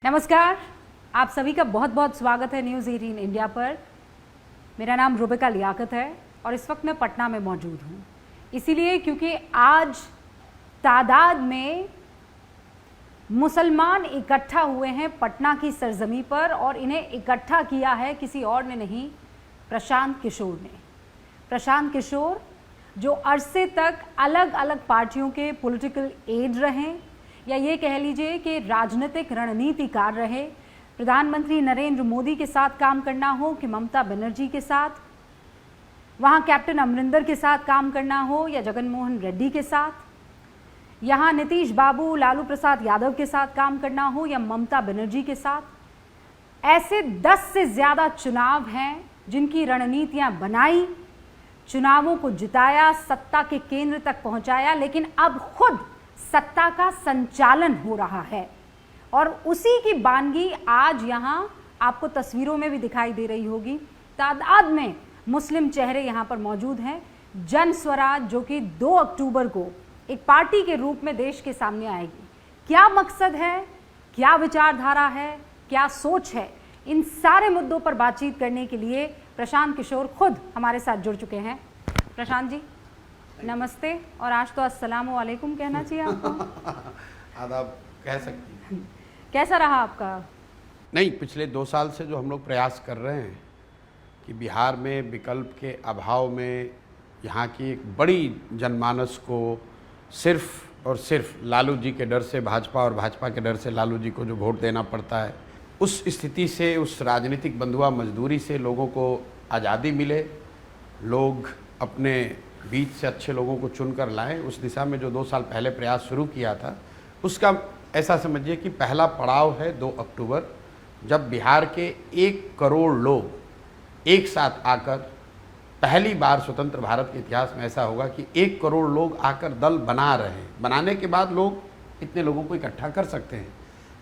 नमस्कार, आप सभी का बहुत बहुत स्वागत है न्यूज़ 18 इंडिया पर। मेरा नाम रुबिका लियाकत है और इस वक्त मैं पटना में मौजूद हूँ। इसीलिए क्योंकि आज तादाद में मुसलमान इकट्ठा हुए हैं पटना की सरजमी पर और इन्हें इकट्ठा किया है किसी और ने नहीं, प्रशांत किशोर ने। प्रशांत किशोर जो अरसे तक अलग अलग पार्टियों के पॉलिटिकल एड रहे या ये कह लीजिए कि राजनीतिक रणनीतिकार रहे। प्रधानमंत्री नरेंद्र मोदी के साथ काम करना हो कि ममता बनर्जी के साथ, वहाँ कैप्टन अमरिंदर के साथ काम करना हो या जगनमोहन रेड्डी के साथ, यहाँ नीतीश बाबू लालू प्रसाद यादव के साथ काम करना हो या ममता बनर्जी के साथ, ऐसे 10 से ज़्यादा चुनाव हैं जिनकी रणनीतियाँ बनाई, चुनावों को जिताया, सत्ता के केंद्र तक पहुँचाया, लेकिन अब खुद सत्ता का संचालन हो रहा है। और उसी की बानगी आज यहाँ आपको तस्वीरों में भी दिखाई दे रही होगी। तादाद में मुस्लिम चेहरे यहाँ पर मौजूद हैं। जन स्वराज जो कि 2 अक्टूबर को एक पार्टी के रूप में देश के सामने आएगी। क्या मकसद है, क्या विचारधारा है, क्या सोच है, इन सारे मुद्दों पर बातचीत करने के लिए प्रशांत किशोर खुद हमारे साथ जुड़ चुके हैं। प्रशांत जी नमस्ते, और आज तो अस्सलाम वालेकुम कहना चाहिए आपको। आदाब कह सकती हैं। कैसा रहा आपका? नहीं, पिछले 2 साल से जो हम लोग प्रयास कर रहे हैं कि बिहार में विकल्प के अभाव में यहाँ की एक बड़ी जनमानस को सिर्फ और सिर्फ लालू जी के डर से भाजपा और भाजपा के डर से लालू जी को जो वोट देना पड़ता है, उस स्थिति से, उस राजनीतिक बंधुआ मजदूरी से लोगों को आज़ादी मिले, लोग अपने बीच से अच्छे लोगों को चुनकर लाएं। उस दिशा में जो 2 साल पहले प्रयास शुरू किया था, उसका ऐसा समझिए कि पहला पड़ाव है 2 अक्टूबर, जब बिहार के 1 करोड़ लोग एक साथ आकर, पहली बार स्वतंत्र भारत के इतिहास में ऐसा होगा कि 1 करोड़ लोग आकर दल बना रहे हैं। बनाने के बाद लोग इतने लोगों को इकट्ठा कर सकते हैं,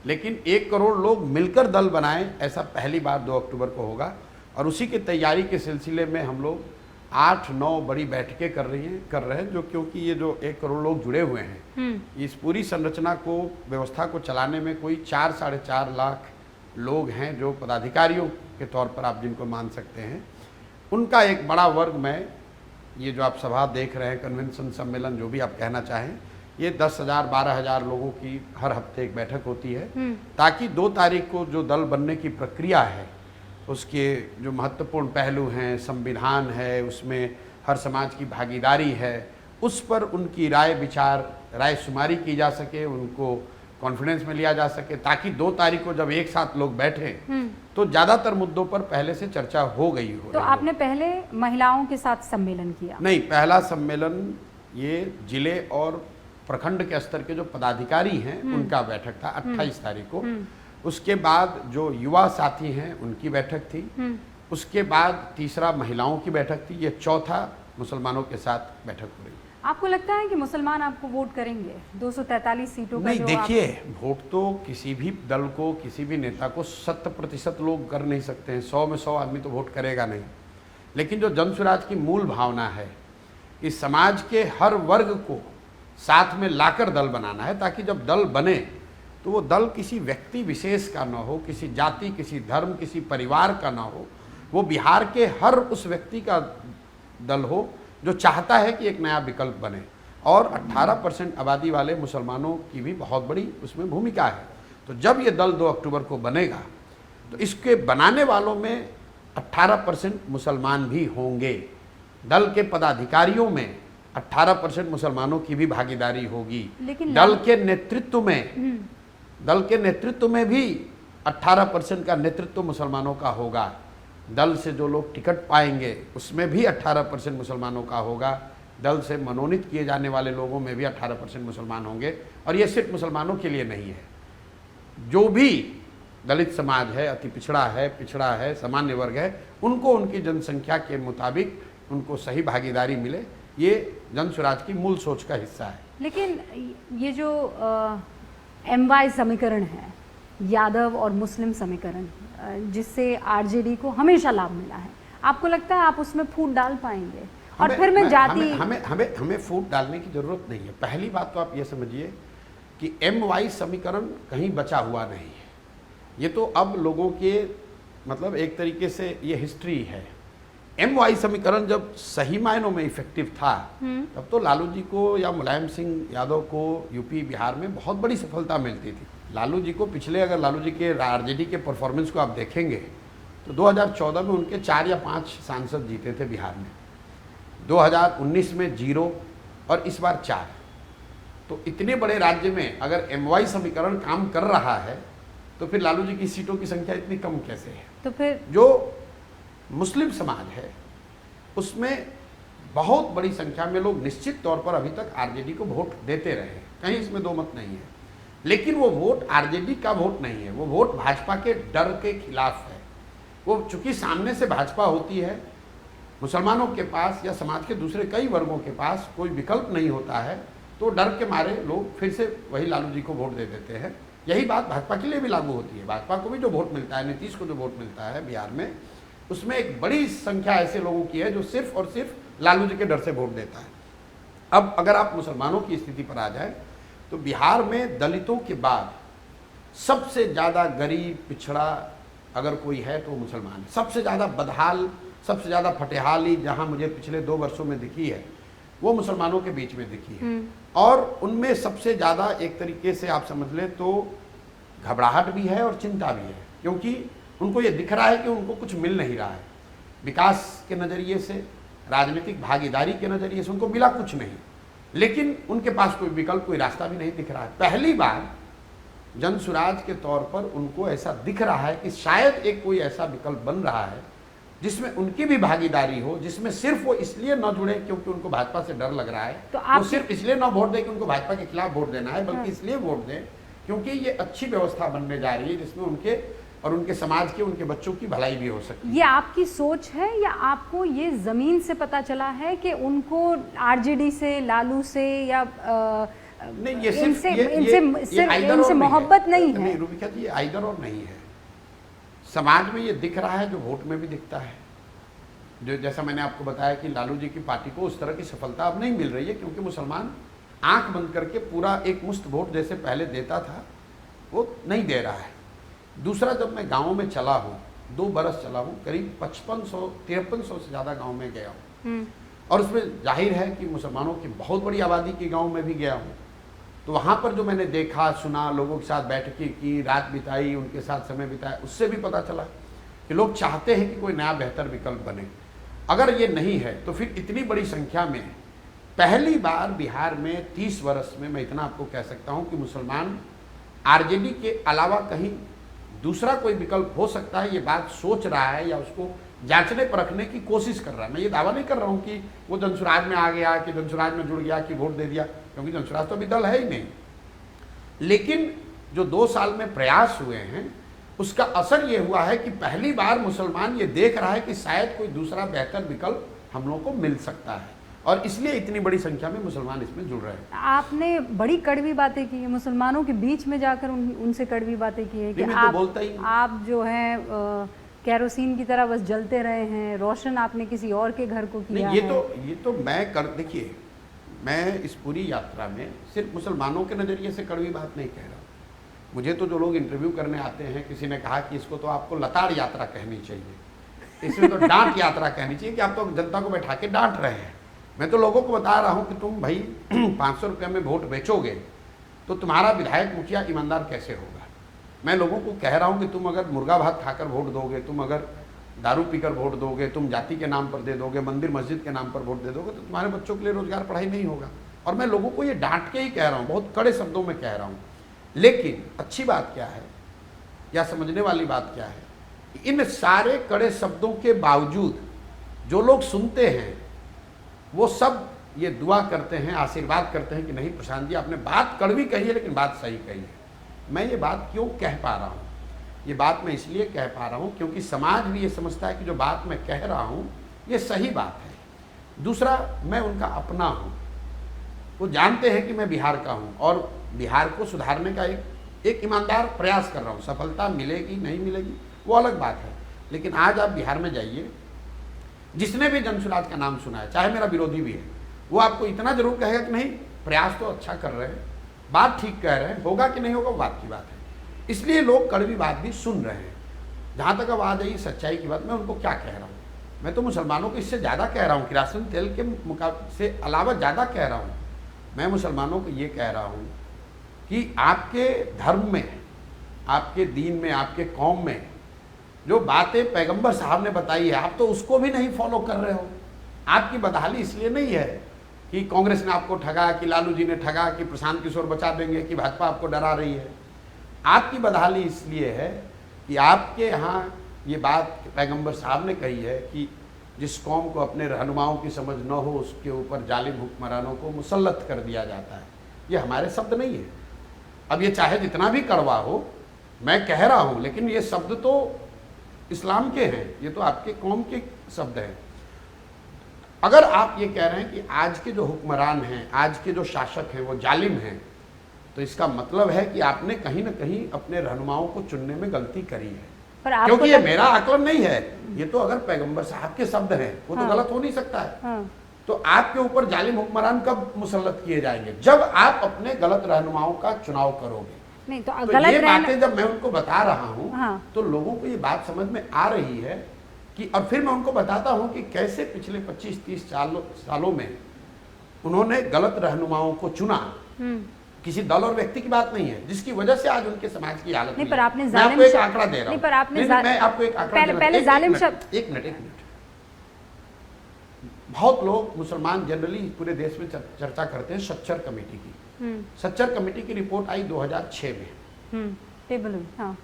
लेकिन 1 करोड़ लोग मिलकर दल बनाएं, ऐसा पहली बार 2 अक्टूबर को होगा। और उसी की तैयारी के सिलसिले में हम लोग 8-9 बड़ी बैठकें कर रहे हैं, जो क्योंकि ये जो 1 करोड़ लोग जुड़े हुए हैं, इस पूरी संरचना को, व्यवस्था को चलाने में कोई 4-4.5 लाख लोग हैं जो पदाधिकारियों के तौर पर आप जिनको मान सकते हैं। उनका एक बड़ा वर्ग में, ये जो आप सभा देख रहे हैं, कन्वेंशन सम्मेलन जो भी आप कहना चाहें, ये 10,000-12,000 लोगों की हर हफ्ते एक बैठक होती है, ताकि 2 तारीख को जो दल बनने की प्रक्रिया है, उसके जो महत्वपूर्ण पहलू हैं, संविधान है, उसमें हर समाज की भागीदारी है, उस पर उनकी राय विचार, राय शुमारी की जा सके, उनको कॉन्फिडेंस में लिया जा सके, ताकि 2 तारीख को जब एक साथ लोग बैठे तो ज़्यादातर मुद्दों पर पहले से चर्चा हो गई हो। तो आपने पहले महिलाओं के साथ सम्मेलन किया? नहीं, पहला सम्मेलन ये जिले और प्रखंड के स्तर के जो पदाधिकारी हैं उनका बैठक था 28 तारीख को। उसके बाद जो युवा साथी हैं उनकी बैठक थी। उसके बाद तीसरा महिलाओं की बैठक थी। ये चौथा मुसलमानों के साथ बैठक हो रही है। आपको लगता है कि मुसलमान आपको वोट करेंगे 243 सीटों का? नहीं, देखिए, वोट तो किसी भी दल को, किसी भी नेता को 100% लोग कर नहीं सकते हैं। 100 में 100 आदमी तो वोट करेगा नहीं, लेकिन जो जन स्वराज की मूल भावना है कि समाज के हर वर्ग को साथ में लाकर दल बनाना है, ताकि जब दल बने तो वो दल किसी व्यक्ति विशेष का ना हो, किसी जाति, किसी धर्म, किसी परिवार का ना हो, वो बिहार के हर उस व्यक्ति का दल हो जो चाहता है कि एक नया विकल्प बने। और 18% आबादी वाले मुसलमानों की भी बहुत बड़ी उसमें भूमिका है। तो जब ये दल 2 अक्टूबर को बनेगा तो इसके बनाने वालों में 18% मुसलमान भी होंगे। दल के पदाधिकारियों में 18% मुसलमानों की भी भागीदारी होगी। लेकिन दल के नेतृत्व में भी 18% का नेतृत्व मुसलमानों का होगा। दल से जो लोग टिकट पाएंगे उसमें भी 18% मुसलमानों का होगा। दल से मनोनीत किए जाने वाले लोगों में भी 18% मुसलमान होंगे। और ये सिर्फ मुसलमानों के लिए नहीं है, जो भी दलित समाज है, अति पिछड़ा है, सामान्य वर्ग है, उनको उनकी जनसंख्या के मुताबिक उनको सही भागीदारी मिले, ये जन स्वराज की मूल सोच का हिस्सा है। लेकिन ये जो MY समीकरण है, यादव और मुस्लिम समीकरण, जिससे आरजेडी को हमेशा लाभ मिला है, आपको लगता है आप उसमें फूट डाल पाएंगे? और फिर मैं जाति हमें फूट डालने की जरूरत नहीं है। पहली बात तो आप ये समझिए कि MY समीकरण कहीं बचा हुआ नहीं है। ये तो अब लोगों के मतलब एक तरीके से ये हिस्ट्री है। MY समीकरण जब सही मायनों में इफेक्टिव था तब तो लालू जी को या मुलायम सिंह यादव को यूपी बिहार में बहुत बड़ी सफलता मिलती थी। लालू जी को पिछले, अगर लालू जी के आरजेडी के परफॉर्मेंस को आप देखेंगे तो 2014 में उनके 4 या 5 सांसद जीते थे बिहार में, 2019 में 0 और इस बार 4। तो इतने बड़े राज्य में अगर MY समीकरण काम कर रहा है तो फिर लालू जी की सीटों की संख्या इतनी कम कैसे है? तो फिर जो मुस्लिम समाज है उसमें बहुत बड़ी संख्या में लोग निश्चित तौर पर अभी तक आरजेडी को वोट देते रहे हैं, कहीं इसमें दो मत नहीं है। लेकिन वो वोट आरजेडी का वोट नहीं है, वो वोट भाजपा के डर के खिलाफ है। वो चूंकि सामने से भाजपा होती है, मुसलमानों के पास या समाज के दूसरे कई वर्गों के पास कोई विकल्प नहीं होता है, तो डर के मारे लोग फिर से वही लालू जी को वोट दे देते हैं। यही बात भाजपा के लिए भी लागू होती है। भाजपा को भी जो वोट मिलता है, नीतीश को जो वोट मिलता है बिहार में, उसमें एक बड़ी संख्या ऐसे लोगों की है जो सिर्फ और सिर्फ लालू जी के डर से वोट देता है। अब अगर आप मुसलमानों की स्थिति पर आ जाए तो बिहार में दलितों के बाद सबसे ज़्यादा गरीब पिछड़ा अगर कोई है तो मुसलमान है। सबसे ज़्यादा बदहाल, सबसे ज़्यादा फटेहाली जहाँ मुझे पिछले 2 वर्षों में दिखी है वो मुसलमानों के बीच में दिखी है। और उनमें सबसे ज़्यादा एक तरीके से आप समझ लें तो घबराहट भी है और चिंता भी है, क्योंकि उनको ये दिख रहा है कि उनको कुछ मिल नहीं रहा है। विकास के नज़रिए से, राजनीतिक भागीदारी के नज़रिए से उनको मिला कुछ नहीं, लेकिन उनके पास कोई विकल्प, कोई रास्ता भी नहीं दिख रहा है। पहली बार जनसुराज के तौर पर उनको ऐसा दिख रहा है कि शायद एक कोई ऐसा विकल्प बन रहा है जिसमें उनकी भी भागीदारी हो, जिसमें सिर्फ वो इसलिए न जुड़े क्योंकि उनको भाजपा से डर लग रहा है, तो वो सिर्फ इसलिए न वोट दें कि उनको भाजपा के खिलाफ वोट देना है, बल्कि इसलिए वोट दें क्योंकि ये अच्छी व्यवस्था बनने जा रही है जिसमें उनके और उनके समाज के, उनके बच्चों की भलाई भी हो सकती है। ये आपकी सोच है या आपको ये जमीन से पता चला है कि उनको आरजेडी से, लालू से या नहीं, ये सिर्फ इनसे मोहब्बत नहीं है? नहीं रूबिका जी, ये आइदर और नहीं है। समाज में ये दिख रहा है जो वोट में भी दिखता है। जो जैसा मैंने आपको बताया कि लालू जी की पार्टी को उस तरह की सफलता अब नहीं मिल रही है क्योंकि मुसलमान आंख बंद करके पूरा एक मुश्त वोट जैसे पहले देता था वो नहीं दे रहा है। दूसरा, जब मैं गाँव में चला हूँ, 2 बरस चला हूँ, करीब 5500-5300 से ज़्यादा गाँव में गया हूँ, और उसमें जाहिर है कि मुसलमानों की बहुत बड़ी आबादी के गाँव में भी गया हूँ। तो वहाँ पर जो मैंने देखा, सुना, लोगों के साथ बैठकें की, रात बिताई, उनके साथ समय बिताया, उससे भी पता चला कि लोग चाहते हैं कि कोई नया बेहतर विकल्प बने। अगर ये नहीं है तो फिर इतनी बड़ी संख्या में पहली बार बिहार में 30 वर्ष में मैं इतना आपको कह सकता हूँ कि मुसलमान आरजेडी के अलावा कहीं दूसरा कोई विकल्प हो सकता है ये बात सोच रहा है या उसको जांचने परखने की कोशिश कर रहा है। मैं ये दावा नहीं कर रहा हूँ कि वो जनसुराज में आ गया, कि जनसुराज में जुड़ गया, कि वोट दे दिया, क्योंकि जनसुराज तो अभी दल है ही नहीं। लेकिन जो 2 साल में प्रयास हुए हैं उसका असर ये हुआ है कि पहली बार मुसलमान ये देख रहा है कि शायद कोई दूसरा बेहतर विकल्प हम लोगों को मिल सकता है, और इसलिए इतनी बड़ी संख्या में मुसलमान इसमें जुड़ रहे हैं। आपने बड़ी कड़वी बातें की है, मुसलमानों के बीच में जाकर उनसे कड़वी बातें की है कि आप जो है कैरोसिन की तरह बस जलते रहे हैं, रोशन आपने किसी और के घर को किया है। ये तो मैं देखिए, मैं इस पूरी यात्रा में सिर्फ मुसलमानों के नज़रिए से कड़वी बात नहीं कह रहा हूँ। मुझे तो जो लोग इंटरव्यू करने आते हैं, किसी ने कहा कि इसको तो आपको लताड़ यात्रा कहनी चाहिए, इसमें तो डांट यात्रा कहनी चाहिए कि आप तो जनता को बैठा के डांट रहे हैं। मैं तो लोगों को बता रहा हूँ कि तुम भाई 500 रुपये में वोट बेचोगे तो तुम्हारा विधायक मुखिया ईमानदार कैसे होगा। मैं लोगों को कह रहा हूँ कि तुम अगर मुर्गा भात खाकर वोट दोगे, तुम अगर दारू पीकर वोट दोगे, तुम जाति के नाम पर दे दोगे, मंदिर मस्जिद के नाम पर वोट दे दोगे, तो तुम्हारे बच्चों के लिए रोजगार, पढ़ाई नहीं होगा। और मैं लोगों को ये डांट के ही कह रहा हूँ, बहुत कड़े शब्दों में कह रहा हूँ। लेकिन अच्छी बात क्या है या समझने वाली बात क्या है, इन सारे कड़े शब्दों के बावजूद जो लोग सुनते हैं वो सब ये दुआ करते हैं, आशीर्वाद करते हैं कि नहीं प्रशांत जी आपने बात कड़वी कही है लेकिन बात सही कही है। मैं ये बात क्यों कह पा रहा हूँ, ये बात मैं इसलिए कह पा रहा हूँ क्योंकि समाज भी ये समझता है कि जो बात मैं कह रहा हूँ ये सही बात है। दूसरा, मैं उनका अपना हूँ, वो जानते हैं कि मैं बिहार का हूँ और बिहार को सुधारने का एक ईमानदार प्रयास कर रहा हूँ। सफलता मिलेगी नहीं मिलेगी वो अलग बात है, लेकिन आज आप बिहार में जाइए, जिसने भी जनसुराज का नाम सुना है, चाहे मेरा विरोधी भी है, वो आपको इतना जरूर कहेगा कि नहीं प्रयास तो अच्छा कर रहे हैं, बात ठीक कह रहे हैं, होगा कि नहीं होगा वो बात की बात है। इसलिए लोग कड़वी बात भी सुन रहे हैं। जहाँ तक अब आ जाइए सच्चाई की बात, मैं उनको क्या कह रहा हूँ, मैं तो मुसलमानों को इससे ज़्यादा कह रहा हूँ, किरासन तेल के मुकाबले से अलावा ज़्यादा कह रहा हूँ। मैं मुसलमानों को ये कह रहा हूँ कि आपके धर्म में, आपके दीन में, आपके कौम में जो बातें पैगंबर साहब ने बताई है, आप तो उसको भी नहीं फॉलो कर रहे हो। आपकी बदहाली इसलिए नहीं है कि कांग्रेस ने आपको ठगा, कि लालू जी ने ठगा, कि प्रशांत किशोर बचा देंगे, कि भाजपा आपको डरा रही है। आपकी बदहाली इसलिए है कि आपके यहाँ ये बात पैगंबर साहब ने कही है कि जिस कौम को अपने रहनुमाओं की समझ न हो उसके ऊपर जालिम हुक्मरानों को मुसल्लत कर दिया जाता है। ये हमारे शब्द नहीं है। अब ये चाहे जितना भी कड़वा हो, मैं कह रहा हूँ, लेकिन ये शब्द तो इस्लाम के हैं, ये तो आपके कौम के शब्द हैं। अगर आप ये कह रहे हैं कि आज के जो हुक्मरान हैं, आज के जो शासक हैं वो जालिम हैं, तो इसका मतलब है कि आपने कहीं ना कहीं अपने रहनुमाओं को चुनने में गलती करी है। क्योंकि ये मेरा आकलन नहीं है, ये तो अगर पैगंबर साहब के शब्द हैं, वो तो गलत हो नहीं सकता है। हाँ। तो आपके ऊपर जालिम हुक्मरान कब मुसल्लत किए जाएंगे? जब आप अपने गलत रहनुमाओं का चुनाव करोगे। नहीं तो तो गलत ये बातें जब मैं उनको बता रहा हूँ, हाँ। तो लोगों को ये बात समझ में आ रही है कि, और फिर मैं उनको बताता हूँ कि कैसे पिछले 25-30 सालों में उन्होंने गलत रहनुमाओं को चुना। किसी दल और व्यक्ति की बात नहीं है, जिसकी वजह से आज उनके समाज की हालत नहीं, पर आपने मैं आपको एक आंकड़ा दे रहा हूँ। पर आपने मैं आपको एक आंकड़ा पहले जालिम शब्द, एक मिनट। बहुत लोग मुसलमान जनरली पूरे देश में चर्चा करते हैं सच्चर कमेटी की। सच्चर कमेटी की रिपोर्ट आई 2006 में। टेबल हुई, हाँ।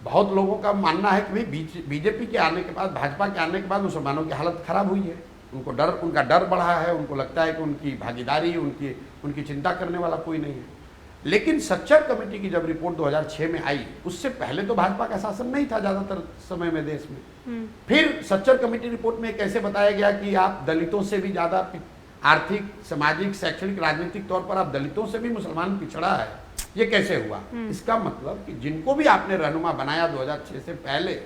बहुत लोगों का मानना है कि भाई बीजेपी के आने के बाद, भाजपा के आने के बाद मुसलमानों की हालत खराब हुई है, उनका डर बढ़ा है, उनको लगता है कि उनकी भागीदारी, उनकी चिंता करने वाला कोई नहीं है। लेकिन सच्चर कमेटी की जब रिपोर्ट 2006 में आई, उससे पहले तो भाजपा का शासन नहीं था ज़्यादातर समय में देश में। फिर सच्चर कमेटी रिपोर्ट में कैसे बताया गया कि आप दलितों से भी ज़्यादा आर्थिक, सामाजिक, शैक्षणिक, राजनीतिक तौर पर आप दलितों से भी मुसलमान पिछड़ा है। ये कैसे हुआ? इसका मतलब कि जिनको भी आपने रहनुमा बनाया 2006 से पहले,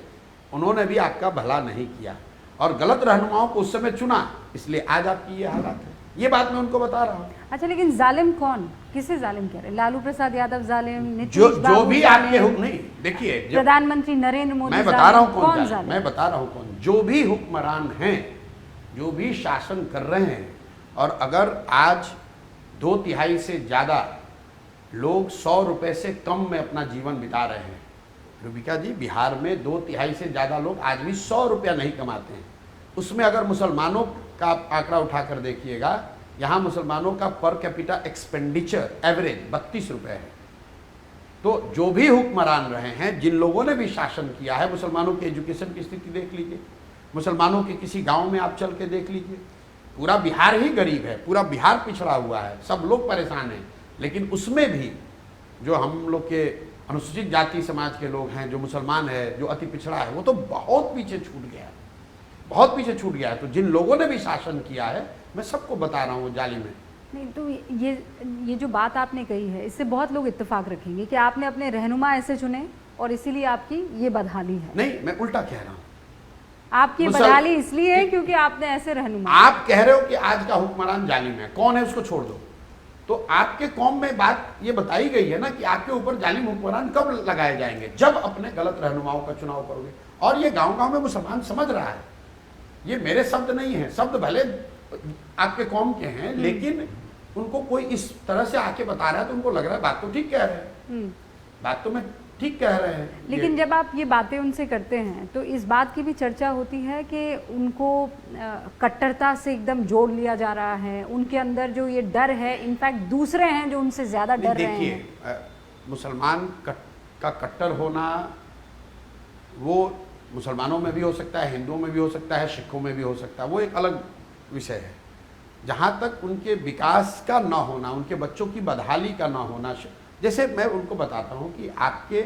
उन्होंने भी आपका भला नहीं किया और गलत रहनुमाओं को उस समय चुना, इसलिए आज आपकी ये हालत है। ये बात मैं उनको बता रहा हूँ। अच्छा, लेकिन जालिम कौन, किसे जालिम कह रहे हैं? लालू प्रसाद यादव जालिम, जो भी आपके नहीं, देखिए प्रधानमंत्री नरेंद्र मोदी, मैं बता रहा हूँ कौन जालिम, मैं बता रहा हूँ कौन। जो भी हुक्मरान हैं, जो भी शासन कर रहे हैं, और अगर आज 2/3 से ज़्यादा लोग 100 रुपये से कम में अपना जीवन बिता रहे हैं। रूबिका जी, बिहार में 2/3 से ज़्यादा लोग आज भी 100 रुपया नहीं कमाते हैं। उसमें अगर मुसलमानों का आंकड़ा उठाकर देखिएगा, यहाँ मुसलमानों का पर कैपिटा एक्सपेंडिचर एवरेज 32 रुपये है। तो जो भी हुक्मरान रहे हैं, जिन लोगों ने भी शासन किया है, मुसलमानों की एजुकेशन की स्थिति देख लीजिए, मुसलमानों के किसी गांव में आप चल के देख लीजिए, पूरा बिहार ही गरीब है, पूरा बिहार पिछड़ा हुआ है, सब लोग परेशान हैं। लेकिन उसमें भी जो हम लोग के अनुसूचित जाति समाज के लोग हैं, जो मुसलमान है, जो अति पिछड़ा है, वो तो बहुत पीछे छूट गया है, बहुत पीछे छूट गया है। तो जिन लोगों ने भी शासन किया है, मैं सबको बता रहा हूँ, वो जालिम है। नहीं तो ये जो बात आपने कही है, इससे बहुत लोग इत्तेफाक रखेंगे कि आपने अपने रहनुमा ऐसे चुने और इसीलिए आपकी ये बदहाली है। नहीं, मैं उल्टा कह रहा हूँ। आपकी बदहाली इसलिए है क्योंकि आपने ऐसे रहनुमा। आप कह रहे हो कि आज का हुक्मरान जालिम है, कौन है उसको छोड़ दो। तो आपके कौम में बात ये बताई गई है ना कि आपके ऊपर जालिम हुक्मरान कब लगाए जाएंगे? जब अपने गलत रहनुमाओं का चुनाव करोगे। और ये गांव-गांव में मुसलमान समझ रहा है, ये मेरे शब्द नहीं है, शब्द भले आपके कौम के हैं, लेकिन उनको कोई इस तरह से आके बता रहा है तो उनको लग रहा है बात तो ठीक कह रहे हैं, बात तो मैं ठीक कह रहे हैं। लेकिन जब आप ये बातें उनसे करते हैं तो इस बात की भी चर्चा होती है कि उनको कट्टरता से एकदम जोड़ लिया जा रहा है, उनके अंदर जो ये डर है, इनफैक्ट दूसरे हैं जो उनसे ज़्यादा डर रहे हैं। देखिए, मुसलमान का कट्टर होना वो मुसलमानों में भी हो सकता है, हिंदुओं में भी हो सकता है, सिखों में भी हो सकता है, वो एक अलग विषय है। जहाँ तक उनके विकास का ना होना, उनके बच्चों की बदहाली का ना होना, जैसे मैं उनको बताता हूँ कि आपके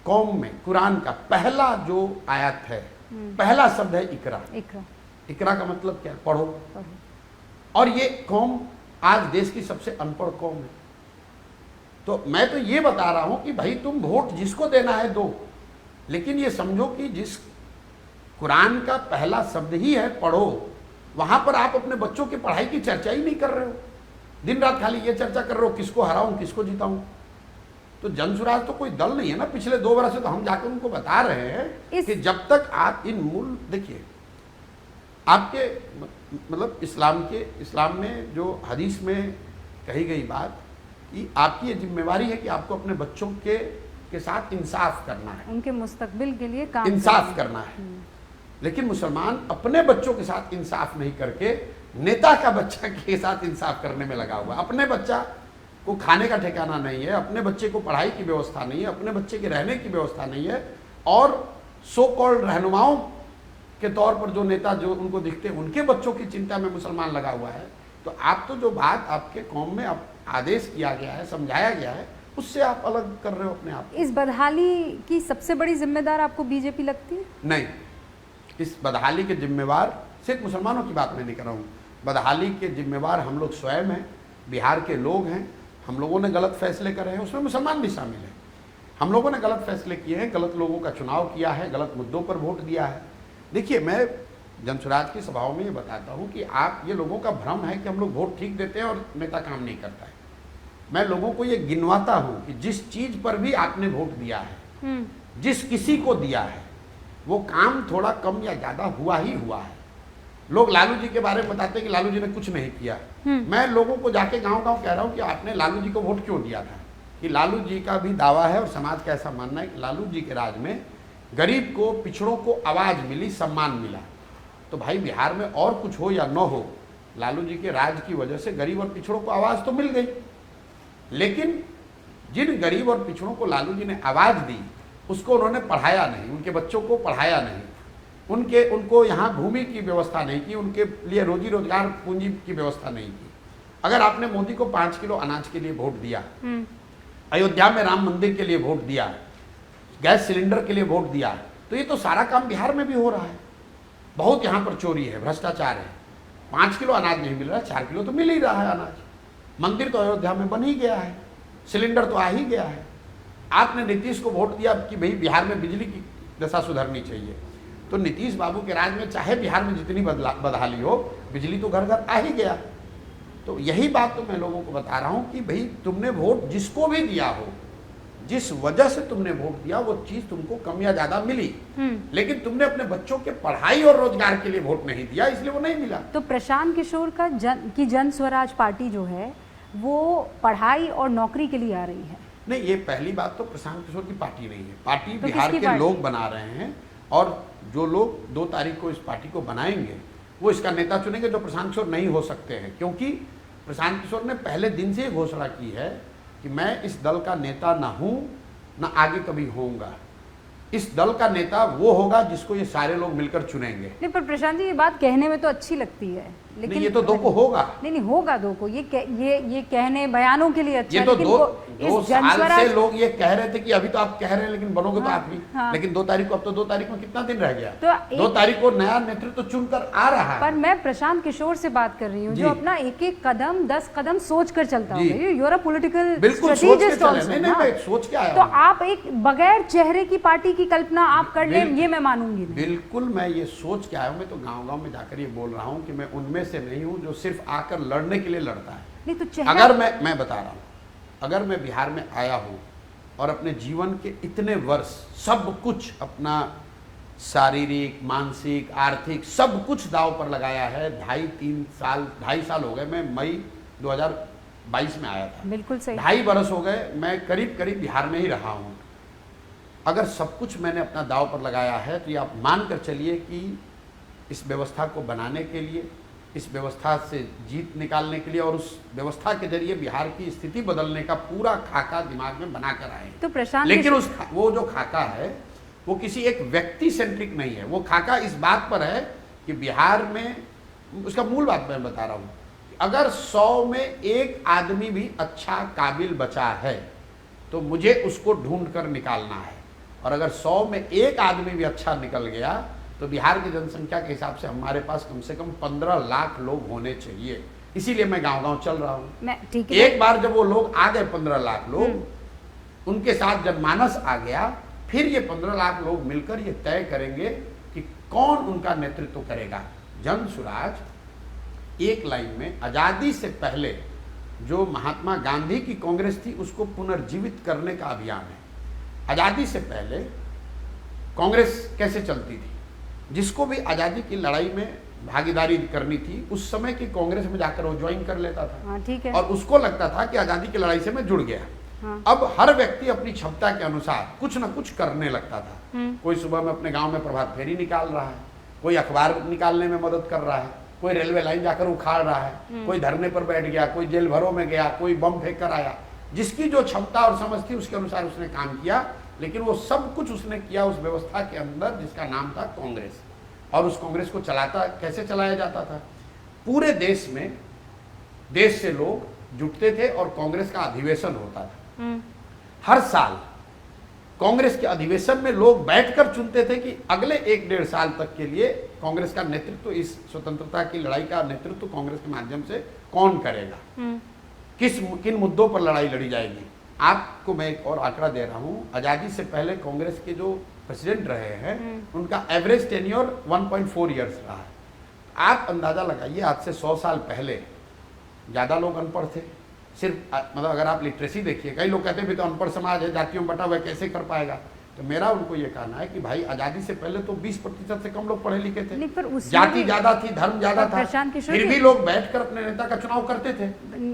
कौम में कुरान का पहला जो आयत है, पहला शब्द है इकरा। इकरा का मतलब क्या? पढ़ो। और ये कौम आज देश की सबसे अनपढ़ कौम है। तो मैं तो ये बता रहा हूँ कि भाई तुम वोट जिसको देना है दो, लेकिन ये समझो कि जिस कुरान का पहला शब्द ही है पढ़ो, वहाँ पर आप अपने बच्चों की पढ़ाई की चर्चा ही नहीं कर रहे हो। दिन रात खाली ये चर्चा कर रहे हो किसको हराऊं, किसको जिताऊं। तो जनसुराज तो कोई दल नहीं है ना, पिछले 2 वर्ष से तो हम जाकर उनको बता रहे हैं कि जब तक आप इन मूल, देखिए आपके मतलब इस्लाम में जो हदीस में कही गई बात कि आपकी ये जिम्मेवारी है कि आपको अपने बच्चों के साथ इंसाफ करना है, उनके मुस्तकबिल के लिए काम इंसाफ करना है। लेकिन मुसलमान अपने बच्चों के साथ इंसाफ नहीं करके नेता का बच्चा के साथ इंसाफ करने में लगा हुआ है। अपने बच्चा को खाने का ठिकाना नहीं है, अपने बच्चे को पढ़ाई की व्यवस्था नहीं है, अपने बच्चे के रहने की व्यवस्था नहीं है, और सो कॉल्ड रहनुमाओं के तौर पर जो नेता जो उनको दिखते हैं उनके बच्चों की चिंता में मुसलमान लगा हुआ है। तो आप तो जो बात आपके कौम में आदेश किया गया है, समझाया गया है, उससे आप अलग कर रहे हो अपने आप। इस बदहाली की सबसे बड़ी जिम्मेदार आपको बीजेपी लगती है? नहीं, इस बदहाली के जिम्मेवार सिर्फ मुसलमानों की बात मैं नहीं कर रहा हूँ, बदहाली के जिम्मेवार हम लोग स्वयं हैं, बिहार के लोग हैं। हम लोगों ने गलत फैसले करे हैं, उसमें मुसलमान भी शामिल हैं। हम लोगों ने गलत फैसले किए हैं, गलत लोगों का चुनाव किया है, गलत मुद्दों पर वोट दिया है। देखिए, मैं जनसुराज की सभाओं में ये बताता हूँ कि आप, ये लोगों का भ्रम है कि हम लोग वोट ठीक देते हैं और नेता काम नहीं करता है। मैं लोगों को ये गिनवाता हूँ कि जिस चीज़ पर भी आपने वोट दिया है, जिस किसी को दिया है, वो काम थोड़ा कम या ज़्यादा हुआ ही हुआ है। लोग लालू जी के बारे में बताते हैं कि लालू जी ने कुछ नहीं किया। मैं लोगों को जाके गांव-गांव कह रहा हूं कि आपने लालू जी को वोट क्यों दिया था, कि लालू जी का भी दावा है और समाज का ऐसा मानना है कि लालू जी के राज में गरीब को, पिछड़ों को आवाज़ मिली, सम्मान मिला। तो भाई, बिहार में और कुछ हो या न हो, लालू जी के राज की वजह से गरीब और पिछड़ों को आवाज़ तो मिल गई। लेकिन जिन गरीब और पिछड़ों को लालू जी ने आवाज़ दी, उसको उन्होंने पढ़ाया नहीं, उनके बच्चों को पढ़ाया नहीं, उनको यहाँ भूमि की व्यवस्था नहीं की, उनके लिए रोजी रोजगार पूंजी की व्यवस्था नहीं की। अगर आपने मोदी को 5 किलो अनाज के लिए वोट दिया, अयोध्या में राम मंदिर के लिए वोट दिया, गैस सिलेंडर के लिए वोट दिया, तो ये तो सारा काम बिहार में भी हो रहा है। बहुत यहाँ पर चोरी है, भ्रष्टाचार है। 5 किलो अनाज नहीं मिल रहा, 4 किलो तो मिल ही रहा है अनाज। मंदिर तो अयोध्या में बन ही गया है, सिलेंडर तो आ ही गया है। आपने नीतीश को वोट दिया कि भाई बिहार में बिजली की दशा सुधरनी चाहिए, तो नीतीश बाबू के राज में चाहे बिहार में जितनी बदहाली हो, बिजली तो घर घर आ ही गया। तो यही बात तो मैं लोगों को बता रहा हूँ कि भाई, तुमने वोट जिसको भी दिया हो, जिस वजह से तुमने वोट दिया, वो चीज तुमको कम या ज्यादा मिली, लेकिन तुमने अपने बच्चों के पढ़ाई और रोजगार के लिए वोट नहीं दिया, इसलिए वो नहीं मिला। तो प्रशांत किशोर का जन स्वराज पार्टी जो है वो पढ़ाई और नौकरी के लिए आ रही है? नहीं, ये पहली बात तो प्रशांत किशोर की पार्टी नहीं है। पार्टी तो बिहार के लोग बना रहे हैं, और जो लोग 2 तारीख को इस पार्टी को बनाएंगे, वो इसका नेता चुनेंगे, जो प्रशांत किशोर नहीं हो सकते हैं। क्योंकि प्रशांत किशोर ने पहले दिन से घोषणा की है कि मैं इस दल का नेता ना हूं, ना आगे कभी होऊंगा। इस दल का नेता वो होगा जिसको ये सारे लोग मिलकर चुनेंगे। नहीं, पर प्रशांत जी, ये बात कहने में तो अच्छी लगती है, लेकिन नहीं, ये तो 2 को होगा। नहीं होगा 2 को, ये कहने बयानों के लिए अच्छा, ये तो लेकिन 2 साल से लोग ये कह रहे थे कि अभी तो आप कह रहे हैं, लेकिन बनोगे तो आप ही। लेकिन 2 तारीख को, अब तो 2 तारीख में कितना दिन रह गया? तो 2 तारीख को नया नेतृत्व चुनकर आ रहा है। पर मैं प्रशांत किशोर से बात कर रही हूँ, जो अपना एक कदम 10 कदम सोच कर चलता है। You are a political strategist also. नहीं, सोच के आया। तो आप एक बगैर चेहरे की पार्टी की कल्पना आप कर ले, ये मैं मानूंगी नहीं। बिल्कुल, मैं ये सोच के आया हूँ। मैं तो गांव-गांव में जाकर ये बोल रहा हूँ कि मैं उनमें से नहीं हूँ जो सिर्फ आकर लड़ने के लिए लड़ता है। नहीं तो चेहरा, अगर मैं बता रहा हूँ, अगर मैं बिहार में आया हूँ और अपने जीवन के इतने वर्ष सब कुछ, अपना शारीरिक, मानसिक, आर्थिक सब कुछ दांव पर लगाया है। 2.5 साल हो गए। मैं मई 2022 में आया था। बिल्कुल सही। 2.5 बरस हो गए मैं करीब करीब बिहार में ही रहा हूँ। अगर सब कुछ मैंने अपना दांव पर लगाया है, तो ये आप मान कर चलिए कि इस व्यवस्था को बनाने के लिए, इस व्यवस्था से जीत निकालने के लिए और उस व्यवस्था के जरिए बिहार की स्थिति बदलने का पूरा खाका दिमाग में बना कर आए। तो प्रशांत, लेकिन वो जो खाका है वो किसी एक व्यक्ति सेंट्रिक नहीं है। वो खाका इस बात पर है कि बिहार में, उसका मूल बात मैं बता रहा हूँ, अगर 100 में 1 आदमी भी अच्छा काबिल बचा है तो मुझे उसको ढूंढ कर निकालना है। और अगर 100 में 1 आदमी भी अच्छा निकल गया तो बिहार की जनसंख्या के हिसाब से हमारे पास कम से कम 15 लाख लोग होने चाहिए। इसीलिए मैं गांव-गांव चल रहा हूँ। एक बार जब वो लोग आ गए 15 लाख लोग, उनके साथ जनमानस आ गया, फिर ये 15 लाख लोग मिलकर ये तय करेंगे कि कौन उनका नेतृत्व करेगा। जनसुराज एक लाइन में आज़ादी से पहले जो महात्मा गांधी की कांग्रेस थी उसको पुनर्जीवित करने का अभियान है। आज़ादी से पहले कांग्रेस कैसे चलती थी, जिसको भी आज़ादी की लड़ाई में भागीदारी करनी थी उस समय की कांग्रेस में जाकर वो ज्वाइन कर लेता था। हाँ, ठीक है। और उसको लगता था कि आज़ादी की लड़ाई से मैं जुड़ गया। हाँ। अब हर व्यक्ति अपनी क्षमता के अनुसार कुछ न कुछ करने लगता था। कोई सुबह में अपने गांव में प्रभात फेरी निकाल रहा है, कोई अखबार निकालने में मदद कर रहा है, कोई रेलवे लाइन जाकर उखाड़ रहा है, कोई धरने पर बैठ गया, कोई जेल भरों में गया, कोई बम फेंक कर आया। जिसकी जो क्षमता और समझ थी उसके अनुसार उसने काम किया, लेकिन वो सब कुछ उसने किया उस व्यवस्था के अंदर जिसका नाम था कांग्रेस। और उस कांग्रेस को कैसे चलाया जाता था? पूरे देश में देश से लोग जुटते थे और कांग्रेस का अधिवेशन होता था। हर साल कांग्रेस के अधिवेशन में लोग बैठकर चुनते थे कि अगले 1-1.5 साल तक के लिए कांग्रेस का नेतृत्व, इस स्वतंत्रता की लड़ाई का नेतृत्व कांग्रेस के माध्यम से कौन करेगा, किन मुद्दों पर लड़ाई लड़ी जाएगी। आपको मैं एक और आंकड़ा दे रहा हूं, आजादी से पहले कांग्रेस के जो प्रेसिडेंट रहे हैं उनका एवरेज टेन्योर 1.4 ईयर्स रहा है। आप अंदाजा लगाइए, आज से 100 साल पहले ज्यादा लोग अनपढ़ थे। सिर्फ मतलब अगर आप लिटरेसी देखिए, कई लोग कहते हैं भी तो अनपढ़ समाज है, जातियों में बटा हुआ है, कैसे कर पाएगा। तो मेरा उनको ये कहना है कि भाई आजादी से पहले तो 20% से कम लोग पढ़े लिखे थे, जाति ज्यादा थी, धर्म ज्यादा था, फिर भी लोग बैठकर अपने नेता का चुनाव करते थे।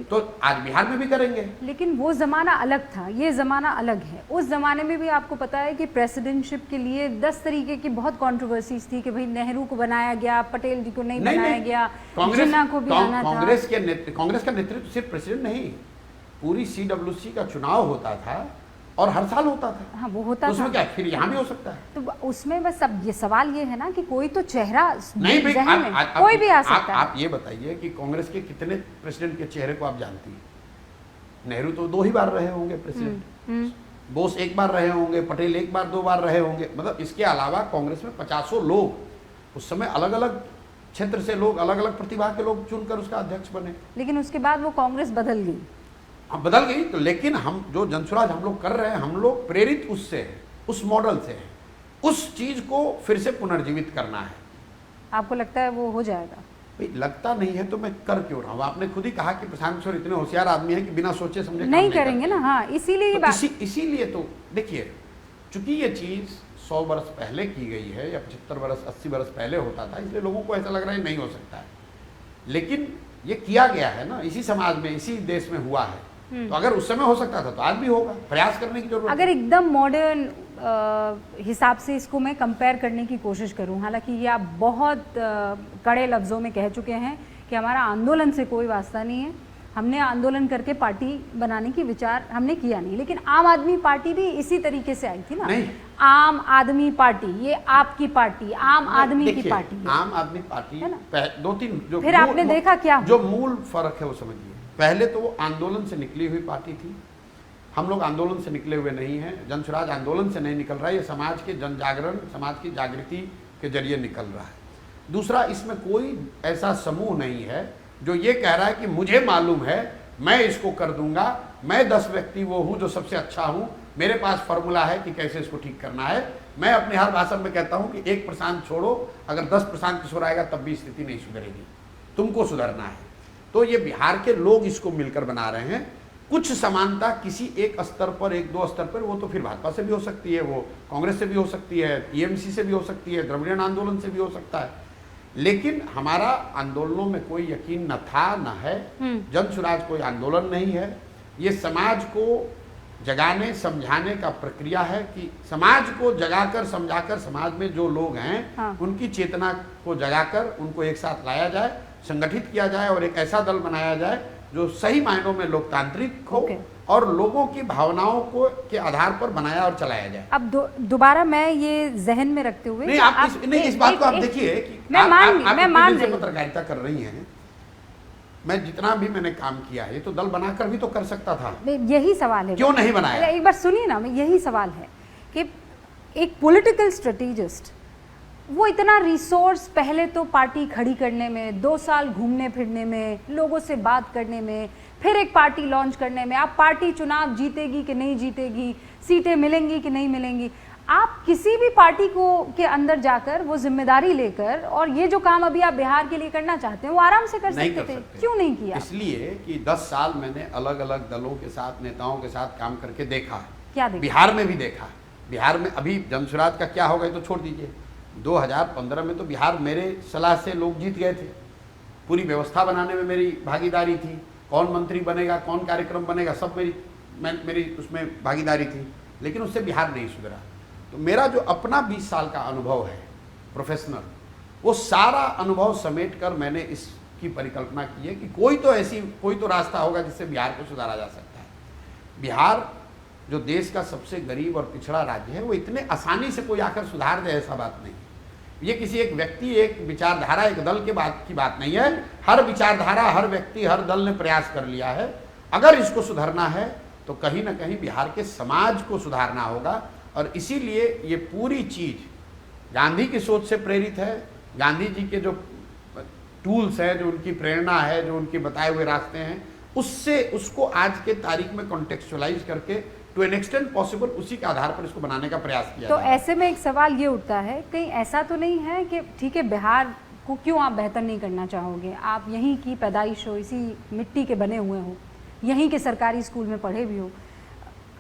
तो आज बिहार में भी करेंगे। लेकिन वो जमाना अलग था, ये जमाना अलग है। उस जमाने में भी आपको पता है कि प्रेसिडेंटशिप के लिए 10 तरीके की बहुत कंट्रोवर्सीज थी कि भाई नेहरू को बनाया गया, पटेल जी को नहीं बनाया गया, जिन्ना को भी आना था। कांग्रेस का नेतृत्व सिर्फ प्रेसिडेंट नहीं, पूरी CWC का चुनाव होता था और हर साल होता था। हाँ, वो होता उसमें था। क्या फिर यहाँ भी हो सकता है। तो उसमें बस अब ये सवाल ये है ना कि कोई तो चेहरा नहीं भाई, कोई भी आ सकता है। आप ये बताइए कि कांग्रेस के कितने प्रेसिडेंट के चेहरे को आप जानती हैं? नेहरू तो 2 ही बार रहे होंगे प्रेसिडेंट, बोस 1 बार रहे होंगे, पटेल 1 बार 2 बार रहे होंगे। मतलब इसके अलावा कांग्रेस में 50 लोग उस समय अलग अलग क्षेत्र से लोग, अलग अलग प्रतिभा के लोग चुनकर उसका अध्यक्ष बने। लेकिन उसके बाद वो कांग्रेस बदल गई। बदल गई तो, लेकिन हम जो जनसुराज हम लोग कर रहे हैं, हम लोग प्रेरित उससे हैं, उस मॉडल से हैं। उस चीज को फिर से पुनर्जीवित करना है। आपको लगता है वो हो जाएगा? भाई लगता नहीं है तो मैं कर क्यों रहा हूँ? आपने खुद ही कहा कि प्रशांत किशोर इतने होशियार आदमी है कि बिना सोचे समझे नहीं करेंगे ना। हाँ, इसीलिए इसीलिए तो देखिए, चूंकि ये चीज 100 वर्ष पहले की गई है या 75 वर्ष 80 वर्ष पहले होता था, इसलिए लोगों को ऐसा लग रहा है नहीं हो सकता है। लेकिन ये किया गया है ना, इसी समाज में, इसी देश में हुआ है। तो अगर उस समय हो सकता था तो आज भी होगा। प्रयास करने की जरूरत। अगर एकदम मॉडर्न हिसाब से इसको मैं कंपेयर करने की कोशिश करूं, हालांकि ये आप बहुत कड़े लफ्ज़ों में कह चुके हैं कि हमारा आंदोलन से कोई वास्ता नहीं है, हमने आंदोलन करके पार्टी बनाने की विचार हमने किया नहीं। लेकिन आम आदमी पार्टी भी इसी तरीके से आई थी ना। नहीं। आम आदमी पार्टी, ये आपकी पार्टी आम आदमी की पार्टी है। आम आदमी पार्टी है ना। 2-3 जो फिर आपने देखा क्या जो मूल फर्क है वो समझिए। पहले तो वो आंदोलन से निकली हुई पार्टी थी, हम लोग आंदोलन से निकले हुए नहीं हैं। जनसुराज आंदोलन से नहीं निकल रहा है, ये समाज के जन जागरण, समाज की जागृति के जरिए निकल रहा है। दूसरा, इसमें कोई ऐसा समूह नहीं है जो ये कह रहा है कि मुझे मालूम है, मैं इसको कर दूंगा, मैं 10 व्यक्ति वो हूँ जो सबसे अच्छा हूँ, मेरे पास फॉर्मूला है कि कैसे इसको ठीक करना है। मैं अपने हर भाषण में कहता हूँ कि 1 प्रशांत छोड़ो, अगर 10 प्रशांत किशोर आएगा तब भी स्थिति नहीं सुधरेगी, तुमको सुधरना है। तो ये बिहार के लोग इसको मिलकर बना रहे हैं। कुछ समानता किसी एक स्तर पर, 1-2 स्तर पर, वो तो फिर भाजपा से भी हो सकती है, वो कांग्रेस से भी हो सकती है, टीएमसी से भी हो सकती है, द्रविड़ियन आंदोलन से भी हो सकता है। लेकिन हमारा आंदोलनों में कोई यकीन न था, न है। जनसुराज कोई आंदोलन नहीं है, ये समाज को जगाने समझाने का प्रक्रिया है कि समाज को जगाकर समझाकर समाज में जो लोग हैं उनकी चेतना को जगाकर उनको एक साथ लाया जाए, संगठित किया जाए और एक ऐसा दल बनाया जाए जो सही मायनों में लोकतांत्रिक हो और लोगों की भावनाओं को के आधार पर बनाया और चलाया जाए। अब दोबारा मैं ये जहन में रखते हुए नहीं, आप इस बात को आप देखिए कि मैं मान रही पत्रकारिता कर रही हैं, मैं जितना भी मैंने काम किया है, तो दल बनाकर भी तो कर सकता था। यही सवाल है, क्यों नहीं बनाया? एक बार सुनिए ना, यही सवाल है कि एक पॉलिटिकल स्ट्रेटेजिस्ट वो इतना रिसोर्स पहले तो पार्टी खड़ी करने में, 2 साल घूमने फिरने में, लोगों से बात करने में, फिर एक पार्टी लॉन्च करने में, आप पार्टी चुनाव जीतेगी कि नहीं जीतेगी, सीटें मिलेंगी कि नहीं मिलेंगी, आप किसी भी पार्टी को के अंदर जाकर वो जिम्मेदारी लेकर और ये जो काम अभी आप बिहार के लिए करना चाहते हैं वो आराम से कर सकते थे, क्यों नहीं किया? इसलिए कि 10 साल मैंने अलग अलग दलों के साथ, नेताओं के साथ काम करके देखा है। क्या देखा? बिहार में भी देखा। बिहार में अभी जनसुराज का क्या होगा ये तो छोड़ दीजिए। 2015 में तो बिहार मेरे सलाह से लोग जीत गए थे। पूरी व्यवस्था बनाने में मेरी भागीदारी थी, कौन मंत्री बनेगा, कौन कार्यक्रम बनेगा, सब मेरी उसमें भागीदारी थी। लेकिन उससे बिहार नहीं सुधरा। तो मेरा जो अपना 20 साल का अनुभव है प्रोफेशनल, वो सारा अनुभव समेट कर मैंने इसकी परिकल्पना की है कि कोई तो रास्ता होगा जिससे बिहार को सुधारा जा सकता है। बिहार जो देश का सबसे गरीब और पिछड़ा राज्य है, वो इतने आसानी से कोई आकर सुधार दे ऐसा बात नहीं। ये किसी एक व्यक्ति, एक विचारधारा, एक दल के की बात नहीं है। हर विचारधारा, हर व्यक्ति, हर दल ने प्रयास कर लिया है। अगर इसको सुधारना है तो कहीं ना कहीं बिहार के समाज को सुधारना होगा। और इसीलिए ये पूरी चीज गांधी की सोच से प्रेरित है। गांधी जी के जो टूल्स हैं, जो उनकी प्रेरणा है, जो उनके बताए हुए रास्ते हैं, उससे उसको आज के तारीख में कॉन्टेक्चुअलाइज करके टू एन एक्सटेंट पॉसिबल उसी के आधार पर इसको बनाने का प्रयास किया। तो ऐसे में एक सवाल ये उठता है, कहीं ऐसा तो नहीं है कि ठीक है बिहार को क्यों आप बेहतर नहीं करना चाहोगे? आप यहीं की पैदाइश हो, इसी मिट्टी के बने हुए हो, यहीं के सरकारी स्कूल में पढ़े भी हो,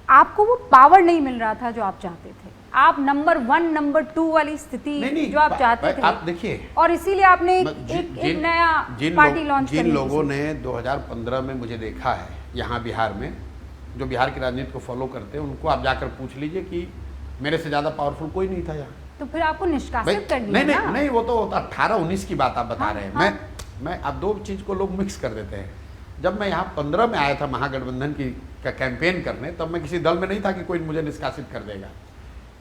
आपको वो पावर नहीं मिल रहा था जो आप चाहते थे। आप नंबर 1, नंबर 2 वाली स्थिति जो आप चाहते थे, आप देखिए, और इसीलिए आपने एक नया पार्टी लॉन्च जिन लोगों ने 2015 में मुझे देखा है यहाँ बिहार में, जो बिहार की राजनीति को फॉलो करते हैं, उनको आप जाकर पूछ लीजिए कि मेरे से ज़्यादा पावरफुल कोई नहीं था यहाँ। तो फिर आपको निष्कासित कर दिया ना? नहीं, वो तो 18-19 की बात आप बता रहे हैं। हाँ। मैं अब दो चीज़ को लोग मिक्स कर देते हैं। जब मैं यहाँ 15 में आया था महागठबंधन का कैंपेन करने, तब मैं किसी दल में नहीं था कि कोई मुझे निष्कासित कर देगा।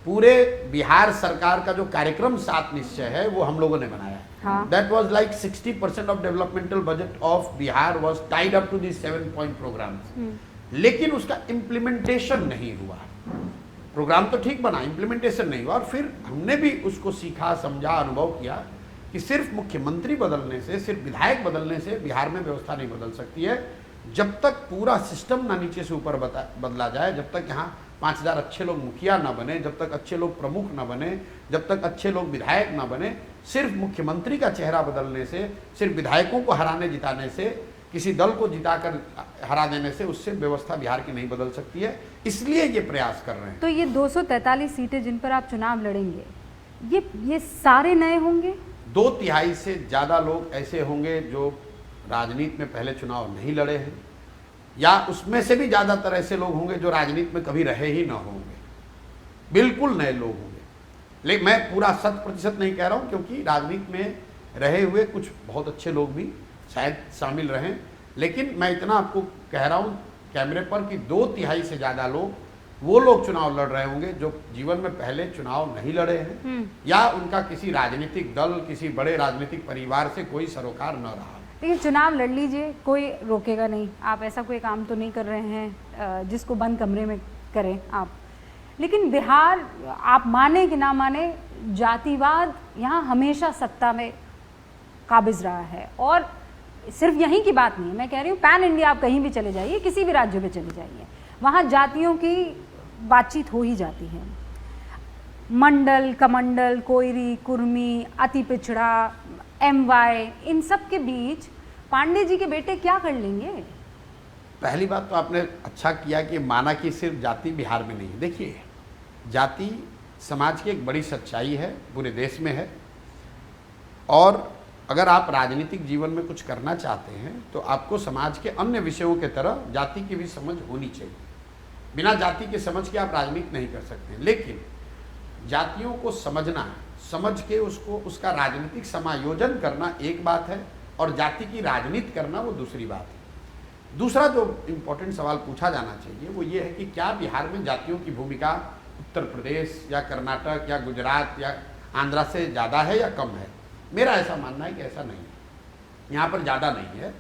पूरे बिहार सरकार का जो कार्यक्रम 7 निश्चय है वो हम लोगों ने बनाया। That was like 60% of developmental budget of Bihar was tied up to this 7 point programs. लेकिन उसका इम्प्लीमेंटेशन नहीं हुआ। प्रोग्राम तो ठीक बना, इम्प्लीमेंटेशन नहीं हुआ। और फिर हमने भी उसको सीखा, समझा, अनुभव किया कि सिर्फ मुख्यमंत्री बदलने से, सिर्फ विधायक बदलने से बिहार में व्यवस्था नहीं बदल सकती है। जब तक पूरा सिस्टम ना नीचे से ऊपर बदला जाए, जब तक यहाँ 5000 अच्छे लोग मुखिया ना बने, जब तक अच्छे लोग प्रमुख ना बने, जब तक अच्छे लोग विधायक ना बने, सिर्फ मुख्यमंत्री का चेहरा बदलने से, सिर्फ विधायकों को हराने जिताने से, किसी दल को जिताकर हरा देने से, उससे व्यवस्था बिहार की नहीं बदल सकती है। इसलिए ये प्रयास कर रहे हैं। तो ये 243 सीटें जिन पर आप चुनाव लड़ेंगे, ये सारे नए होंगे? 2/3 से ज़्यादा लोग ऐसे होंगे जो राजनीति में पहले चुनाव नहीं लड़े हैं, या उसमें से भी ज़्यादातर ऐसे लोग होंगे जो राजनीति में कभी रहे ही ना होंगे। बिल्कुल नए लोग होंगे। लेकिन मैं पूरा 100% नहीं कह रहा हूँ, क्योंकि राजनीति में रहे हुए कुछ बहुत अच्छे लोग भी शायद शामिल रहें। लेकिन मैं इतना आपको कह रहा हूँ कैमरे पर कि 2/3 से ज़्यादा लोग वो लोग चुनाव लड़ रहे होंगे जो जीवन में पहले चुनाव नहीं लड़े हैं, या उनका किसी राजनीतिक दल, किसी बड़े राजनीतिक परिवार से कोई सरोकार न रहा। लेकिन चुनाव लड़ लीजिए, कोई रोकेगा नहीं। आप ऐसा कोई काम तो नहीं कर रहे हैं जिसको बंद कमरे में करें आप। लेकिन बिहार, आप माने कि ना माने, जातिवाद यहाँ हमेशा सत्ता में काबिज रहा है। और सिर्फ यहीं की बात नहीं है, मैं कह रही हूँ पैन इंडिया आप कहीं भी चले जाइए, किसी भी राज्य में चले जाइए, वहाँ जातियों की बातचीत हो ही जाती है। मंडल, कमंडल, कोयरी, कुर्मी, अति पिछड़ा, MY, इन सब के बीच पांडे जी के बेटे क्या कर लेंगे? पहली बात तो आपने अच्छा किया कि माना कि सिर्फ जाति बिहार में नहीं। देखिए, जाति समाज की एक बड़ी सच्चाई है, पूरे देश में है। और अगर आप राजनीतिक जीवन में कुछ करना चाहते हैं तो आपको समाज के अन्य विषयों के तरह जाति की भी समझ होनी चाहिए। बिना जाति के समझ के आप राजनीति नहीं कर सकते। लेकिन जातियों को समझना, समझ के उसका राजनीतिक समायोजन करना एक बात है, और जाति की राजनीति करना वो दूसरी बात है। दूसरा जो इम्पोर्टेंट सवाल पूछा जाना चाहिए वो ये है कि क्या बिहार में जातियों की भूमिका उत्तर प्रदेश या कर्नाटक या गुजरात या आंध्रा से ज़्यादा है या कम है? मेरा ऐसा मानना है कि ऐसा नहीं है। यहाँ पर ज़्यादा नहीं है।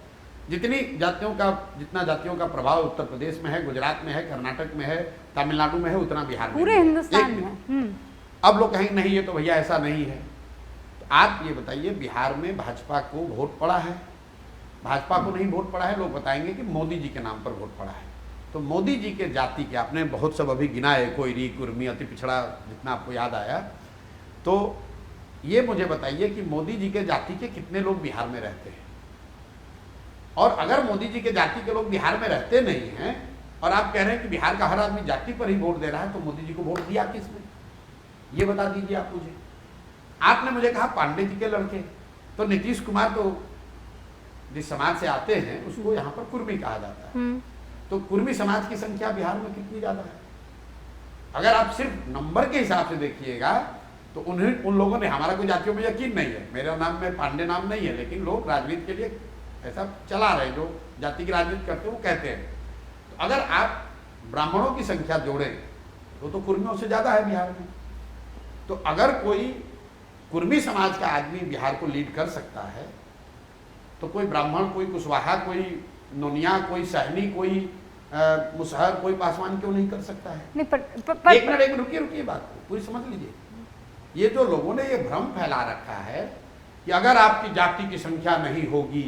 जितना जातियों का प्रभाव उत्तर प्रदेश में है, गुजरात में है, कर्नाटक में है, तमिलनाडु में है, उतना बिहार में, पूरे हिंदुस्तान में। अब लोग कहेंगे नहीं, ये तो भैया ऐसा नहीं है। तो आप ये बताइए, बिहार में भाजपा को वोट पड़ा है? भाजपा को नहीं वोट पड़ा है, लोग बताएंगे कि मोदी जी के नाम पर वोट पड़ा है। तो मोदी जी के जाति के आपने बहुत सब अभी गिना है, कोयरी, कुर्मी, अति पिछड़ा, जितना आपको याद आया, तो ये मुझे बताइए कि मोदी जी के जाति के कितने लोग बिहार में रहते हैं? और अगर मोदी जी के जाति के लोग बिहार में रहते नहीं हैं और आप कह रहे हैं कि बिहार का हर आदमी जाति पर ही वोट दे रहा है, तो मोदी जी को वोट दिया किसने? ये बता दीजिए आप मुझे। आपने मुझे कहा पांडे जी के लड़के, तो नीतीश कुमार तो जिस समाज से आते हैं उसको यहाँ पर कुर्मी कहा जाता है, तो कुर्मी समाज की संख्या बिहार में कितनी ज्यादा है? अगर आप सिर्फ नंबर के हिसाब से देखिएगा तो उन लोगों ने, हमारा कोई जातियों में यकीन नहीं है, मेरा नाम में पांडे नाम नहीं है, लेकिन लोग राजनीति के लिए ऐसा चला रहे, जो जाति की राजनीति करते हैं वो कहते हैं। तो अगर आप ब्राह्मणों की संख्या जोड़ें तो कुर्मियों से ज्यादा है बिहार में। तो अगर कोई कुर्मी समाज का आदमी बिहार को लीड कर सकता है, तो कोई ब्राह्मण, कोई कुशवाहा, कोई नोनिया, कोई सहनी, कोई मुसहर, कोई पासवान क्यों नहीं कर सकता है? नहीं, एक मिनट रुकिए बात को पूरी समझ लीजिए। ये जो लोगों ने ये भ्रम फैला रखा है कि अगर आपकी जाति की संख्या नहीं होगी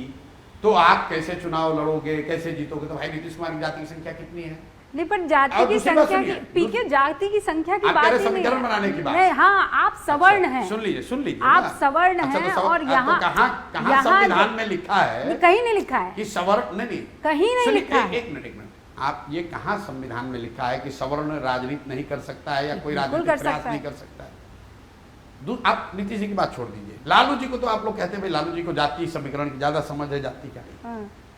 तो आप कैसे चुनाव लड़ोगे, कैसे जीतोगे? तो भाई नीतीश कुमार की जाति की संख्या कितनी है? नहीं, पर जाति की संख्या की, पीके जाति की संख्या की बात ही नहीं है, समीकरण बनाने की बात है। हाँ, आप सवर्ण हैं। सुन लीजिए आप सवर्ण हैं, और यहाँ कहाँ संविधान में लिखा है? कहीं नहीं लिखा है कि सवर्ण, नहीं कहीं नहीं लिखा है। एक मिनट, आप ये कहाँ संविधान में लिखा है कि सवर्ण राजनीति नहीं कर सकता है या कोई राजनीतिक प्रयास नहीं कर सकता है? आप नीतीश जी की बात छोड़ दीजिए। लालू जी को तो आप लोग कहते हैं भाई लालू जी को जाति समीकरण की ज्यादा समझ है, जाति का।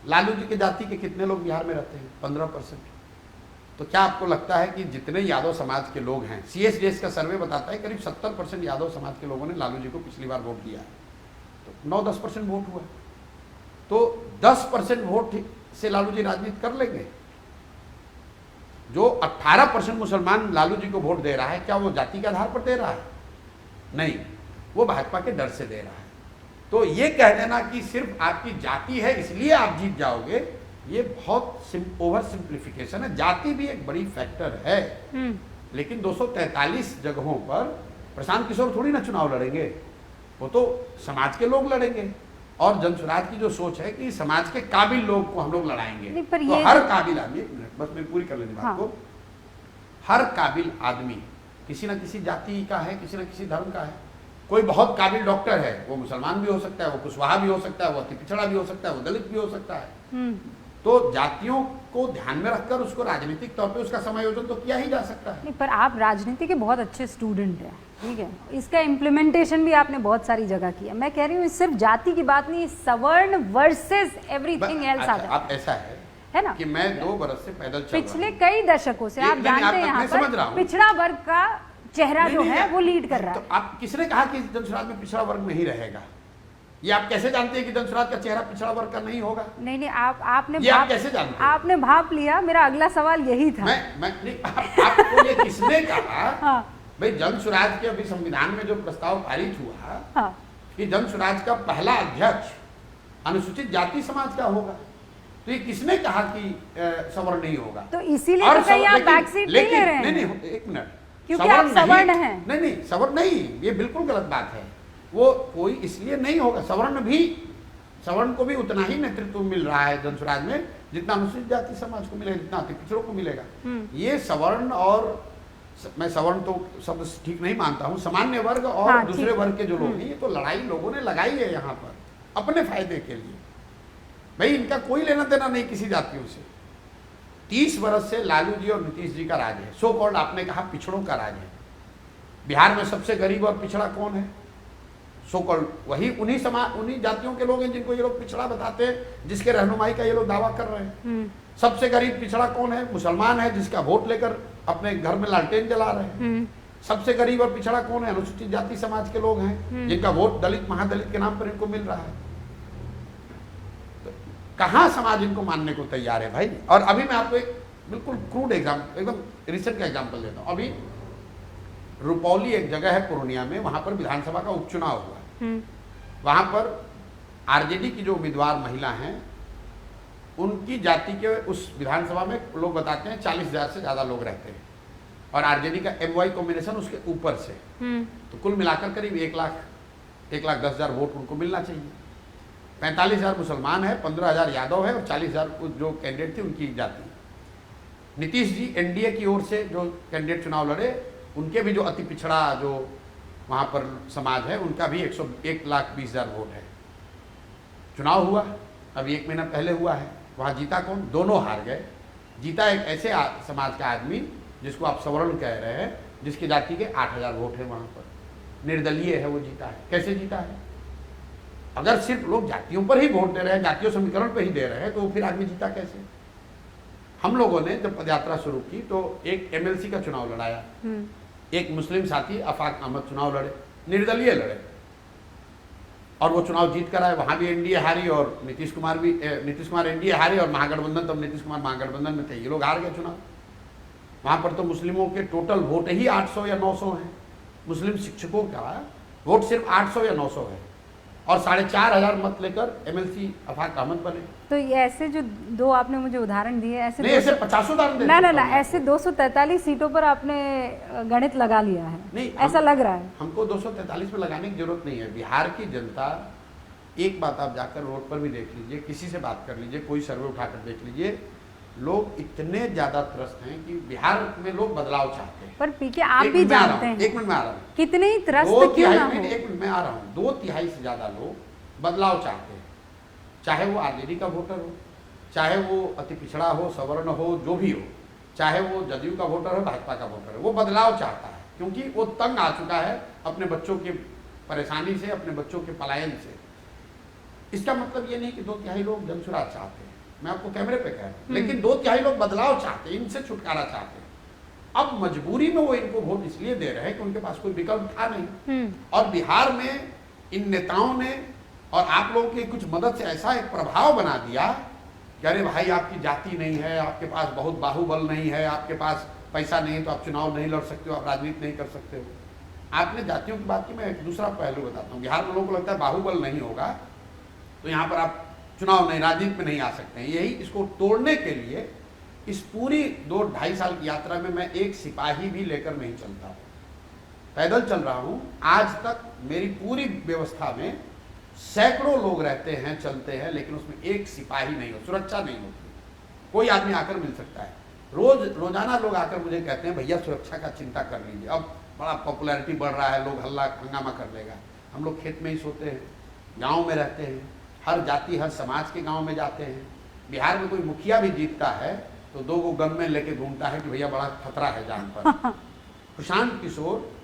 लालू जी के जाति के कितने लोग बिहार में रहते हैं? 15%। तो क्या आपको लगता है कि जितने यादव समाज के लोग हैं, CSDS का सर्वे बताता है करीब 70% यादव समाज के लोगों ने लालू जी को पिछली बार वोट दिया है, तो 9-10% वोट हुआ, तो 10% वोट से लालू जी राजनीति कर लेंगे। जो 18% मुसलमान लालू जी को वोट दे रहा है, क्या वो जाति के आधार पर दे रहा है? नहीं, वो भाजपा के डर से दे रहा है। तो ये कह देना कि सिर्फ आपकी जाति है इसलिए आप जीत जाओगे, ये बहुत ओवर सिंप्लीफिकेशन है। जाति भी एक बड़ी फैक्टर है, लेकिन 243 जगहों पर प्रशांत किशोर थोड़ी ना चुनाव लड़ेंगे, वो तो समाज के लोग लड़ेंगे। और जनसुराज की जो सोच है कि समाज के काबिल लोग को हम लोग लड़ाएंगे, तो हर काबिल आदमी, बस मैं पूरी कर लेनी बात को, हर काबिल आदमी किसी न किसी जाति का है, किसी न किसी धर्म का है। कोई बहुत काबिल डॉक्टर है, वो मुसलमान भी हो सकता है, वो कुशवाहा भी हो सकता है, वो अति पिछड़ा भी हो सकता है, वो दलित भी हो सकता है। तो जातियों को ध्यान में रखकर उसको राजनीतिक तौर पे उसका समायोजन तो किया ही जा सकता है। नहीं, पर आप राजनीति के बहुत अच्छे स्टूडेंट हैं, ठीक है, इसका इम्प्लीमेंटेशन भी आपने बहुत सारी जगह किया। मैं कह रही हूँ सिर्फ जाति की बात नहीं, सवर्ण वर्सेस एवरीथिंग एल्स आ जाता है। अब ऐसा है ना कि मैं 2 बरस से पैदल चल पिछले कई दशकों से आप जानते हैं यहाँ पर पिछड़ा वर्ग का चेहरा जो है वो लीड कर रहा है। तो आप किसने कहा कि जनसुराज में पिछड़ा वर्ग नहीं रहेगा? ये आप कैसे जानते हैं कि जनसुराज का चेहरा पिछड़ा वर्ग का नहीं होगा? नहीं, आपने आप कैसे जानते हैं? आपने भाप लिया। मेरा अगला सवाल यही था। आपको ये किसने कहा? भाई जनसुराज के अभी संविधान में जो प्रस्ताव पारित हुआ कि जनसुराज का पहला अध्यक्ष अनुसूचित जाति समाज का होगा, तो ये किसने कहा कि सवर्ण नहीं होगा? तो इसीलिए तो कहीं आप बैकसीट नहीं ले रहे हैं। नहीं, एक मिनट, क्योंकि आप सवर्ण हैं। नहीं, सवर्ण नहीं, ये बिल्कुल गलत बात है। वो कोई इसलिए नहीं होगा, सवर्ण को भी उतना ही नेतृत्व मिल रहा है जनसुराज में जितना अनुसूचित जाति समाज को मिलेगा, जितना अति पिछड़ों को मिलेगा। ये सवर्ण, और मैं सवर्ण तो शब्द ठीक नहीं मानता हूँ, सामान्य वर्ग और दूसरे वर्ग के जो लोग हैं, ये तो लड़ाई लोगों ने लगाई है यहाँ पर अपने फायदे के लिए। भाई इनका कोई लेना देना नहीं किसी जातियों से। 30 वर्ष से लालू जी और नीतीश जी का राज है, सो कॉल्ड आपने कहा पिछड़ों का राज है। बिहार में सबसे गरीब और पिछड़ा कौन है? सो कॉल्ड वही उन्हीं जातियों के लोग हैं जिनको ये लोग पिछड़ा बताते हैं, जिसके रहनुमाई का ये लोग दावा कर रहे हैं। सबसे गरीब पिछड़ा कौन है? मुसलमान है, जिसका वोट लेकर अपने घर में लालटेन जला रहे हैं। सबसे गरीब और पिछड़ा कौन है? अनुसूचित जाति समाज के लोग हैं, जिनका वोट दलित महादलित के नाम पर इनको मिल रहा है। तो कहाँ समाज इनको मानने को तैयार है भाई? और अभी मैं आपको एक बिल्कुल क्रूड एग्जाम्पल, एकदम रिसेंट का एग्जाम्पल देता हूँ। अभी रुपौली एक जगह है पूर्णिया में, वहां पर विधानसभा का उपचुनाव हुआ। वहां पर आरजेडी की जो उम्मीदवार महिला हैं, उनकी जाति के उस विधानसभा में लोग बताते हैं 40,000 से ज्यादा लोग रहते हैं, और आरजेडी का MY कॉम्बिनेशन उसके ऊपर से, तो कुल मिलाकर करीब 1,10,000 वोट उनको मिलना चाहिए। 45,000 मुसलमान है, 15,000 यादव है, और 40,000 जो कैंडिडेट थे उनकी जाति। नीतीश जी एनडीए की ओर से जो कैंडिडेट चुनाव लड़े, उनके भी जो अति पिछड़ा जो वहाँ पर समाज है, उनका भी 1,20,000 वोट है। चुनाव हुआ अभी 1 महीना पहले हुआ है, वहाँ जीता कौन? दोनों हार गए। जीता एक ऐसे समाज का आदमी जिसको आप सवर्ण कह रहे हैं, जिसकी जाति के 8,000 वोट है वहाँ पर, निर्दलीय है, वो जीता है। कैसे जीता है? अगर सिर्फ लोग जातियों पर ही वोट दे रहे हैं, जातीय समीकरण पर ही दे रहे हैं, तो फिर आदमी जीता कैसे? हम लोगों ने जब पदयात्रा शुरू की तो एक एमएलसी का चुनाव लड़ाया, एक मुस्लिम साथी आफाक अहमद चुनाव लड़े, निर्दलीय लड़े, और वो चुनाव जीत कर आए। वहाँ भी एनडीए हारी और नीतीश कुमार एनडीए हारे और महागठबंधन, तब नीतीश कुमार महागठबंधन में थे, ये लोग हार गए चुनाव। वहाँ पर तो मुस्लिमों के टोटल वोट ही 800 या 900 हैं। मुस्लिम शिक्षकों का वोट सिर्फ 800 या 900 है, और 4,500 मत लेकर एमएलसी आफाक अहमद बने। तो ये ऐसे जो दो आपने मुझे उदाहरण दिए, ऐसे नहीं, ऐसे 50 उदाहरण ना ऐसे 243 सीटों पर आपने गणित लगा लिया है, नहीं ऐसा लग रहा है। हमको 243 में लगाने की जरूरत नहीं है। बिहार की जनता, एक बात आप जाकर रोड पर भी देख लीजिए, किसी से बात कर लीजिए, कोई सर्वे उठाकर देख लीजिए, लोग इतने ज्यादा त्रस्त हैं कि बिहार में लोग बदलाव चाहते हैं। पर पीके आप भी जानते हैं, 1 मिनट में आ रहा हूँ, कितने ही त्रस्त क्यों ना हो, 1 मिनट में आ रहा हूँ, 2/3 से ज्यादा लोग बदलाव चाहते हैं। चाहे वो आरजेडी का वोटर हो, चाहे वो अति पिछड़ा हो, सवर्ण हो, जो भी हो, चाहे वो जदयू का वोटर हो, भाजपा का वोटर हो, वो बदलाव चाहता है, क्योंकि वो तंग आ चुका है अपने बच्चों की परेशानी से, अपने बच्चों के पलायन से। इसका मतलब ये नहीं कि 2/3 लोग जनसुराज चाहते हैं, मैं आपको कैमरे पे कह रहा हूँ, लेकिन 2/3 लोग बदलाव चाहते हैं, इनसे छुटकारा चाहते हैं। अब मजबूरी में वो इनको वोट इसलिए दे रहे हैं कि उनके पास कोई विकल्प था नहीं, और बिहार में इन नेताओं ने और आप लोगों की कुछ मदद से ऐसा एक प्रभाव बना दिया कि अरे भाई आपकी जाति नहीं है, आपके पास बहुत बाहुबल नहीं है, आपके पास पैसा नहीं है तो आप चुनाव नहीं लड़ सकते हो, आप राजनीति नहीं कर सकते हो। आपने जातियों की बात की, मैं एक दूसरा पहलू बताता हूँ। बिहार में लोगों को लगता है बाहुबल नहीं होगा तो यहाँ पर आप चुनाव नहीं, राजनीति में नहीं आ सकते हैं। यही इसको तोड़ने के लिए इस पूरी 2-2.5 साल की यात्रा में मैं एक सिपाही भी लेकर नहीं चलता, पैदल चल रहा हूँ। आज तक मेरी पूरी व्यवस्था में सैकड़ों लोग रहते हैं, चलते हैं, लेकिन उसमें एक सिपाही नहीं हो, सुरक्षा नहीं होती। कोई आदमी आकर मिल सकता है, रोजाना लोग आकर मुझे कहते हैं भैया सुरक्षा का चिंता कर लीजिए, अब बड़ा पॉपुलैरिटी बढ़ रहा है, लोग हल्ला हंगामा कर लेगा। हम लोग खेत में ही सोते हैं, गाँव में रहते हैं, हर जाति हर समाज के गाँव में जाते हैं। बिहार में कोई मुखिया भी जीतता है तो 2 गन में लेके घूमता है कि भैया बड़ा खतरा है जान पर। प्रशांत किशोर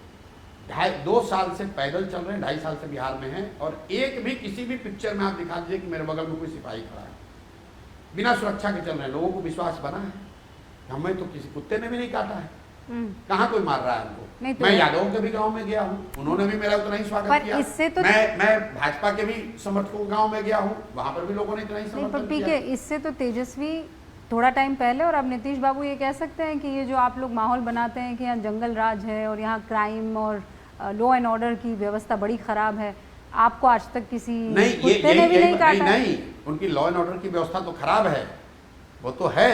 2 साल से पैदल चल रहे हैं, 2.5 साल से बिहार में हैं, और एक भी किसी भी पिक्चर में आप दिखा दीजिए कि मेरे बगल में कोई सिपाही खड़ा है, बिना सुरक्षा के चल रहे हैं। लोगों को विश्वास बना है, हमें तो किसी कुत्ते ने भी नहीं काटा है, कहाँ कोई मार रहा है हमको। मैं यादव के भी गांव में गया हूँ, उन्होंने भी मेरा उतना ही स्वागत किया। इससे तो मैं भाजपा के भी समर्थकों के गाँव में गया हूँ, वहां पर भी लोगों ने इतना ही समर्थन किया। इससे तो तेजस्वी थोड़ा टाइम पहले और अब नीतीश बाबू ये कह सकते हैं कि ये जो आप लोग माहौल बनाते हैं कि यहाँ जंगल राज है और यहाँ क्राइम और लॉ एंड ऑर्डर की व्यवस्था बड़ी खराब है, आपको आज तक किसी कुत्ते ने भी नहीं काटा? नहीं, उनकी लॉ एंड ऑर्डर की व्यवस्था तो खराब है, वो तो है,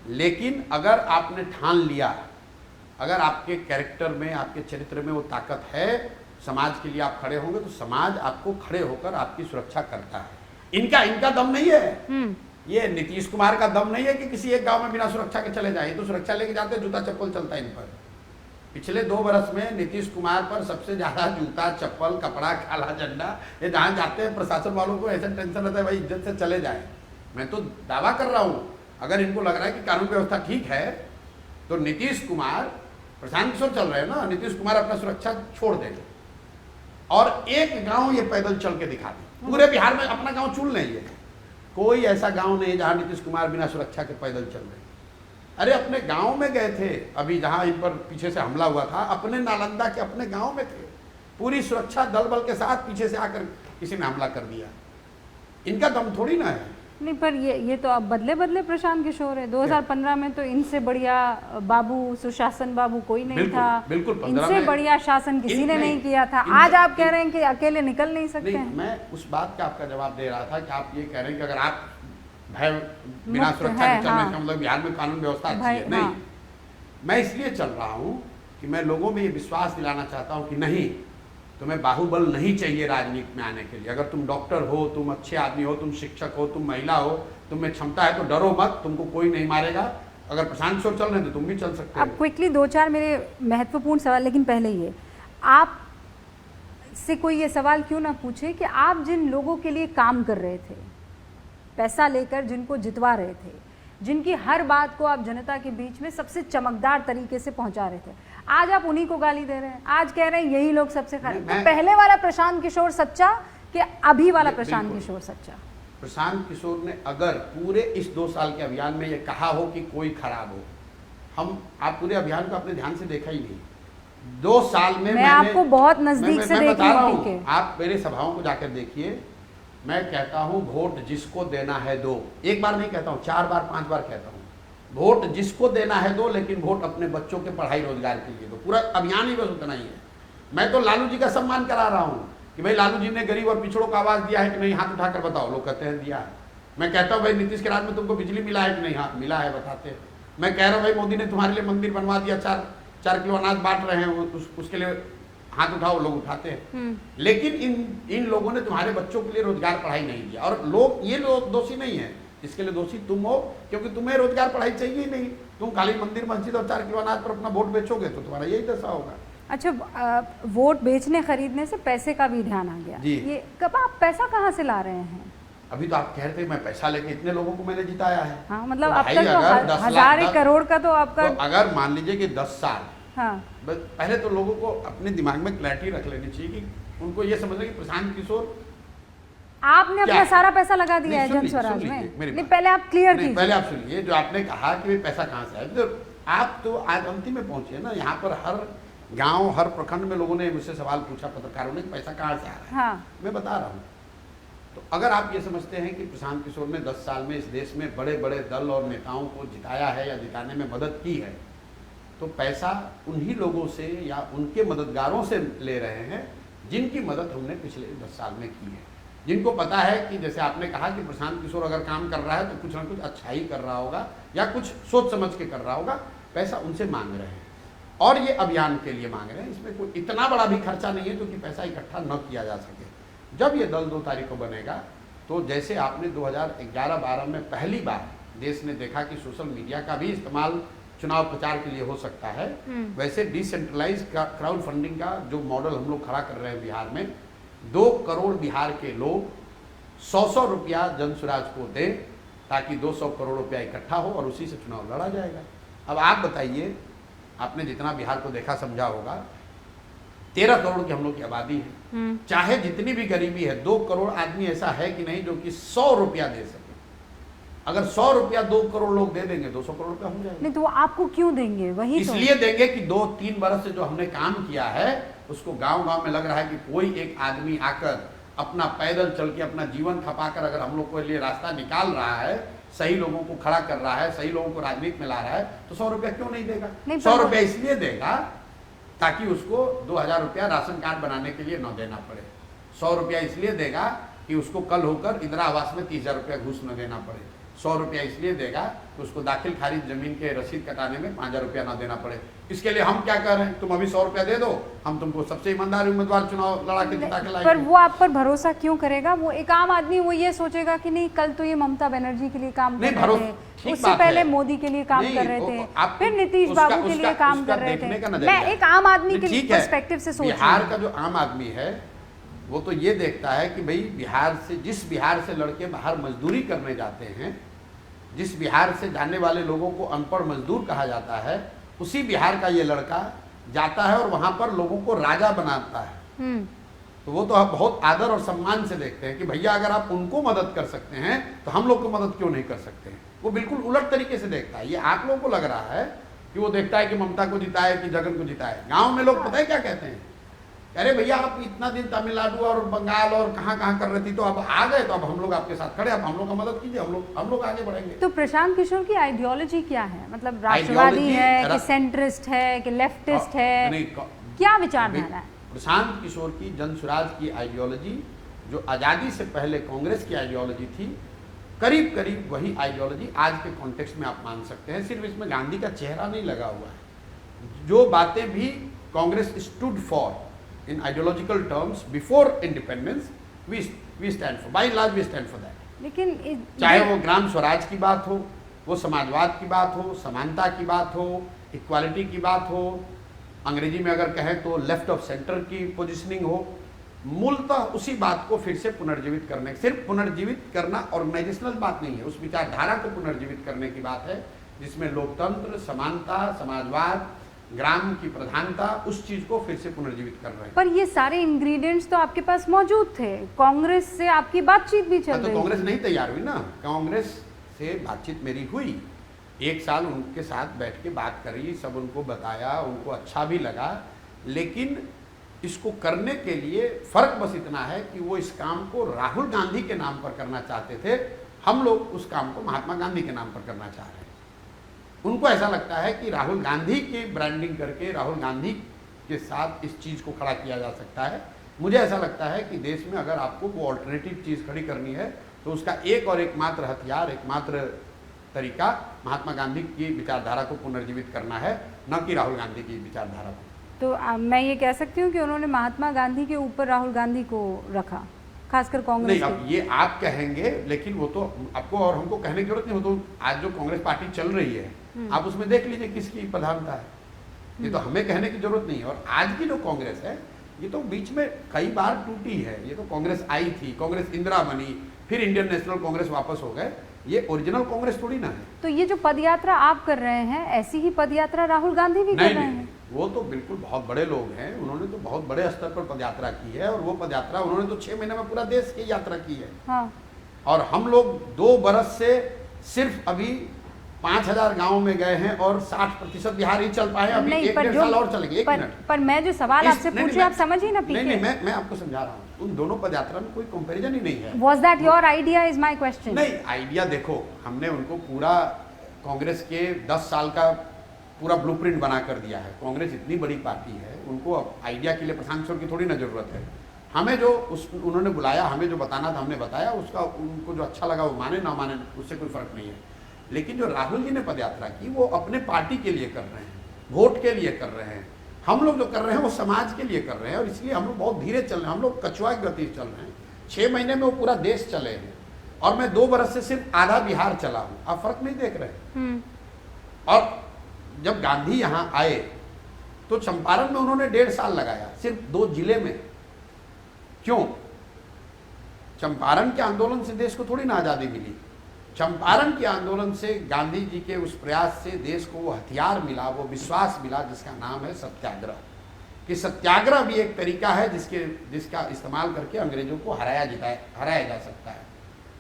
लेकिन अगर आपने ठान लिया, अगर आपके कैरेक्टर में, आपके चरित्र में वो ताकत है, समाज के लिए आप खड़े होंगे तो समाज आपको खड़े होकर आपकी सुरक्षा करता है। इनका दम नहीं है, ये नीतीश कुमार का दम नहीं है कि किसी एक गांव में बिना सुरक्षा के चले जाए, तो सुरक्षा लेके जाते, जूता चप्पल चलता है इन पर। पिछले 2 बरस में नीतीश कुमार पर सबसे ज्यादा जूता चप्पल कपड़ा काला झंडा, ये जहाँ जाते हैं प्रशासन वालों को ऐसा टेंशन रहता है भाई इज्जत से चले जाए। मैं तो दावा कर रहा हूँ, अगर इनको लग रहा है कि कानून व्यवस्था ठीक है तो नीतीश कुमार, प्रशांत किशोर चल रहे हैं ना, नीतीश कुमार अपना सुरक्षा छोड़ देंगे और एक गांव ये पैदल चल के दिखा दें। पूरे बिहार में अपना गांव चुन लेंगे, कोई ऐसा गांव नहीं जहां नीतीश कुमार बिना सुरक्षा के पैदल चल रहे। अरे अपने गांव में गए थे, अभी जहां इन पर पीछे से हमला हुआ था, अपने नालंदा के अपने गांव में थे, पूरी सुरक्षा दल बल के साथ पीछे से आकर किसी ने हमला कर दिया। इनका दम थोड़ी ना है। नहीं, पर ये तो अब बदले प्रशांत किशोर है। 2015 में तो इनसे बढ़िया बाबू, सुशासन बाबू कोई नहीं था, बिल्कुल इनसे बढ़िया शासन किसी ने नहीं किया था। आज आप कह रहे हैं कि अकेले निकल नहीं सकते हैं। मैं उस बात का आपका जवाब दे रहा था कि आप ये कह रहे हैं कि अगर आप भय बिना सुरक्षा के चलने का मतलब बिहार में कानून व्यवस्था अच्छी है, नहीं। मैं इसलिए चल रहा हूँ कि मैं लोगों में ये विश्वास दिलाना चाहता हूँ कि नहीं, तुम्हें बाहुबल नहीं चाहिए राजनीति में आने के लिए। अगर तुम डॉक्टर हो, तुम अच्छे आदमी हो, तुम शिक्षक हो, तुम महिला हो, तुम में क्षमता है तो डरो मत, तुमको कोई नहीं मारेगा। अगर प्रशांत किशोर चल रहे हैं तो तुम भी चल सकते अब हो। क्विकली 2-4 मेरे महत्वपूर्ण सवाल, लेकिन पहले ये आप से कोई ये सवाल क्यों ना पूछे कि आप जिन लोगों के लिए काम कर रहे थे, पैसा लेकर जिनको जितवा रहे थे, जिनकी हर बात को आप जनता के बीच में सबसे चमकदार तरीके से पहुंचा रहे थे, आज आप उन्हीं को गाली दे रहे हैं, आज कह रहे हैं यही लोग सबसे खराब। तो पहले वाला प्रशांत किशोर सच्चा कि अभी वाला प्रशांत किशोर सच्चा? प्रशांत किशोर ने अगर पूरे इस 2 साल के अभियान में ये कहा हो कि कोई खराब हो, आप पूरे अभियान को अपने ध्यान से देखा ही नहीं। 2 साल में मैं आपको बहुत नजदीक से देख बता रहा रही हूँ, आप मेरे सभाओं को जाकर देखिए। मैं कहता हूँ वोट जिसको देना है दो, एक बार नहीं कहता हूँ, 4 बार 5 बार कहता हूँ, वोट जिसको देना है दो, लेकिन वोट अपने बच्चों के पढ़ाई रोजगार के लिए दो। पूरा अभियान ही बस उतना ही है। मैं तो लालू जी का सम्मान करा रहा हूँ कि भाई लालू जी ने गरीब और पिछड़ों को आवाज दिया है कि नहीं, हाथ उठाकर बताओ। लोग कहते हैं दिया है। मैं कहता हूँ भाई नीतीश के राज में तुमको बिजली मिला है कि नहीं, हाँ मिला है, बताते हैं। मैं कह रहा हूँ भाई मोदी ने तुम्हारे लिए मंदिर बनवा दिया, 4 किलो अनाज बांट रहे हैं, उसके लिए हाथ उठाओ, लोग उठाते हैं। लेकिन इन लोगों ने तुम्हारे बच्चों के लिए रोजगार पढ़ाई नहीं दिया। और लोग, ये लोग दोषी नहीं है, इसके लिए दोषी तुम हो, क्योंकि तुम्हें रोजगार पढ़ाई चाहिए ही नहीं। तुम खाली मंदिर मस्जिद और 4 किलो अनाज पर अपना वोट बेचोगे तो तुम्हारा यही दशा होगा। अच्छा, वोट बेचने खरीदने से पैसे का भी ध्यान आ गया जी। ये कब आप पैसा कहाँ से ला रहे हैं? अभी तो आप कह रहे थे मैं पैसा लेके इतने लोगों को मैंने जिताया है। हाँ, मतलब तो अब भाई तक तो अगर 10 हजार लाख करोड़ का तो आपका तो अगर मान लीजिए कि 10 साल, हाँ, पहले तो लोगों को अपने दिमाग में क्लैरिटी रख लेनी चाहिए कि उनको ये समझना कि प्रशांत किशोर आपने अपना सारा पैसा लगा दिया है नहीं, जन सुन स्वराज लीजिए, में। मेरी नहीं, बात। पहले आप क्लियर नहीं, कीजिए। पहले आप सुनिए, जो आपने कहा कि भाई पैसा कहाँ से आया, तो आप तो आज अंतिम में पहुंचे ना। यहाँ पर हर गांव, हर प्रखंड में लोगों ने मुझसे सवाल पूछा, पत्रकारों ने, पैसा कहाँ से आ रहा है। हाँ, मैं बता रहा हूँ। तो अगर आप ये समझते हैं कि प्रशांत किशोर ने 10 साल में इस देश में बड़े बड़े दल और नेताओं को जिताया है या जिताने में मदद की है, तो पैसा उन्हीं लोगों से या उनके मददगारों से ले रहे हैं जिनकी मदद हमने पिछले 10 साल में की है। जिनको पता है कि जैसे आपने कहा कि प्रशांत किशोर अगर काम कर रहा है तो कुछ ना कुछ अच्छा ही कर रहा होगा या कुछ सोच समझ के कर रहा होगा, पैसा उनसे मांग रहे हैं और ये अभियान के लिए मांग रहे हैं। इसमें कोई इतना बड़ा भी खर्चा नहीं है क्योंकि पैसा इकट्ठा न किया जा सके। जब ये दल 2 तारीख को बनेगा तो जैसे आपने 2011-12 में पहली बार देश ने देखा कि सोशल मीडिया का भी इस्तेमाल चुनाव प्रचार के लिए हो सकता है, वैसे डिसेंट्रलाइज क्राउड फंडिंग का जो मॉडल हम लोग खड़ा कर रहे हैं बिहार में, 2 करोड़ बिहार के लोग 100 रुपया जन स्वराज को दें ताकि 200 करोड़ रुपया इकट्ठा हो और उसी से चुनाव लड़ा जाएगा। अब आप बताइए, आपने जितना बिहार को देखा समझा होगा, 13 करोड़ की हम लोग की आबादी है, चाहे जितनी भी गरीबी है, 2 करोड़ आदमी ऐसा है कि नहीं जो कि 100 रुपया दे सके। अगर 100 रुपया 2 करोड़ लोग दे देंगे 200 करोड़ रुपया हो जाएगा। नहीं तो वो आपको क्यों देंगे? वही इसलिए देंगे कि 2-3 बरस से जो हमने काम किया है उसको गांव-गांव में लग रहा है कि कोई एक आदमी आकर अपना पैदल चल के अपना जीवन खपाकर अगर हम लोग को लिए रास्ता निकाल रहा है, सही लोगों को खड़ा कर रहा है, सही लोगों को राजनीति में ला रहा है, तो 100 रुपया क्यों नहीं देगा? 100 रुपया इसलिए देगा ताकि उसको 2000 रुपया राशन कार्ड बनाने के लिए न देना पड़े। 100 रुपया इसलिए देगा कि उसको कल होकर इंदिरा आवास में 30,000 रुपया घूस न देना पड़े। 100 रुपया इसलिए देगा कि उसको दाखिल खारिज जमीन के रसीद कटाने में 5,000 रुपया ना देना पड़े। इसके लिए हम क्या कर रहे हैं, तुम अभी 100 रुपया दे दो, हम तुमको सबसे ईमानदार उम्मीदवार चुनाव लड़ा के जिता के लाएंगे। पर वो आप पर भरोसा क्यों करेगा? वो एक आम आदमी वो ये सोचेगा कि नहीं, कल तो ये ममता बनर्जी के लिए काम कर रहे थे, उससे पहले मोदी के लिए काम कर रहे थे, फिर नीतीश बाबू के लिए काम कर रहे थे। मैं एक आम आदमी के पर्सपेक्टिव से सोच रही हूं। बिहार का जो आम आदमी है वो तो ये देखता है कि भाई बिहार से, जिस बिहार से लड़के बाहर मजदूरी करने जाते हैं, जिस बिहार से जाने वाले लोगों को अनपढ़ मजदूर कहा जाता है, उसी बिहार का ये लड़का जाता है और वहां पर लोगों को राजा बनाता है। तो वो तो आप बहुत आदर और सम्मान से देखते हैं कि भैया अगर आप उनको मदद कर सकते हैं तो हम लोग को मदद क्यों नहीं कर सकते हैं। वो बिल्कुल उलट तरीके से देखता है। ये आप लोगों को लग रहा है कि वो देखता है कि ममता को जिताए कि जगन को जिताए। गाँव में लोग पता है क्या कहते हैं, अरे भैया आप इतना दिन तमिलनाडु और बंगाल और कहाँ कर रही थी, तो अब आ गए तो अब हम लोग आपके साथ खड़े, अब हम लोग का मदद कीजिए, हम लोग आगे बढ़ेंगे। तो प्रशांत किशोर की आइडियोलॉजी क्या है? मतलब राष्ट्रवादी है कि सेंट्रिस्ट है कि लेफ्टिस्ट है, क्या विचारधारा है? प्रशांत किशोर की जन स्वराज की आइडियोलॉजी जो आज़ादी से पहले कांग्रेस की आइडियोलॉजी थी, करीब करीब वही आइडियोलॉजी आज के कॉन्टेक्स्ट में आप मान सकते हैं। सिर्फ इसमें गांधी का चेहरा नहीं लगा हुआ है। जो बातें भी Congress stood for in ideological terms before independence, we stand for, by and large we stand for that। लेकिन चाहे वो ग्राम स्वराज की बात हो, वो समाजवाद की बात हो, समानता की बात हो, इक्वालिटी की बात हो, अंग्रेजी में अगर कहें तो लेफ्ट ऑफ सेंटर की पोजिशनिंग हो, मूलतः उसी बात को फिर से पुनर्जीवित करने, सिर्फ पुनर्जीवित करना ऑर्गेनाइजेशनल बात नहीं है, उस विचारधारा को पुनर्जीवित करने की बात है जिसमें लोकतंत्र, समानता, समाजवाद, ग्राम की प्रधानता, उस चीज को फिर से पुनर्जीवित कर रहे हैं। पर ये सारे इंग्रेडिएंट्स तो आपके पास मौजूद थे, कांग्रेस से आपकी बातचीत भी चल तो रही कांग्रेस थी। नहीं तैयार हुई ना, कांग्रेस से बातचीत मेरी हुई, 1 साल उनके साथ बैठ के बात करी, सब उनको बताया, उनको अच्छा भी लगा, लेकिन इसको करने के लिए फर्क बस इतना है कि वो इस काम को राहुल गांधी के नाम पर करना चाहते थे, हम लोग उस काम को महात्मा गांधी के नाम पर करना चाह रहे हैं। उनको ऐसा लगता है कि राहुल गांधी की ब्रांडिंग करके राहुल गांधी के साथ इस चीज़ को खड़ा किया जा सकता है। मुझे ऐसा लगता है कि देश में अगर आपको वो ऑल्टरनेटिव चीज़ खड़ी करनी है तो उसका एक और एकमात्र हथियार, एकमात्र तरीका महात्मा गांधी की विचारधारा को पुनर्जीवित करना है, न कि राहुल गांधी की विचारधारा को। तो मैं ये कह सकती हूँ कि उन्होंने महात्मा गांधी के ऊपर राहुल गांधी को रखा, खासकर कांग्रेस नहीं, अब ये आप कहेंगे, लेकिन वो तो आपको और हमको कहने की जरूरत नहीं, वो तो आज जो कांग्रेस पार्टी चल रही है आप उसमें देख लीजिए किसकी प्रधानता है, ये तो हमें कहने की जरूरत नहीं है। और आज की जो कांग्रेस है ये तो बीच में कई बार टूटी है, ये तो कांग्रेस आई थी, कांग्रेस इंदिरा बनी, फिर इंडियन नेशनल कांग्रेस वापस हो गए, ये ओरिजिनल कांग्रेस थोड़ी ना है। तो ये जो पदयात्रा आप कर रहे हैं, ऐसी ही पदयात्रा राहुल गांधी भी कर रहे हैं? वो तो बिल्कुल बहुत बड़े लोग हैं, उन्होंने तो बहुत बड़े स्तर पर पदयात्रा की है, और वो पदयात्रा उन्होंने तो 6 महीने में पूरा देश की यात्रा की है। हाँ। और हम लोग 2 बरस से सिर्फ अभी 5000 गाँव में गए हैं और 60% बिहार ही चल पाए, अभी 1-1.5 साल और चलेंगे। 1 मिनट, पर मैं जो सवाल आपसे पूछी आप समझ ही ना पीके। नहीं, मैं आपको समझा रहा हूँ, उन दोनों पदयात्रा में कोई कंपैरिजन ही नहीं है। Was that your idea is my question? नहीं, आइडिया देखो, हमने उनको पूरा कांग्रेस के 10 साल का पूरा ब्लूप्रिंट बना कर दिया है। कांग्रेस इतनी बड़ी पार्टी है, उनको अब आइडिया के लिए प्रशांत किशोर की थोड़ी ना जरूरत है। हमें जो उन्होंने बुलाया, हमें जो बताना था हमने बताया, उसका उनको जो अच्छा लगा वो माने ना माने, उससे कोई फर्क नहीं है। लेकिन जो राहुल जी ने पदयात्रा की वो अपने पार्टी के लिए कर रहे हैं, वोट के लिए कर रहे हैं। हम लोग जो कर रहे हैं वो समाज के लिए कर रहे हैं, और इसलिए हम लोग बहुत धीरे चल रहे हैं, हम लोग कछुआ की गति चल रहे हैं। 6 महीने में वो पूरा देश चले हैं, और मैं 2 बरस से सिर्फ आधा बिहार चला हूँ, आप फर्क नहीं देख रहे। और जब गांधी यहाँ आए तो चंपारण में उन्होंने 1.5 साल लगाया, सिर्फ 2 जिले में। क्यों? चंपारण के आंदोलन से देश को थोड़ी ना आज़ादी मिली, चंपारण के आंदोलन से, गांधी जी के उस प्रयास से देश को वो हथियार मिला, वो विश्वास मिला जिसका नाम है सत्याग्रह। कि सत्याग्रह भी एक तरीका है जिसका इस्तेमाल करके अंग्रेजों को हराया जा सकता है।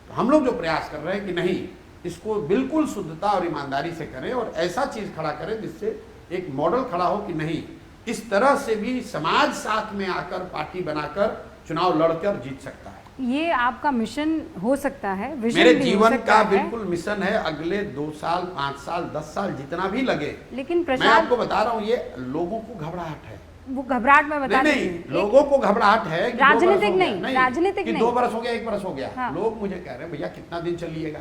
तो हम लोग जो प्रयास कर रहे हैं कि नहीं, इसको बिल्कुल शुद्धता और ईमानदारी से करें, और ऐसा चीज़ खड़ा करें जिससे एक मॉडल खड़ा हो कि नहीं, इस तरह से भी समाज साथ में आकर पार्टी बनाकर चुनाव लड़कर जीत सकता है। ये आपका मिशन हो सकता है, विजन मेरे भी हो जीवन सकता का है। बिल्कुल मिशन है, अगले 2 साल, 5 साल, 10 साल, जितना भी लगे। लेकिन मैं प्रशांत, आपको बता रहा हूँ, ये लोगों को घबराहट है। वो घबराहट में बता नहीं, लोगों को घबराहट है कि 2 बरस राजनीतिक हो गया। नहीं, राजनीतिक कि नहीं। 2 बरस हो गया, 1 बरस हो गया। हाँ। लोग मुझे कह रहे हैं भैया कितना दिन चलिएगा,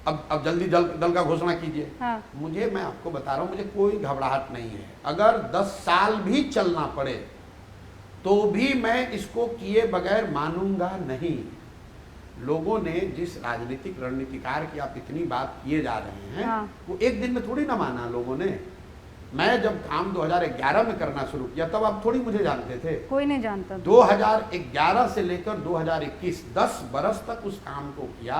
अब जल्दी दल का घोषणा कीजिए। हाँ। मैं आपको बता रहा हूँ, मुझे कोई घबराहट नहीं है। अगर 10 साल भी चलना पड़े तो भी मैं इसको किए बगैर मानूंगा नहीं। लोगों ने जिस राजनीतिक रणनीतिकार की आप इतनी बात किए जा रहे हैं, हाँ। वो एक दिन में थोड़ी ना माना लोगों ने। मैं जब काम 2011 में करना शुरू किया तब आप थोड़ी मुझे जानते थे, कोई नहीं जानता। 2011 से लेकर 2021 10 बरस तक उस काम को किया,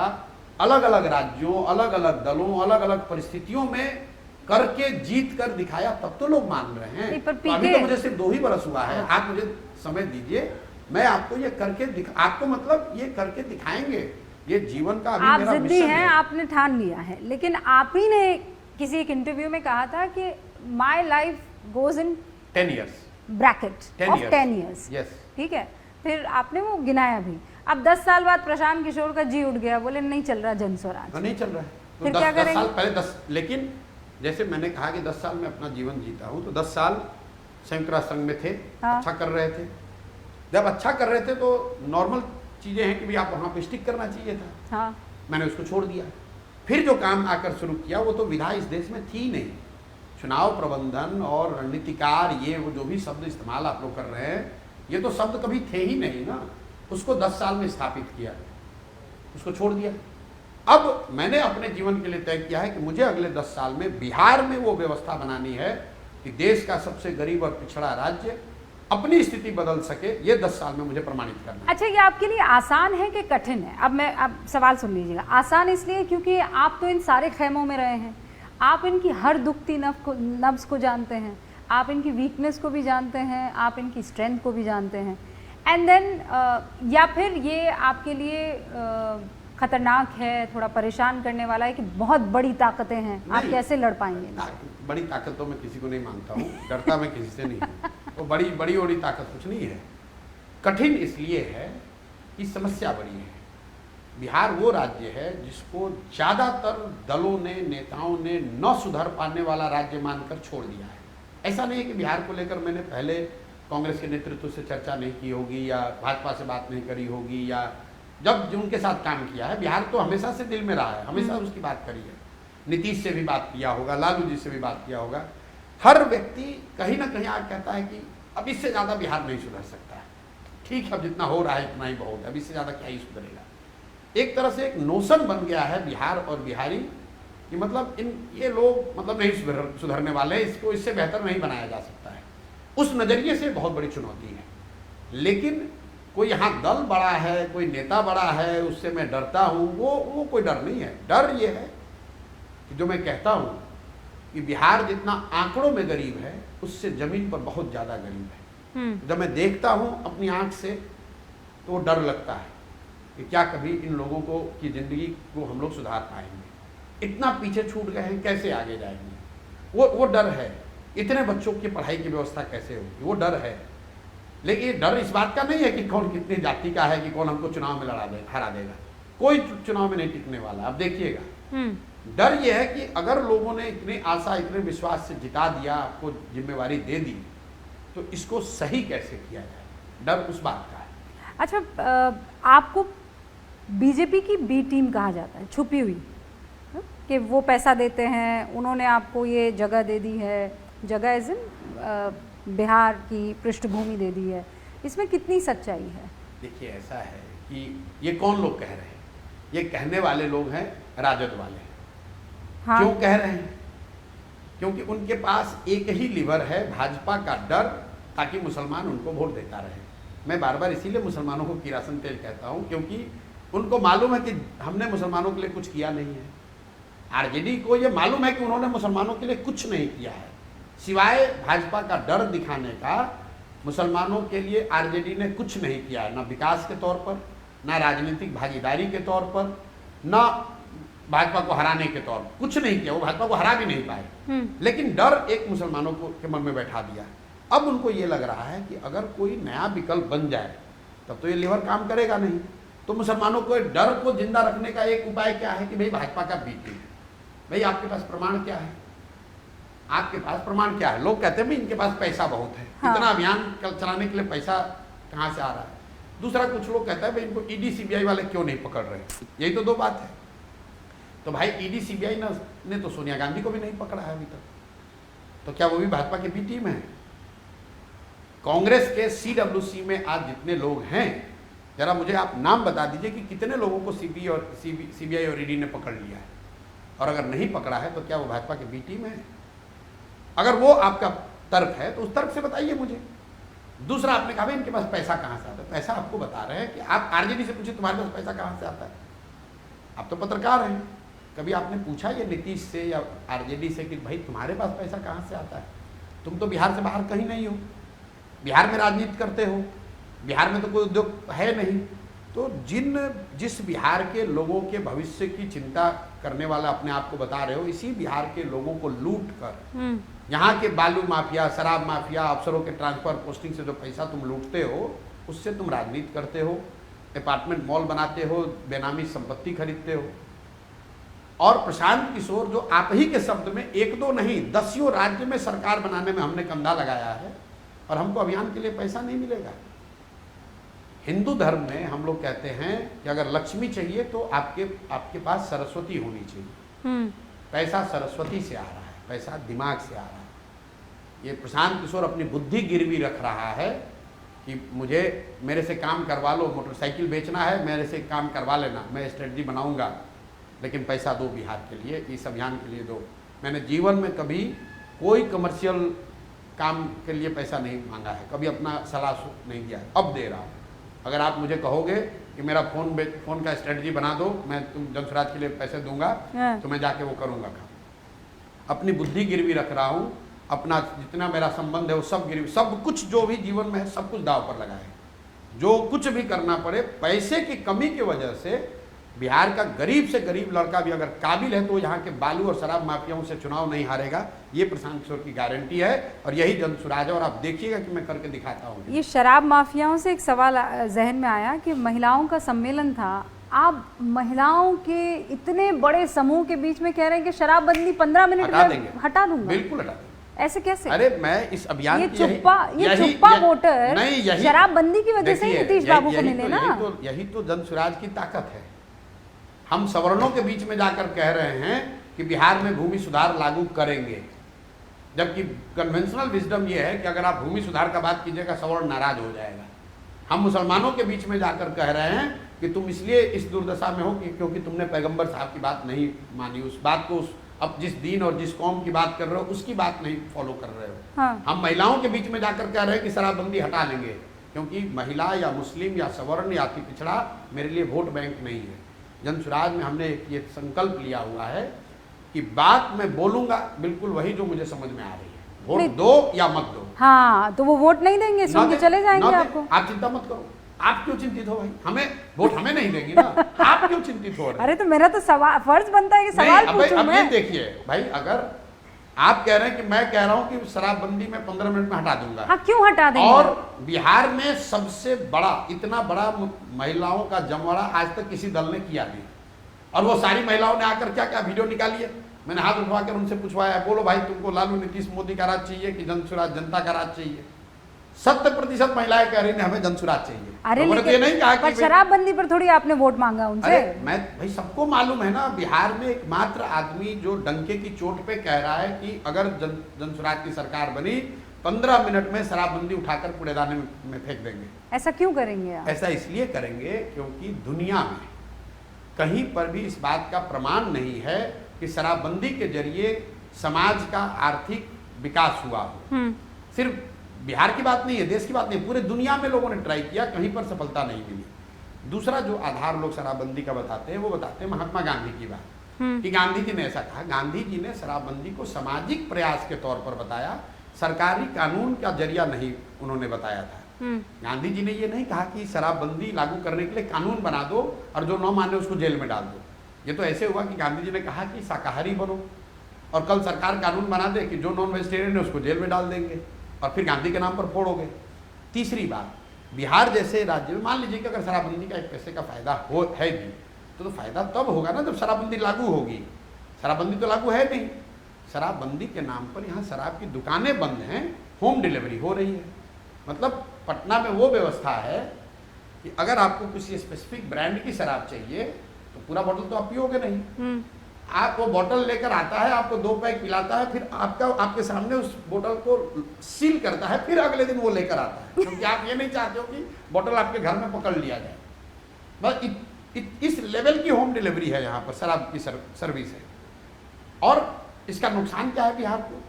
अलग अलग राज्यों, अलग अलग दलों, अलग अलग परिस्थितियों में करके जीत कर दिखाया, तब तो लोग मान रहे हैं। पर तो अभी तो मुझे सिर्फ 2 ही बरस हुआ है, आप मुझे समय दीजिए, मैं आपको ये करके आपको मतलब ये करके दिखाएंगे। ये जीवन का अभी आप मेरा जिद्दी मिशन हैं, है। आपने ठान लिया है, लेकिन आप ही ने किसी एक इंटरव्यू में कहा था कि my life goes in 10 years bracket of 10 years। Yes. ठीक है, फिर आपने वो गिनाया भी। अब 10 साल बाद प्रशांत किशोर का जी उठ गया, बोले नहीं चल रहा जन स्वराज। नहीं चल रहा है तो फिर 10 क्या करेंगे? साल पहले 10, लेकिन जैसे मैंने कहा कि 10 साल में अपना जीवन जीता हूँ, तो 10 साल संयुक्त राष्ट्र संघ में थे। हाँ। अच्छा कर रहे थे। जब अच्छा कर रहे थे तो नॉर्मल चीज़ें हैं कि भी आप वहाँ पे स्टिक करना चाहिए था। हाँ। मैंने उसको छोड़ दिया। फिर जो काम आकर शुरू किया वो तो विधा इस देश में थी नहीं। चुनाव प्रबंधन और रणनीतिकार, ये वो जो भी शब्द इस्तेमाल आप लोग कर रहे हैं, ये तो शब्द कभी थे ही नहीं ना। उसको 10 साल में स्थापित किया, उसको छोड़ दिया। अब मैंने अपने जीवन के लिए तय किया है कि मुझे अगले 10 साल में बिहार में वो व्यवस्था बनानी है कि देश का सबसे गरीब और पिछड़ा राज्य अपनी स्थिति बदल सके। ये 10 साल में मुझे प्रमाणित करना है। अच्छा, ये आपके लिए आसान है कि कठिन है? अब सवाल सुन लीजिएगा। आसान इसलिए क्योंकि आप तो इन सारे खेमों में रहे हैं, आप इनकी हर दुखती नब्ज को जानते हैं, आप इनकी वीकनेस को भी जानते हैं, आप इनकी स्ट्रेंथ को भी जानते हैं। एंड देन या फिर ये आपके लिए खतरनाक है, थोड़ा परेशान करने वाला है कि बहुत बड़ी ताकतें हैं, आप कैसे लड़ पाएंगे? बड़ी ताकत तो मैं किसी को नहीं मानता हूँ, डरता मैं किसी से नहीं हूँ। तो बड़ी ताकत कुछ नहीं है। कठिन इसलिए है कि समस्या बड़ी है। बिहार वो राज्य है जिसको ज़्यादातर दलों ने, नेताओं ने न सुधर पाने वाला राज्य मानकर छोड़ दिया है। ऐसा नहीं है कि बिहार को लेकर मैंने पहले कांग्रेस के नेतृत्व से चर्चा नहीं की होगी या भाजपा से बात नहीं करी होगी, या जब जो उनके साथ काम किया है, बिहार तो हमेशा से दिल में रहा है, हमेशा उसकी बात करी है। नीतीश से भी बात किया होगा, लालू जी से भी बात किया होगा। हर व्यक्ति कहीं ना कहीं आज कहता है कि अब इससे ज़्यादा बिहार नहीं सुधर सकता है, ठीक है अब जितना हो रहा है इतना ही बहुत है, अब इससे ज़्यादा क्या ही सुधरेगा। एक तरह से एक नोशन बन गया है बिहार और बिहारी कि मतलब ये लोग मतलब नहीं सुधरने वाले, इसको इससे बेहतर नहीं बनाया जा सकता है। उस नज़रिए से बहुत बड़ी चुनौती है। लेकिन कोई यहाँ दल बड़ा है, कोई नेता बड़ा है, उससे मैं डरता हूँ, वो कोई डर नहीं है। डर ये है कि जो मैं कहता हूँ कि बिहार जितना आंकड़ों में गरीब है, उससे ज़मीन पर बहुत ज़्यादा गरीब है। जब मैं देखता हूँ अपनी आँख से तो डर लगता है कि क्या कभी इन लोगों को की ज़िंदगी को हम लोग सुधार पाएंगे। इतना पीछे छूट गए हैं, कैसे आगे जाएंगे, वो डर है। इतने बच्चों की पढ़ाई की व्यवस्था कैसे होगी, वो डर है। लेकिन ये डर इस बात का नहीं है कि कौन कितनी जाति का है, कि कौन हमको चुनाव में हरा देगा। कोई चुनाव में नहीं टिकने वाला। अब देखिएगा, डर ये है कि अगर लोगों ने इतनी आशा, इतने विश्वास से जिता दिया, आपको जिम्मेवारी दे दी, तो इसको सही कैसे किया जाए, डर उस बात का है। अच्छा, आपको बीजेपी की बी टीम कहा जाता है, छुपी हुई, कि वो पैसा देते हैं, उन्होंने आपको ये जगह दे दी है, जगह एज इन बिहार की पृष्ठभूमि दे दी है। इसमें कितनी सच्चाई है? देखिए, ऐसा है कि ये कौन लोग कह रहे हैं? ये कहने वाले लोग हैं राजद वाले। हाँ। क्यों कह रहे हैं? क्योंकि उनके पास एक ही लीवर है, भाजपा का डर, ताकि मुसलमान उनको वोट देता रहे। मैं बार बार इसीलिए मुसलमानों को किरासन तेल कहता हूँ, क्योंकि उनको मालूम है कि हमने मुसलमानों के लिए कुछ किया नहीं है। आरजेडी को ये मालूम है कि उन्होंने मुसलमानों के लिए कुछ नहीं किया है, सिवाय भाजपा का डर दिखाने का। मुसलमानों के लिए आरजेडी ने कुछ नहीं किया है, ना विकास के तौर पर, ना राजनीतिक भागीदारी के तौर पर, ना भाजपा को हराने के तौर पर। कुछ नहीं किया, वो भाजपा को हरा भी नहीं पाए। लेकिन डर एक मुसलमानों को के मन में बैठा दिया। अब उनको ये लग रहा है कि अगर कोई नया विकल्प बन जाए तब तो ये लीवर काम करेगा नहीं। तो मुसलमानों को डर को जिंदा रखने का एक उपाय क्या है कि भाई भाजपा का बी टीम है। भाई आपके पास प्रमाण क्या है? आपके पास प्रमाण क्या है? लोग कहते हैं भाई इनके पास पैसा बहुत है। हाँ। इतना अभियान चलाने के लिए पैसा कहाँ से आ रहा है? दूसरा, कुछ लोग कहते हैं भाई इनको ईडी सीबीआई वाले क्यों नहीं पकड़ रहे? यही तो दो बात है। तो भाई ईडी सीबीआई ने तो सोनिया गांधी को भी नहीं पकड़ा है अभी तक, तो क्या वो भी भाजपा की बी टीम है? कांग्रेस के सीडब्ल्यूसी में आज जितने लोग हैं, जरा मुझे आप नाम बता दीजिए कि कितने लोगों को सीबीआई और ईडी ने पकड़ लिया है। और अगर नहीं पकड़ा है तो क्या वो भाजपा की बी टीम है? अगर वो आपका तर्क है तो उस तर्क से बताइए मुझे। दूसरा, आपने कहा भाई इनके पास पैसा कहाँ से आता है। पैसा आपको बता रहे हैं कि आप आरजेडी से पूछिए तुम्हारे पास पैसा कहाँ से आता है। आप तो पत्रकार हैं, कभी आपने पूछा ये नीतीश से या आरजेडी से कि भाई तुम्हारे पास पैसा कहाँ से आता है? तुम तो बिहार से बाहर कहीं नहीं हो, बिहार में राजनीति करते हो, बिहार में तो कोई उद्योग है नहीं। तो जिस बिहार के लोगों के भविष्य की चिंता करने वाला अपने आप को बता रहे हो, इसी बिहार के लोगों को लूट कर, यहाँ के बालू माफिया, शराब माफिया, अफसरों के ट्रांसफर पोस्टिंग से जो पैसा तुम लूटते हो, उससे तुम राजनीति करते हो, अपार्टमेंट मॉल बनाते हो, बेनामी संपत्ति खरीदते हो। और प्रशांत किशोर, जो आप ही के शब्द में एक दो नहीं 10 राज्य में सरकार बनाने में हमने कंधा लगाया है, और हमको अभियान के लिए पैसा नहीं मिलेगा। हिंदू धर्म में हम लोग कहते हैं कि अगर लक्ष्मी चाहिए तो आपके पास सरस्वती होनी चाहिए। पैसा सरस्वती से आ रहा है, पैसा दिमाग से आ रहा है। ये प्रशांत किशोर अपनी बुद्धि गिरवी रख रहा है कि मुझे मेरे से काम करवा लो, मोटरसाइकिल बेचना है, मेरे से काम करवा लेना, मैं स्ट्रेटजी बनाऊंगा, लेकिन पैसा दो बिहार के लिए, इस अभियान के लिए दो। मैंने जीवन में कभी कोई कमर्शियल काम के लिए पैसा नहीं मांगा है, कभी अपना सलाह नहीं दिया है, अब दे रहा हूँ। अगर आप मुझे कहोगे कि मेरा फ़ोन का स्ट्रेटजी बना दो, मैं तुम जन स्वराज के लिए पैसे दूंगा, तो मैं जाके वो करूँगा काम। अपनी बुद्धि गिरवी रख रहा हूँ, अपना जितना मेरा संबंध है वो सब गिरवी, सब कुछ जो भी जीवन में है सब कुछ दाव पर लगा है। जो कुछ भी करना पड़े, पैसे की कमी की वजह से बिहार का गरीब से गरीब लड़का भी अगर काबिल है तो यहाँ के बालू और शराब माफियाओं से चुनाव नहीं हारेगा। ये प्रशांत किशोर की गारंटी है और यही जन स्वराज है। और आप देखिएगा कि मैं करके दिखाता हूँ। ये शराब माफियाओं से एक सवाल जहन में आया कि महिलाओं का सम्मेलन था, आप महिलाओं के इतने बड़े समूह के बीच में कह रहे हैं कि शराबबंदी 15 मिनट में हटा दूंगा। बिल्कुल हटा देंगे। ऐसे कैसे? अरे मैं इस अभियान ये चुप्पा वोटर शराबबंदी की वजह से नीतीश बाबू को मिले ना। यही तो जन स्वराज की ताकत है। हम सवर्णों के बीच में जाकर कह रहे हैं कि बिहार में भूमि सुधार लागू करेंगे, जबकि कन्वेंशनल विजडम ये है कि अगर आप भूमि सुधार का बात कीजिएगा सवर्ण नाराज हो जाएगा। हम मुसलमानों के बीच में जाकर कह रहे हैं कि तुम इसलिए इस दुर्दशा में हो कि क्योंकि तुमने पैगंबर साहब की बात नहीं मानी, उस बात को अब जिस दीन और जिस कौम की बात कर रहे हो उसकी बात नहीं फॉलो कर रहे हो। हाँ। हम महिलाओं के बीच में जाकर कह रहे हैं कि शराबबंदी हटा लेंगे, क्योंकि महिला या मुस्लिम या सवर्ण या अति पिछड़ा मेरे लिए वोट बैंक नहीं है। जन स्वराज में हमने ये संकल्प लिया हुआ है कि बात मैं बोलूंगा बिल्कुल वही जो मुझे समझ में आ रही है, वोट दो या मत दो। हाँ, तो वो वोट नहीं देंगे, सुन के चले जाएंगे आपको। आप चिंता मत करो। आप क्यों चिंतित हो भाई? हमें वोट हमें नहीं देंगी ना, आप क्यों चिंतित हो रहे हैं? अरे तो मेरा तो सवाल फर्ज बनता है कि सवाल पूछूं मैं। अब ये देखिए भाई, अगर आप कह रहे हैं कि मैं कह रहा हूं कि शराबबंदी में 15 मिनट में हटा दूंगा। हाँ, क्यों हटा देंगे? और बिहार में सबसे बड़ा, इतना बड़ा महिलाओं का जमवाड़ा आज तक किसी दल ने किया नहीं। और वो सारी महिलाओं ने आकर क्या क्या वीडियो निकाली है, मैंने हाथ उठवाकर उनसे पूछवाया, बोलो भाई तुमको लालू नीतीश मोदी का राज चाहिए कि जन स्वराज जनता का राज चाहिए? 70% महिलाएं कह रही हैं हमें जन स्वराज चाहिए। अरे तो ये नहीं कहा कि शराबबंदी पर थोड़ी आपने वोट मांगा उनसे। अरे मैं भाई, सबको मालूम है ना, बिहार में एकमात्र आदमी जो डंके की चोट पे कह रहा है कि अगर जन स्वराज की सरकार बनी 15 मिनट में शराबबंदी उठाकर कूड़ेदान में फेंक देंगे। ऐसा क्यों करेंगे आप? ऐसा इसलिए करेंगे क्योंकि दुनिया में कहीं पर भी इस बात का प्रमाण नहीं है कि शराबबंदी के जरिए समाज का आर्थिक विकास हुआ हो। सिर्फ बिहार की बात नहीं है, देश की बात नहीं, पूरे दुनिया में लोगों ने ट्राई किया, कहीं पर सफलता नहीं मिली। दूसरा जो आधार लोग शराबबंदी का बताते हैं वो बताते हैं महात्मा गांधी की बात, कि गांधी जी ने ऐसा कहा। गांधी जी ने शराबबंदी को सामाजिक प्रयास के तौर पर बताया, सरकारी कानून का जरिया नहीं उन्होंने बताया था। गांधी जी ने ये नहीं कहा कि शराबबंदी लागू करने के लिए कानून बना दो और जो न माने उसको जेल में डाल दो। ये तो ऐसे हुआ कि गांधी जी ने कहा कि शाकाहारी बनो और कल सरकार कानून बना दे कि जो नॉन वेजिटेरियन है उसको जेल में डाल देंगे और फिर गांधी के नाम पर फोड़ोगे। तीसरी बात, बिहार जैसे राज्य में मान लीजिए कि अगर शराबबंदी का एक पैसे का फायदा हो है भी तो फायदा तब होगा ना जब शराबबंदी लागू होगी। शराबबंदी तो लागू है नहीं। शराबबंदी के नाम पर यहाँ शराब की दुकानें बंद हैं, होम डिलीवरी हो रही है। मतलब पटना में वो व्यवस्था है कि अगर आपको किसी स्पेसिफिक ब्रांड की शराब चाहिए तो पूरा बोतल तो आप पियोगे नहीं, आप वो बोतल लेकर आता है, आपको 2 पैक पिलाता है, फिर आपके सामने उस बोतल को सील करता है, फिर अगले दिन वो लेकर आता है, क्योंकि आप ये नहीं चाहते हो कि बोतल आपके घर में पकड़ लिया जाए। बस इस लेवल की होम डिलीवरी है यहाँ पर, शराब की सर्विस है। और इसका नुकसान क्या है बिहार को?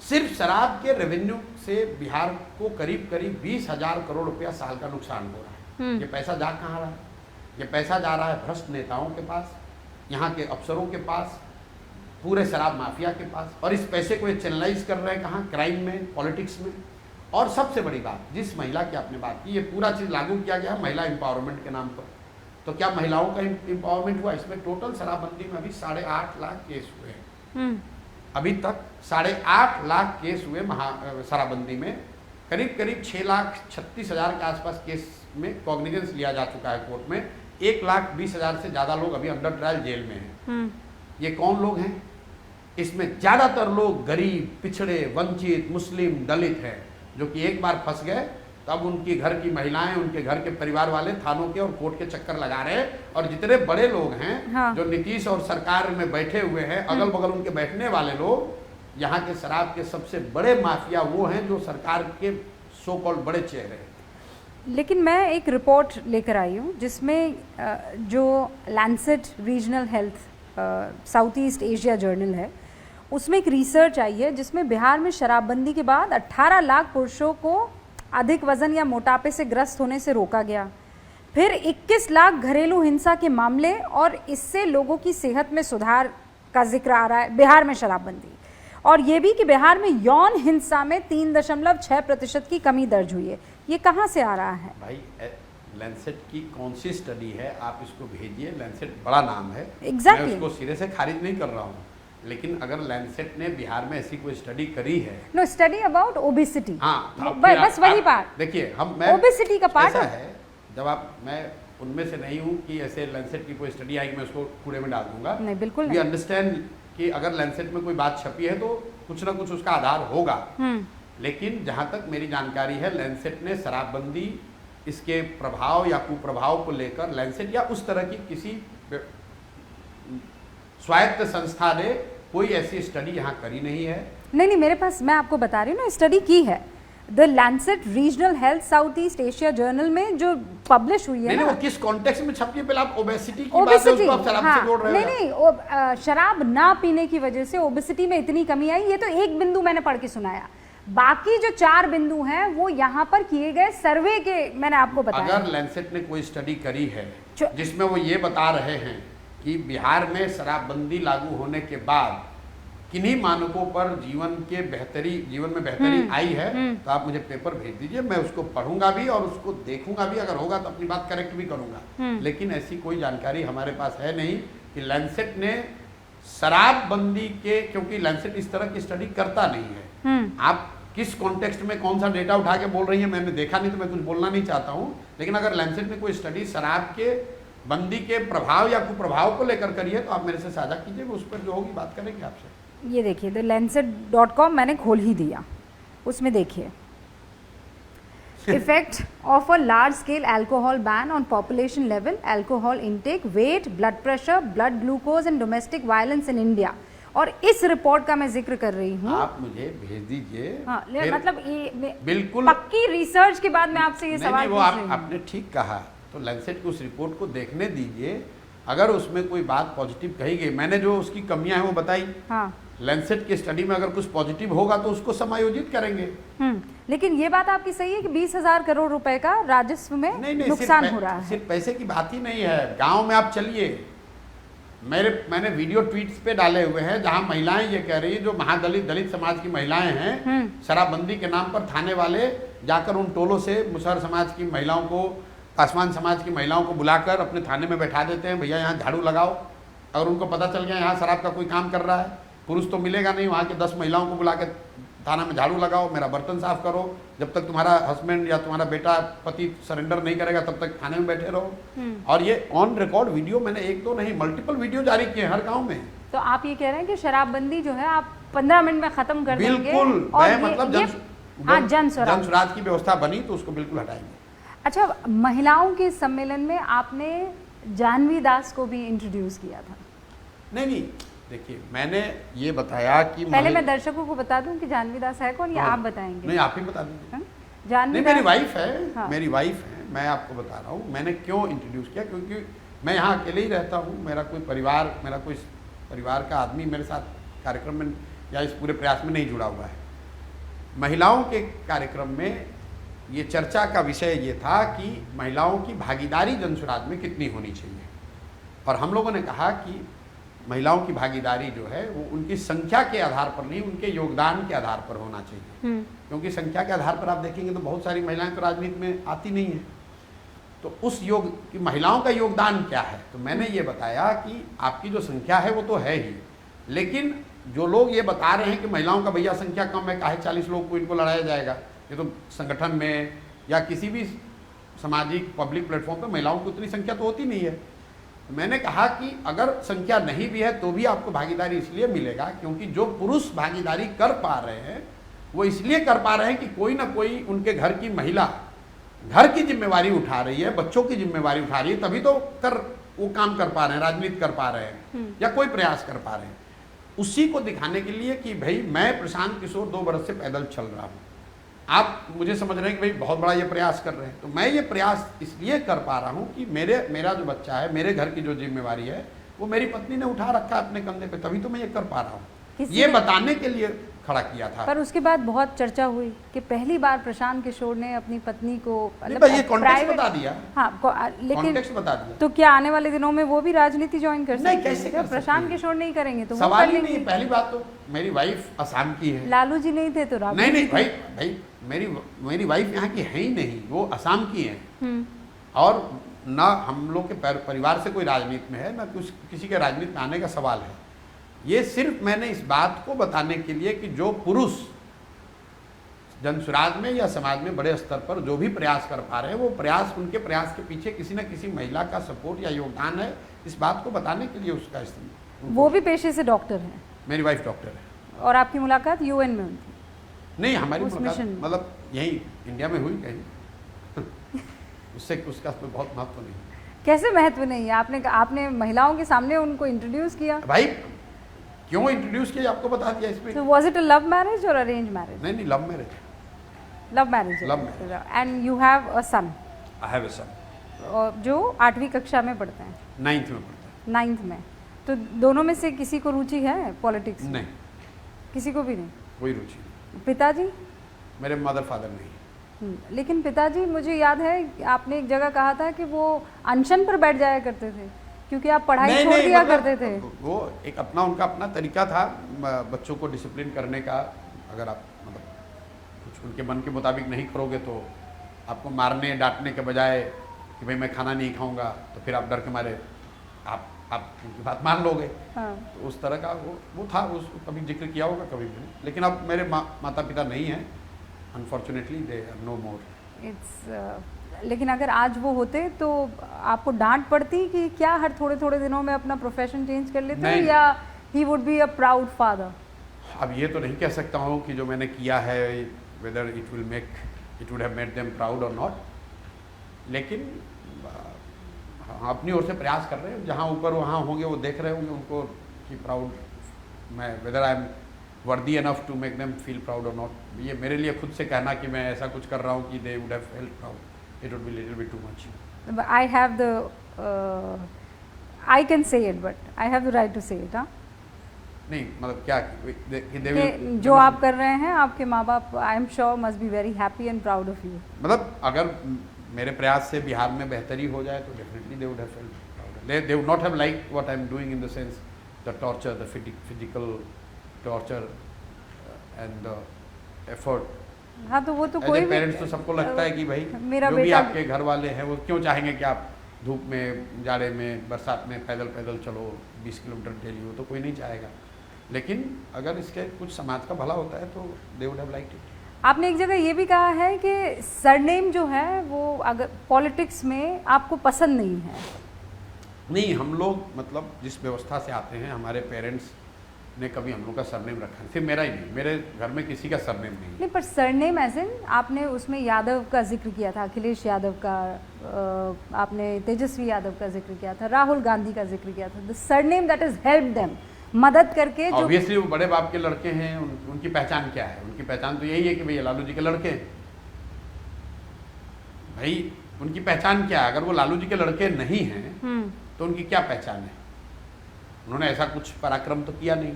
सिर्फ शराब के रेवेन्यू से बिहार को करीब 20,000 करोड़ रुपया साल का नुकसान हो रहा है। ये पैसा जा कहाँ रहा है? ये पैसा जा रहा है भ्रष्ट नेताओं के पास, यहाँ के अफसरों के पास, पूरे शराब माफिया के पास। और इस पैसे को ये चैनलाइज कर रहे हैं कहाँ? क्राइम में, पॉलिटिक्स में। और सबसे बड़ी बात, जिस महिला की आपने बात की, ये पूरा चीज़ लागू किया गया महिला एम्पावरमेंट के नाम पर। तो क्या महिलाओं का एम्पावरमेंट हुआ? इसमें टोटल शराबबंदी में अभी 8.5 लाख केस हुए हैं। अभी तक 8.5 लाख केस हुए शराबबंदी में। करीब 6,36,000 के आसपास केस में कॉग्निजेंस लिया जा चुका है कोर्ट में। 1,20,000 से ज़्यादा लोग अभी अंडर ट्रायल जेल में हैं। ये कौन लोग हैं? इसमें ज़्यादातर लोग गरीब, पिछड़े, वंचित, मुस्लिम, दलित हैं, जो कि एक बार फंस गए तब उनकी घर की महिलाएं, उनके घर के परिवार वाले थानों के और कोर्ट के चक्कर लगा रहे हैं। और जितने बड़े लोग हैं, हाँ। जो नीतीश और सरकार में बैठे हुए हैं, अगल बगल उनके बैठने वाले लोग, यहाँ के शराब के सबसे बड़े माफिया वो हैं जो सरकार के सो कॉल्ड बड़े चेहरे हैं। लेकिन मैं एक रिपोर्ट लेकर आई हूँ जिसमें जो Lancet regional health south east Asia journal है, उसमें एक रिसर्च आई है जिसमें बिहार में शराबबंदी के बाद 18 लाख पुरुषों को अधिक वजन या मोटापे से ग्रस्त होने से रोका गया। फिर 21 लाख घरेलू हिंसा के मामले और इससे लोगों की सेहत में सुधार का जिक्र आ रहा है बिहार में शराबबंदी, और ये भी कि बिहार में यौन हिंसा में 3.6% की कमी दर्ज हुई है। ये कहाँ से आ रहा है? भाई लैंसेट की कौन सी स्टडी है, आप इसको भेजिए। लैंसेट बड़ा नाम है, Exactly. मैं उसको सिरे से खारिज नहीं कर रहा हूँ, लेकिन अगर लैंसेट ने बिहार में ऐसी कोई स्टडी करी है, नो स्टडी अबाउट ओबेसिटी, हाँ बस वही पार्ट। देखिए ओबेसिटी का पार्ट ऐसा है, जब मैं उनमें से नहीं हूँ कि ऐसे लैंसेट की कोई स्टडी आएगी मैं उसको कूड़े में डाल दूंगा। नहीं, बिल्कुल वी अंडरस्टैंड कि अगर लैंसेट में कोई बात छपी है तो कुछ ना कुछ उसका आधार होगा, लेकिन जहाँ तक मेरी जानकारी है लैंसेट ने शराबबंदी, इसके प्रभाव या कुप्रभाव को लेकर लैंसेट या उस तरह की किसी स्वायत्त संस्था ने कोई ऐसी स्टडी यहाँ करी नहीं है। नहीं, मेरे पास, मैं आपको बता रही हूँ ना, स्टडी की है the Lancet regional health south east Asia journal में जो पब्लिश हुई है नहीं, ना। वो किस कॉन्टेक्स्ट में छपी है? पहले आप ओबेसिटी की बात है, उसको आप शराब से जोड़ रहे हैं। नहीं, शराब ना पीने की वजह से ओबेसिटी में इतनी कमी आई, ये तो एक बिंदु मैंने पढ़ के सुनाया। बाकी जो 4 बिंदु हैं वो यहाँ पर किए गए सर्वे के मैंने आपको बताया। अगर लैंसेट ने कोई स्टडी करी है जिसमें वो ये बता रहे हैं कि बिहार में शराबबंदी लागू होने के बाद किन्हीं मानकों पर जीवन में बेहतरी आई है, तो आप मुझे पेपर भेज दीजिए, मैं उसको पढ़ूंगा भी और उसको देखूंगा भी, अगर होगा तो अपनी बात करेक्ट भी करूंगा। लेकिन ऐसी कोई जानकारी हमारे पास है नहीं कि लैंसेट ने शराबबंदी के, क्योंकि लैंसेट इस तरह की स्टडी करता नहीं है। आप किस कॉन्टेक्स्ट में कौन सा डेटा उठा के बोल रही है मैंने देखा नहीं, तो मैं कुछ बोलना नहीं चाहता हूँ, लेकिन अगर लैंसेट ने कोई स्टडी शराब के बंदी के प्रभाव या कुप्रभाव को लेकर करी है तो आप मेरे से साझा कीजिए, उस पर जो होगी बात करेंगे आपसे। ये देखिए द lancet.com मैंने खोल ही दिया, उसमें देखिए effect of a large scale alcohol ban on population level, alcohol intake, weight, blood pressure, blood glucose and domestic violence in India. और इस रिपोर्ट का मैं जिक्र कर रही हूँ, आप मुझे भेज दीजिए। हाँ, मतलब ये बिल्कुल पक्की रिसर्च के बाद मैं आपसे ये सवाल वो आपने ठीक कहा, तो लैंसेट की उस रिपोर्ट को देखने दीजिए। अगर उसमें कोई बात पॉजिटिव कही गई, मैंने जो उसकी कमियां हैं वो बताई, हाँ। लैंसेट की स्टडी में अगर कुछ पॉजिटिव होगा तो उसको समायोजित करेंगे। लेकिन ये बात आपकी सही है कि 20,000 करोड़ रुपए का राजस्व में नुकसान हो रहा है। सिर्फ पैसे की बात ही नहीं है, गांव में आप चलिए, मैंने वीडियो ट्वीट्स पे डाले हुए हैं जहां महिलाएं ये कह रही है, जो दलित समाज की महिलाएं हैं, शराबबंदी के नाम पर थाने वाले जाकर उन टोलों से मुसहर समाज की महिलाओं को, पासवान समाज की महिलाओं को बुलाकर अपने थाने में बैठा देते हैं, भैया यहाँ झाड़ू लगाओ। अगर उनको पता चल गया यहाँ शराब का कोई काम कर रहा है, पुरुष तो मिलेगा नहीं, वहाँ के 10 महिलाओं को बुला के थाना में झाड़ू लगाओ, मेरा बर्तन साफ करो, जब तक तुम्हारा हस्बैंड या तुम्हारा बेटा पति सरेंडर नहीं करेगा तब तक थाने में बैठे रहो। और ये ऑन रिकॉर्ड वीडियो मैंने एक दो नहीं, मल्टीपल वीडियो जारी किए हर गाँव में। तो आप ये कह रहे हैं कि शराबबंदी जो है आप 15 मिनट में खत्म कर देंगे? बिल्कुल, मतलब जन स्वराज की व्यवस्था बनी तो उसको बिल्कुल हटाएंगे। अच्छा, महिलाओं के सम्मेलन में आपने जानवी दास को भी इंट्रोड्यूस किया था? नहीं, देखिए मैंने ये बताया कि पहले मैं दर्शकों को बता दूं कि जानवी दास है कौन, या आप बताएंगे? नहीं, आप ही बता दीजिए। जानवी नहीं, मेरी वाइफ है। हाँ। मेरी वाइफ है, मैं आपको बता रहा हूँ मैंने क्यों इंट्रोड्यूस किया, क्योंकि मैं यहाँ अकेले ही रहता हूँ, मेरा कोई परिवार का आदमी मेरे साथ कार्यक्रम में या इस पूरे प्रयास में नहीं जुड़ा हुआ है। महिलाओं के कार्यक्रम में ये चर्चा का विषय ये था कि महिलाओं की भागीदारी जनस्वराज में कितनी होनी चाहिए, और हम लोगों ने कहा कि महिलाओं की भागीदारी जो है वो उनकी संख्या के आधार पर नहीं, उनके योगदान के आधार पर होना चाहिए। क्योंकि संख्या के आधार पर आप देखेंगे तो बहुत सारी महिलाएं तो राजनीति में आती नहीं है, तो उस कि महिलाओं का योगदान क्या है। तो मैंने ये बताया कि आपकी जो संख्या है वो तो है ही, लेकिन जो लोग ये बता रहे हैं कि महिलाओं का भैया संख्या कम है, काहे 40 लोग को इनको लड़ाया जाएगा, ये तो संगठन में या किसी भी सामाजिक पब्लिक प्लेटफॉर्म पर महिलाओं की उतनी संख्या तो होती नहीं है। मैंने कहा कि अगर संख्या नहीं भी है तो भी आपको भागीदारी इसलिए मिलेगा क्योंकि जो पुरुष भागीदारी कर पा रहे हैं वो इसलिए कर पा रहे हैं कि कोई ना कोई उनके घर की महिला घर की जिम्मेवारी उठा रही है, बच्चों की जिम्मेवारी उठा रही है, तभी तो वो काम कर पा रहे हैं, राजनीति कर पा रहे हैं या कोई प्रयास कर पा रहे हैं। उसी को दिखाने के लिए कि भाई मैं प्रशांत किशोर 2 बरस से पैदल चल रहा हूँ, आप मुझे समझ रहे हैं कि भाई बहुत बड़ा ये प्रयास कर रहे हैं, तो मैं ये प्रयास इसलिए कर पा रहा हूँ कि मेरा जो बच्चा है, मेरे घर की जो जिम्मेवारी है वो मेरी पत्नी ने उठा रखा है अपने कंधे पे, तभी तो मैं ये कर पा रहा हूँ। ये बताने के लिए खड़ा किया था। पर उसके बाद बहुत चर्चा हुई कि पहली बार प्रशांत किशोर ने अपनी पत्नी को ये कॉन्टेक्स्ट बता दिया। हाँ, लेकिन कॉन्टेक्स्ट बता दिया। तो क्या आने वाले दिनों में वो भी राजनीति ज्वाइन कर सकते हैं? नहीं, कैसे कर सकते प्रशांत हैं? किशोर नहीं करेंगे तो सवाल ही नहीं। पहली बात तो मेरी वाइफ असम की है। लालू जी नहीं थे तो नहीं भाई मेरी वाइफ यहाँ की है ही नहीं, वो असम की है। और ना हम लोग के परिवार से कोई राजनीति में है, ना किसी के राजनीति में आने का सवाल है। ये सिर्फ मैंने इस बात को बताने के लिए कि जो पुरुष जनसुराज में या समाज में बड़े स्तर पर जो भी प्रयास कर पा रहे हैं, वो प्रयास, उनके प्रयास के पीछे किसी न किसी महिला का सपोर्ट या योगदान है, इस बात को बताने के लिए उसका इस्तेमाल। वो भी पेशे से डॉक्टर हैं? मेरी वाइफ डॉक्टर है। और आपकी मुलाकात यूएन में हुई थी? नहीं, हमारी मुलाकात मतलब यही इंडिया में हुई कहीं। उससे उसका बहुत महत्व नहीं। कैसे महत्व नहीं है? आपने महिलाओं के सामने उनको इंट्रोड्यूस किया। भाई क्यों इंट्रोड्यूस किया आपको बता दिया इसमें। तो was it a love marriage और अरेंज मैरिज? नहीं, love marriage. Love marriage. Love marriage. And you have a son? I have a son जो 8वीं कक्षा में पढ़ते हैं। 9th में पढ़ते हैं। 9th में। तो दोनों में से किसी को रुचि है पॉलिटिक्स? नहीं, किसी को भी नहीं? कोई रुचि नहीं। पिताजी? मेरे मदर फादर नहीं। लेकिन पिताजी, मुझे याद है आपने एक जगह कहा था कि वो अनशन पर बैठ जाया करते थे क्योंकि आप पढ़ाई छोड़ दिया करते थे। वो एक उनका अपना तरीका था बच्चों को डिसिप्लिन करने का। अगर आप मतलब कुछ उनके मन के मुताबिक नहीं करोगे तो आपको मारने डांटने के बजाय कि भाई मैं खाना नहीं खाऊंगा, तो फिर आप डर के मारे आप उनकी बात मान लोगे। हाँ। तो उस तरह का वो था। कभी जिक्र किया होगा, कभी भी नहीं। लेकिन अब मेरे माता पिता नहीं हैं, अनफॉर्चुनेटली दे आर नो मोर। लेकिन अगर आज वो होते तो आपको डांट पड़ती कि क्या हर थोड़े थोड़े दिनों में अपना प्रोफेशन चेंज कर लेते हैं, या he would be a proud father? अब ये तो नहीं कह सकता हूँ कि जो मैंने किया है whether it would have made them proud और नॉट, लेकिन अपनी ओर से प्रयास कर रहे हैं। जहाँ ऊपर वहाँ होंगे, वो देख रहे होंगे उनको कि प्राउड मैं whether I am worthy enough to make them feel proud और नॉट। ये मेरे लिए खुद से कहना कि मैं ऐसा कुछ कर रहा हूँ कि they would have felt proud, it would be little bit too much. I have the I can say it, but I have the right to say it. हाँ, नहीं मतलब क्या कि जो आप कर रहे हैं, आपके माँ बाप I am sure must be very happy and proud of you. मतलब अगर मेरे प्रयास से बिहार में बेहतरी हो जाए तो definitely they would have felt proud. They would not have like what I am doing in the sense the torture, the physical torture and the effort. हाँ, तो वो तो कोई पेरेंट्स तो सबको लगता है कि भाई जो भी आपके घर वाले हैं वो क्यों चाहेंगे कि आप धूप में, जाड़े में, बरसात में पैदल चलो 20 किलोमीटर डेली, हो तो कोई नहीं चाहेगा। लेकिन अगर इसके कुछ समाज का भला होता है तो दे वुड हैव लाइक्ड इट। आपने एक जगह ये भी कहा है कि सरनेम जो है वो अगर पॉलिटिक्स में आपको पसंद नहीं है। नहीं, हम लोग मतलब जिस व्यवस्था से आते हैं, हमारे पेरेंट्स ने कभी हम लोग का सरनेम रखा, सिर्फ मेरा ही नहीं, मेरे घर में किसी का सरनेम नहीं। पर सरनेम एज इन आपने उसमें यादव का जिक्र किया था, अखिलेश यादव का, आपने तेजस्वी यादव का जिक्र किया था, राहुल गांधी का जिक्र किया था। The surname that is help them, मदद करके। ऑब्वियसली वो बड़े बाप के लड़के हैं, उनकी पहचान क्या है? उनकी पहचान तो यही है कि भैया लालू जी के लड़के हैं। भाई उनकी पहचान क्या है? अगर वो लालू जी के लड़के नहीं हैं तो उनकी क्या पहचान है? उन्होंने ऐसा कुछ पराक्रम तो किया नहीं।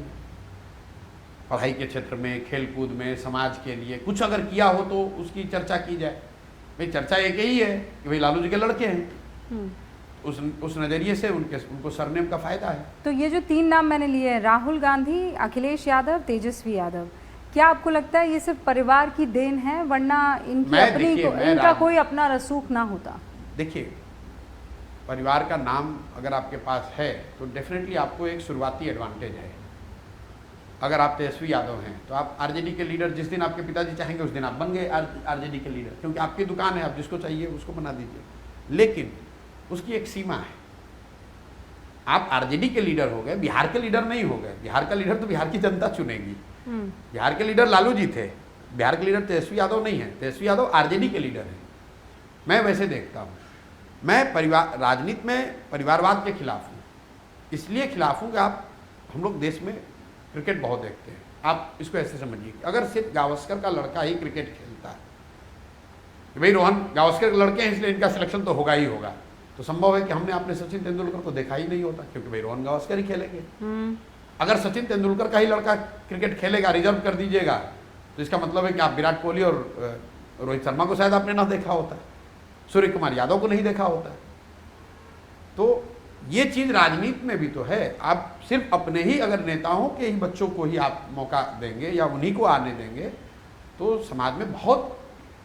पढ़ाई के क्षेत्र में, खेल कूद में, समाज के लिए कुछ अगर किया हो तो उसकी चर्चा की जाए। भाई चर्चा एक ही है कि भाई लालू जी के लड़के हैं। उस नज़रिए से उनको सरनेम का फायदा है। तो ये जो 3 नाम मैंने लिए हैं, राहुल गांधी, अखिलेश यादव, तेजस्वी यादव, क्या आपको लगता है ये सिर्फ परिवार की देन है, वरना इनका कोई अपना रसूख ना होता? देखिए, परिवार का नाम अगर आपके पास है तो डेफिनेटली आपको एक शुरुआती एडवांटेज है। अगर आप तेजस्वी यादव हैं तो आप आरजेडी के लीडर, जिस दिन आपके पिताजी चाहेंगे उस दिन आप बन गए आरजेडी के लीडर, क्योंकि आपकी दुकान है, आप जिसको चाहिए उसको बना दीजिए। लेकिन उसकी एक सीमा है। आप आरजेडी के लीडर हो गए, बिहार के लीडर नहीं हो गए। बिहार का लीडर तो बिहार की जनता चुनेगी। बिहार के लीडर लालू जी थे, बिहार के लीडर तेजस्वी यादव नहीं है। तेजस्वी यादव आरजेडी के लीडर हैं। मैं वैसे देखता हूँ, मैं राजनीति में परिवारवाद के खिलाफ हूँ। इसलिए खिलाफ हूँ कि हम लोग देश में क्रिकेट बहुत देखते हैं। आप इसको ऐसे समझिए, अगर सिर्फ गावस्कर का लड़का ही क्रिकेट खेलता है कि भाई रोहन गावस्कर के लड़के हैं इसलिए इनका सिलेक्शन तो होगा ही होगा, तो संभव है कि हमने आपने सचिन तेंदुलकर को देखा ही नहीं होता, क्योंकि भाई रोहन गावस्कर ही खेलेंगे। अगर सचिन तेंदुलकर का ही लड़का क्रिकेट खेलेगा, रिजर्व कर दीजिएगा, तो इसका मतलब है कि आप विराट कोहली और रोहित शर्मा को शायद आपने ना देखा होता, सूर्य कुमार यादव को नहीं देखा होता। तो ये चीज़ राजनीति में भी तो है। आप सिर्फ अपने ही अगर नेताओं के ही बच्चों को ही आप मौका देंगे या उन्हीं को आने देंगे, तो समाज में बहुत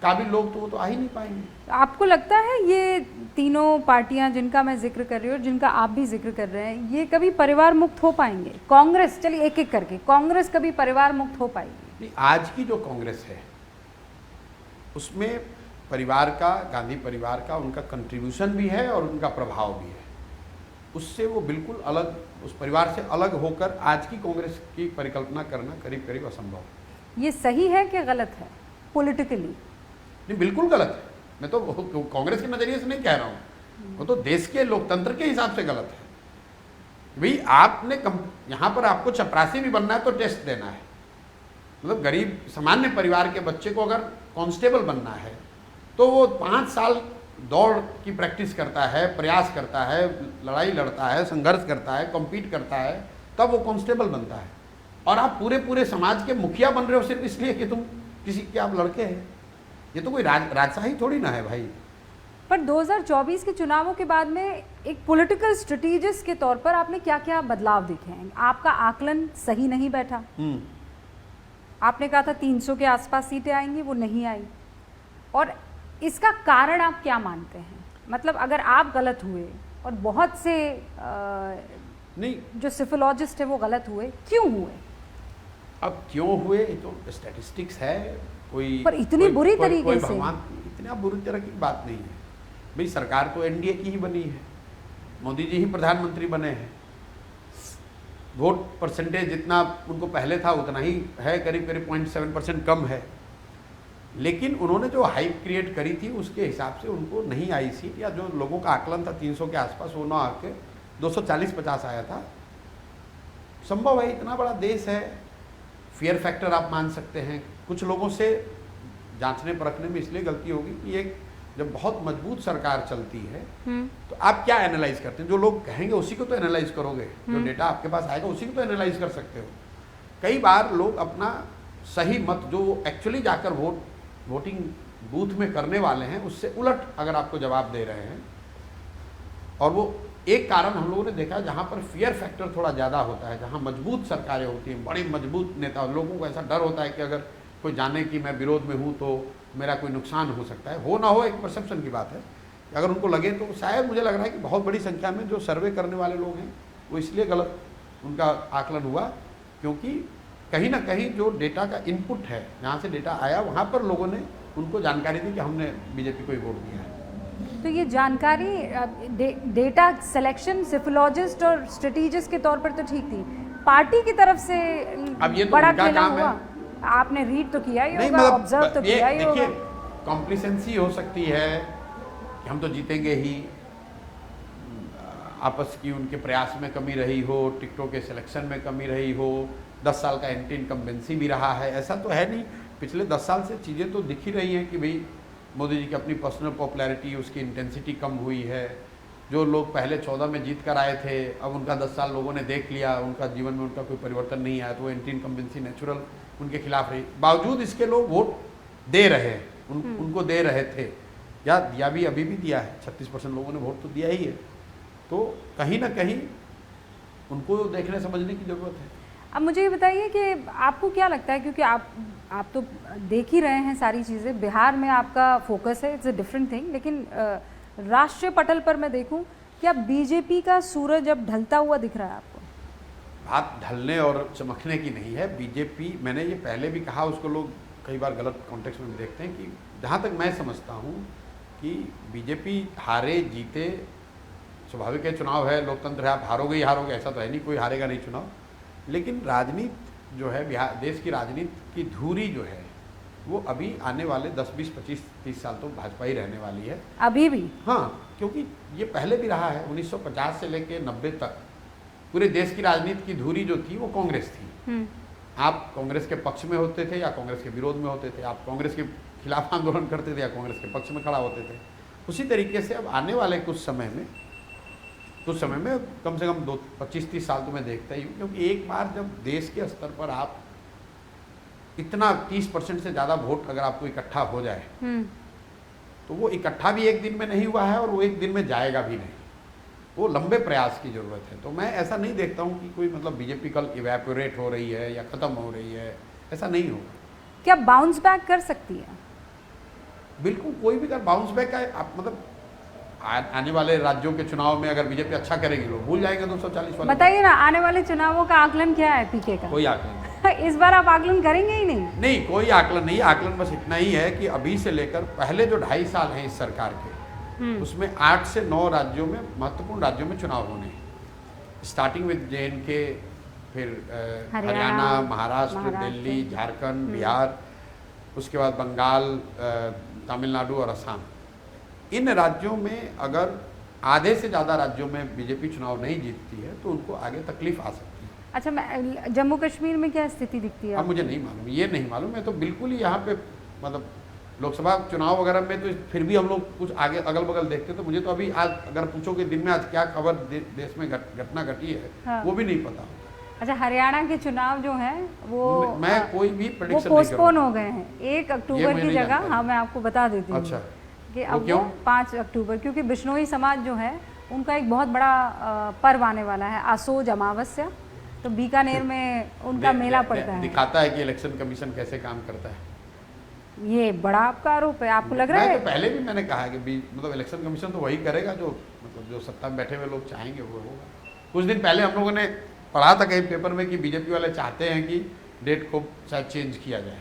काबिल लोग तो वो तो आ ही नहीं पाएंगे। आपको लगता है ये तीनों पार्टियां जिनका मैं जिक्र कर रही हूँ, जिनका आप भी जिक्र कर रहे हैं, ये कभी परिवार मुक्त हो पाएंगे? कांग्रेस, चलिए एक एक करके, कांग्रेस कभी परिवार मुक्त हो पाएगी? नहीं, आज की जो कांग्रेस है उसमें परिवार का, गांधी परिवार का उनका कंट्रीब्यूशन भी है और उनका प्रभाव भी है। उससे वो बिल्कुल अलग, उस परिवार से अलग होकर आज की कांग्रेस की परिकल्पना करना करीब करीब असंभव है। ये सही है कि गलत है पॉलिटिकली? नहीं, बिल्कुल गलत है। मैं तो कांग्रेस के नज़रिए से नहीं कह रहा हूँ, वो तो देश के लोकतंत्र के हिसाब से गलत है। भाई आपने यहाँ पर आपको चपरासी भी बनना है तो टेस्ट देना है, मतलब गरीब सामान्य परिवार के बच्चे को अगर कांस्टेबल बनना है तो वो 5 साल दौड़ की प्रैक्टिस करता है, प्रयास करता है, लड़ाई लड़ता है, संघर्ष करता है, कॉम्पीट करता है, तब वो कांस्टेबल बनता है। और आप पूरे समाज के मुखिया बन रहे हो सिर्फ इसलिए कि तुम किसी के आप लड़के हैं। ये तो कोई राजशाही थोड़ी ना है भाई। पर 2024 के चुनावों के बाद में एक पॉलिटिकल स्ट्रेटेजिस्ट के तौर पर आपने क्या क्या बदलाव देखे हैं? आपका आकलन सही नहीं बैठा। आपने कहा था 300 के आसपास सीटें आएंगी, वो नहीं आई, और इसका कारण आप क्या मानते हैं? मतलब अगर आप गलत हुए और बहुत से नहीं, जो सिफोलॉजिस्ट है वो गलत हुए, क्यों हुए? अब क्यों हुए ये तो स्टैटिस्टिक्स है, कोई पर इतनी बुरी तरीके से, भगवान इतना बुरी तरह की बात नहीं है भाई। सरकार तो एनडीए की ही बनी है, मोदी जी ही प्रधानमंत्री बने हैं, वोट परसेंटेज जितना उनको पहले था उतना ही है, करीब करीब 0.7% कम है। लेकिन उन्होंने जो हाइप क्रिएट करी थी उसके हिसाब से उनको नहीं आई सीट, या जो लोगों का आकलन था 300 के आसपास, वो ना आके 240-50 आया था। संभव है, इतना बड़ा देश है, फियर फैक्टर आप मान सकते हैं। कुछ लोगों से जांचने परखने में इसलिए गलती होगी कि एक जब बहुत मजबूत सरकार चलती है तो आप क्या एनालाइज करते हैं? जो लोग कहेंगे उसी को तो एनालाइज करोगे, जो डेटा आपके पास आएगा उसी को तो एनालाइज कर सकते हो। कई बार लोग अपना सही मत जो एक्चुअली जाकर वोटिंग बूथ में करने वाले हैं उससे उलट अगर आपको जवाब दे रहे हैं, और वो एक कारण हम लोगों ने देखा जहाँ पर फियर फैक्टर थोड़ा ज़्यादा होता है, जहाँ मजबूत सरकारें होती हैं, बड़ी मजबूत नेता, लोगों को ऐसा डर होता है कि अगर कोई जाने कि मैं विरोध में हूँ तो मेरा कोई नुकसान हो सकता है। हो ना हो, एक परसेप्शन की बात है। अगर उनको लगे तो शायद मुझे लग रहा है कि बहुत बड़ी संख्या में जो सर्वे करने वाले लोग हैं वो इसलिए गलत उनका आकलन हुआ, क्योंकि कहीं ना कहीं जो डेटा का इनपुट है, जहाँ से डेटा आया वहाँ पर लोगों ने उनको जानकारी दी कि हमने बीजेपी को ही वोट दिया है। तो ये जानकारी डेटा सिलेक्शन सिफोलॉजिस्ट और स्ट्रेटेजिस्ट के तौर पर तो ठीक थी, पार्टी की तरफ से अब ये तो बड़ा उनका खेला काम हुआ। है। आपने रीड तो किया ही नहीं, होगा, ऑब्जर्व तो किया ही होगा। देखिए, कॉम्प्लिसेंसी हो सकती है कि हम तो जीतेंगे ही, आपस की उनके प्रयास में कमी रही हो, टिकटों के सिलेक्शन में कमी रही हो, 10 साल का एंटी इनकम्बेंसी भी रहा है, ऐसा तो है नहीं। पिछले 10 साल से चीज़ें तो दिख ही रही हैं कि भाई मोदी जी की अपनी पर्सनल पॉपुलैरिटी, उसकी इंटेंसिटी कम हुई है। जो लोग पहले 14 में जीत कर आए थे, अब उनका 10 साल लोगों ने देख लिया, उनका जीवन में उनका कोई परिवर्तन नहीं आया, तो वो एंटी इनकम्बेंसी नेचुरल उनके खिलाफ रही। बावजूद इसके लोग वोट दे रहे हैं, उनको दे रहे थे, या दिया भी, अभी भी दिया है। 36% लोगों ने वोट तो दिया ही है। तो कहीं ना कहीं उनको देखने समझने की ज़रूरत है। अब मुझे ये बताइए कि आपको क्या लगता है, क्योंकि आप तो देख ही रहे हैं सारी चीज़ें, बिहार में आपका फोकस है, इट्स अ डिफरेंट थिंग, लेकिन राष्ट्रीय पटल पर मैं देखूं, क्या बीजेपी का सूरज अब ढलता हुआ दिख रहा है आपको? बात ढलने और चमकने की नहीं है। बीजेपी, मैंने ये पहले भी कहा, उसको लोग कई बार गलत कॉन्टेक्स्ट में देखते हैं, कि जहाँ तक मैं समझता हूँ कि बीजेपी हारे जीते स्वाभाविक है, चुनाव है, लोकतंत्र है, आप हारोगे ही हारोगे, ऐसा तो है नहीं, कोई हारेगा नहीं चुनाव। लेकिन राजनीति जो है, बिहार देश की राजनीति की धुरी जो है वो अभी आने वाले 10, 20, 25, 30 साल तो भाजपा ही रहने वाली है अभी भी। हाँ, क्योंकि ये पहले भी रहा है। 1950 से लेके 90 तक पूरे देश की राजनीति की धुरी जो थी वो कांग्रेस थी। आप कांग्रेस के पक्ष में होते थे या कांग्रेस के विरोध में होते थे, आप कांग्रेस के खिलाफ आंदोलन करते थे या कांग्रेस के पक्ष में खड़ा होते थे। उसी तरीके से अब आने वाले कुछ समय में कम से कम 25-30 साल तो मैं देखता ही हूँ, क्योंकि एक बार जब देश के स्तर पर आप इतना 30% से ज़्यादा वोट अगर आपको इकट्ठा हो जाए तो वो इकट्ठा भी एक दिन में नहीं हुआ है और वो एक दिन में जाएगा भी नहीं, वो लंबे प्रयास की ज़रूरत है। तो मैं ऐसा नहीं देखता हूँ कि कोई मतलब बीजेपी कल इवेपोरेट हो रही है या ख़त्म हो रही है, ऐसा नहीं होगा। क्या बाउंस बैक कर सकती है? बिल्कुल, कोई भी अगर बाउंस बैक का आप मतलब आने वाले राज्यों के चुनाव में अगर बीजेपी अच्छा करेगी लोग भूल जाएंगे 240 वाले। बताइए ना, आने वाले चुनावों का आकलन क्या है पीके का? कोई आकलन इस बार आप आकलन करेंगे ही नहीं? नहीं, कोई आकलन नहीं। आकलन बस इतना ही है कि अभी से लेकर पहले जो 2.5 साल हैं इस सरकार के, उसमें 8 से 9 राज्यों में, महत्वपूर्ण राज्यों में चुनाव होने हैं, स्टार्टिंग विद JNK, फिर हरियाणा, महाराष्ट्र, दिल्ली, झारखंड, बिहार, उसके बाद बंगाल, तमिलनाडु और असम। इन राज्यों में अगर आधे से ज़्यादा राज्यों में बीजेपी चुनाव नहीं जीतती है तो उनको आगे तकलीफ आ सकती है। अच्छा, मैं जम्मू कश्मीर में क्या स्थिति दिखती है? अब मुझे नहीं मालूम, ये नहीं मालूम। मैं तो बिल्कुल ही यहाँ पे मतलब लोकसभा चुनाव वगैरह में तो फिर भी हम लोग कुछ आगे अगल बगल देखते, तो मुझे तो अभी आज अगर पूछोगे दिन में आज क्या खबर देश में घटना घटी है, हाँ, वो भी नहीं पता। अच्छा, हरियाणा के चुनाव जो हैं वो मैं कोई भी प्रेडिक्शन नहीं, पोस्टपोन हो गए हैं 1 अक्टूबर की जगह। हाँ, मैं आपको बता देती हूँ। अच्छा, कि अब वो 5 अक्टूबर, क्योंकि बिश्नोई समाज जो है उनका एक बहुत बड़ा पर्व आने वाला है, आसोज अमावस्या, तो बीकानेर में उनका मेला पड़ता है। दिखाता है कि इलेक्शन कमीशन कैसे काम करता है। ये बड़ा आपका आरोप है, आपको लग रहा है? तो पहले भी मैंने कहा है कि मतलब इलेक्शन कमीशन तो वही करेगा जो मतलब जो सत्ता में बैठे हुए लोग चाहेंगे वो होगा। कुछ दिन पहले हम लोगों ने पढ़ा था कहीं पेपर में कि बीजेपी वाले चाहते हैं कि डेट को शायद चेंज किया जाए,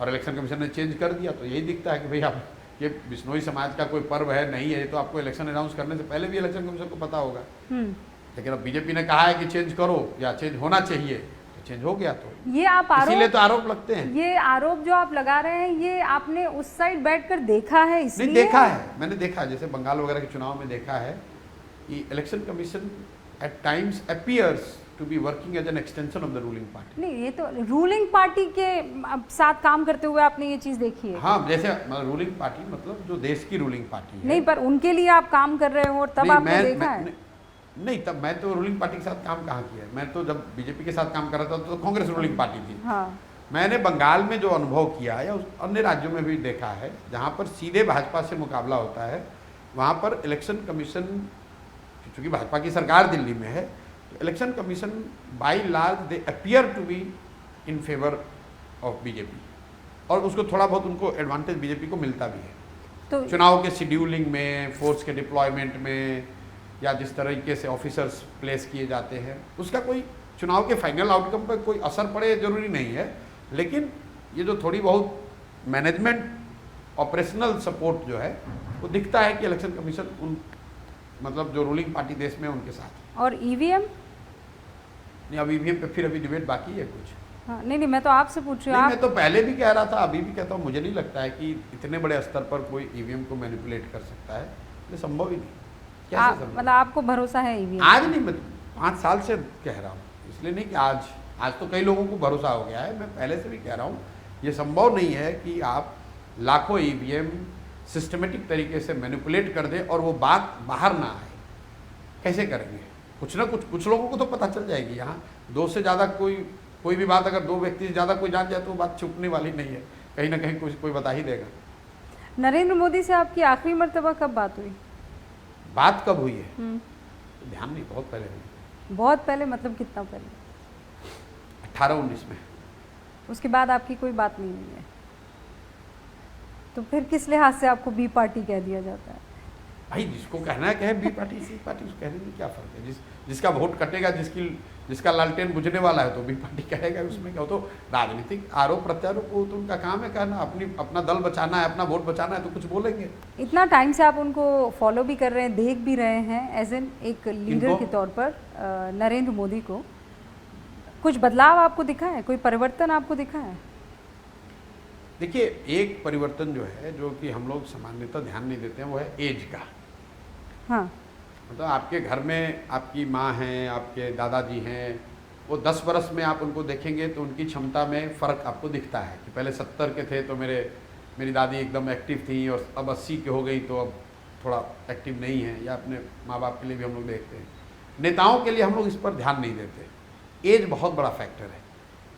और इलेक्शन कमीशन ने चेंज कर दिया। तो यही दिखता है कि भाई आप ये बिश्नोई समाज का कोई पर्व है नहीं है, तो आपको इलेक्शन अनाउंस करने से पहले भी इलेक्शन कमीशन को पता होगा। लेकिन अब बीजेपी ने कहा है कि चेंज करो या चेंज होना चाहिए, तो चेंज हो गया। तो ये आप आरोप, इसीलिए तो आरोप लगते हैं। ये आरोप जो आप लगा रहे हैं, ये आपने उस साइड बैठकर देखा है? इसलिए नहीं देखा है, मैंने देखा है, जैसे बंगाल वगैरह के चुनाव में देखा है कि election commission at times appears to be working as an extension of the ruling party. नहीं, ये तो रूलिंग पार्टी के साथ काम करते हुए आपने ये चीज देखी है? हाँ, जैसे रूलिंग पार्टी मतलब जो देश की रूलिंग पार्टी है। नहीं, पर उनके लिए आप काम कर रहे हो तब आपने देखा है? नहीं, तब मैं तो रूलिंग पार्टी के साथ काम कहाँ किया। मैं तो जब बीजेपी के साथ काम कर रहा था तो कांग्रेस रूलिंग पार्टी थी। हाँ। मैंने बंगाल में जो अनुभव किया या अन्य राज्यों में भी देखा है जहाँ पर सीधे भाजपा से मुकाबला होता है, वहाँ पर इलेक्शन कमीशन, चूँकि भाजपा की सरकार दिल्ली में है, तो election commission by large they appear to be in favour of BJP, और उसको थोड़ा बहुत उनको एडवांटेज बीजेपी को मिलता भी है। तो चुनाव के शेड्यूलिंग में, फोर्स के डिप्लॉयमेंट में, या जिस तरीके से ऑफिसर्स प्लेस किए जाते हैं, उसका कोई चुनाव के फाइनल आउटकम पर कोई असर पड़े जरूरी नहीं है। लेकिन ये जो थोड़ी बहुत मैनेजमेंट ऑपरेशनल सपोर्ट जो है वो दिखता है कि इलेक्शन कमीशन उन मतलब जो रूलिंग पार्टी देश में उनके साथ। और ईवीएम? नहीं, अब ईवीएम पे फिर अभी डिबेट बाकी है कुछ। हाँ, नहीं, मैं तो आपसे पूछ रही हूँ। मैं तो पहले भी कह रहा था, अभी भी कहता हूँ, मुझे नहीं लगता है कि इतने बड़े स्तर पर कोई ईवीएम को मैनिपुलेट कर सकता है, ये संभव ही नहीं। मतलब आपको भरोसा है ईवीएम? आज नहीं, मैं 5 साल से कह रहा हूँ, इसलिए नहीं कि आज तो कई लोगों को भरोसा हो गया है। मैं पहले से भी कह रहा हूँ ये संभव नहीं है कि आप लाखों ईवीएम सिस्टमेटिक तरीके से मैनिपुलेट कर दें और वो बात बाहर ना आए। कैसे करेंगे? कुछ ना कुछ लोगों को तो पता चल जाएगी। यहाँ 2 से ज़्यादा कोई भी बात अगर 2 व्यक्ति से ज़्यादा कोई जान जाए तो बात छुपने वाली नहीं है, कहीं ना कहीं कोई बता ही देगा। नरेंद्र मोदी से आपकी आखिरी मर्तबा कब बात हुई? बात कब हुई है तो ध्यान नहीं, बहुत पहले हुई। बहुत पहले मतलब कितना पहले? 18-19 में। उसके बाद आपकी कोई बात नहीं हुई है? तो फिर किस लिहाज से आपको बी पार्टी कह दिया जाता है? भाई जिसको कहना है कहे बी पार्टी, सी पार्टी, उसको कहने में क्या फर्क है? जिसका वोट कटेगा, जिसका लालटेन बुझने वाला है तो बी पार्टी कहेगा, उसमें क्या हो। तो राजनीतिक आरोप प्रत्यारोप को तो उनका काम है कहना, अपना दल बचाना है, अपना वोट बचाना है तो कुछ बोलेंगे। इतना टाइम से आप उनको फॉलो भी कर रहे हैं, देख भी रहे हैं एज एन एक लीडर के तौर पर नरेंद्र मोदी को, कुछ बदलाव आपको दिखा है, कोई परिवर्तन आपको दिखा है? देखिए, एक परिवर्तन जो है जो कि हम लोग सामान्यतः ध्यान नहीं देते हैं वो है एज का। हाँ, मतलब आपके घर में आपकी माँ हैं, आपके दादाजी हैं, वो 10 वर्ष में आप उनको देखेंगे तो उनकी क्षमता में फ़र्क आपको दिखता है कि पहले 70 के थे तो मेरे मेरी दादी एकदम एक्टिव थी और अब 80 की हो गई तो अब थोड़ा एक्टिव नहीं है, या अपने माँ बाप के लिए भी हम लोग देखते हैं। नेताओं के लिए हम लोग इस पर ध्यान नहीं देते। एज बहुत बड़ा फैक्टर है।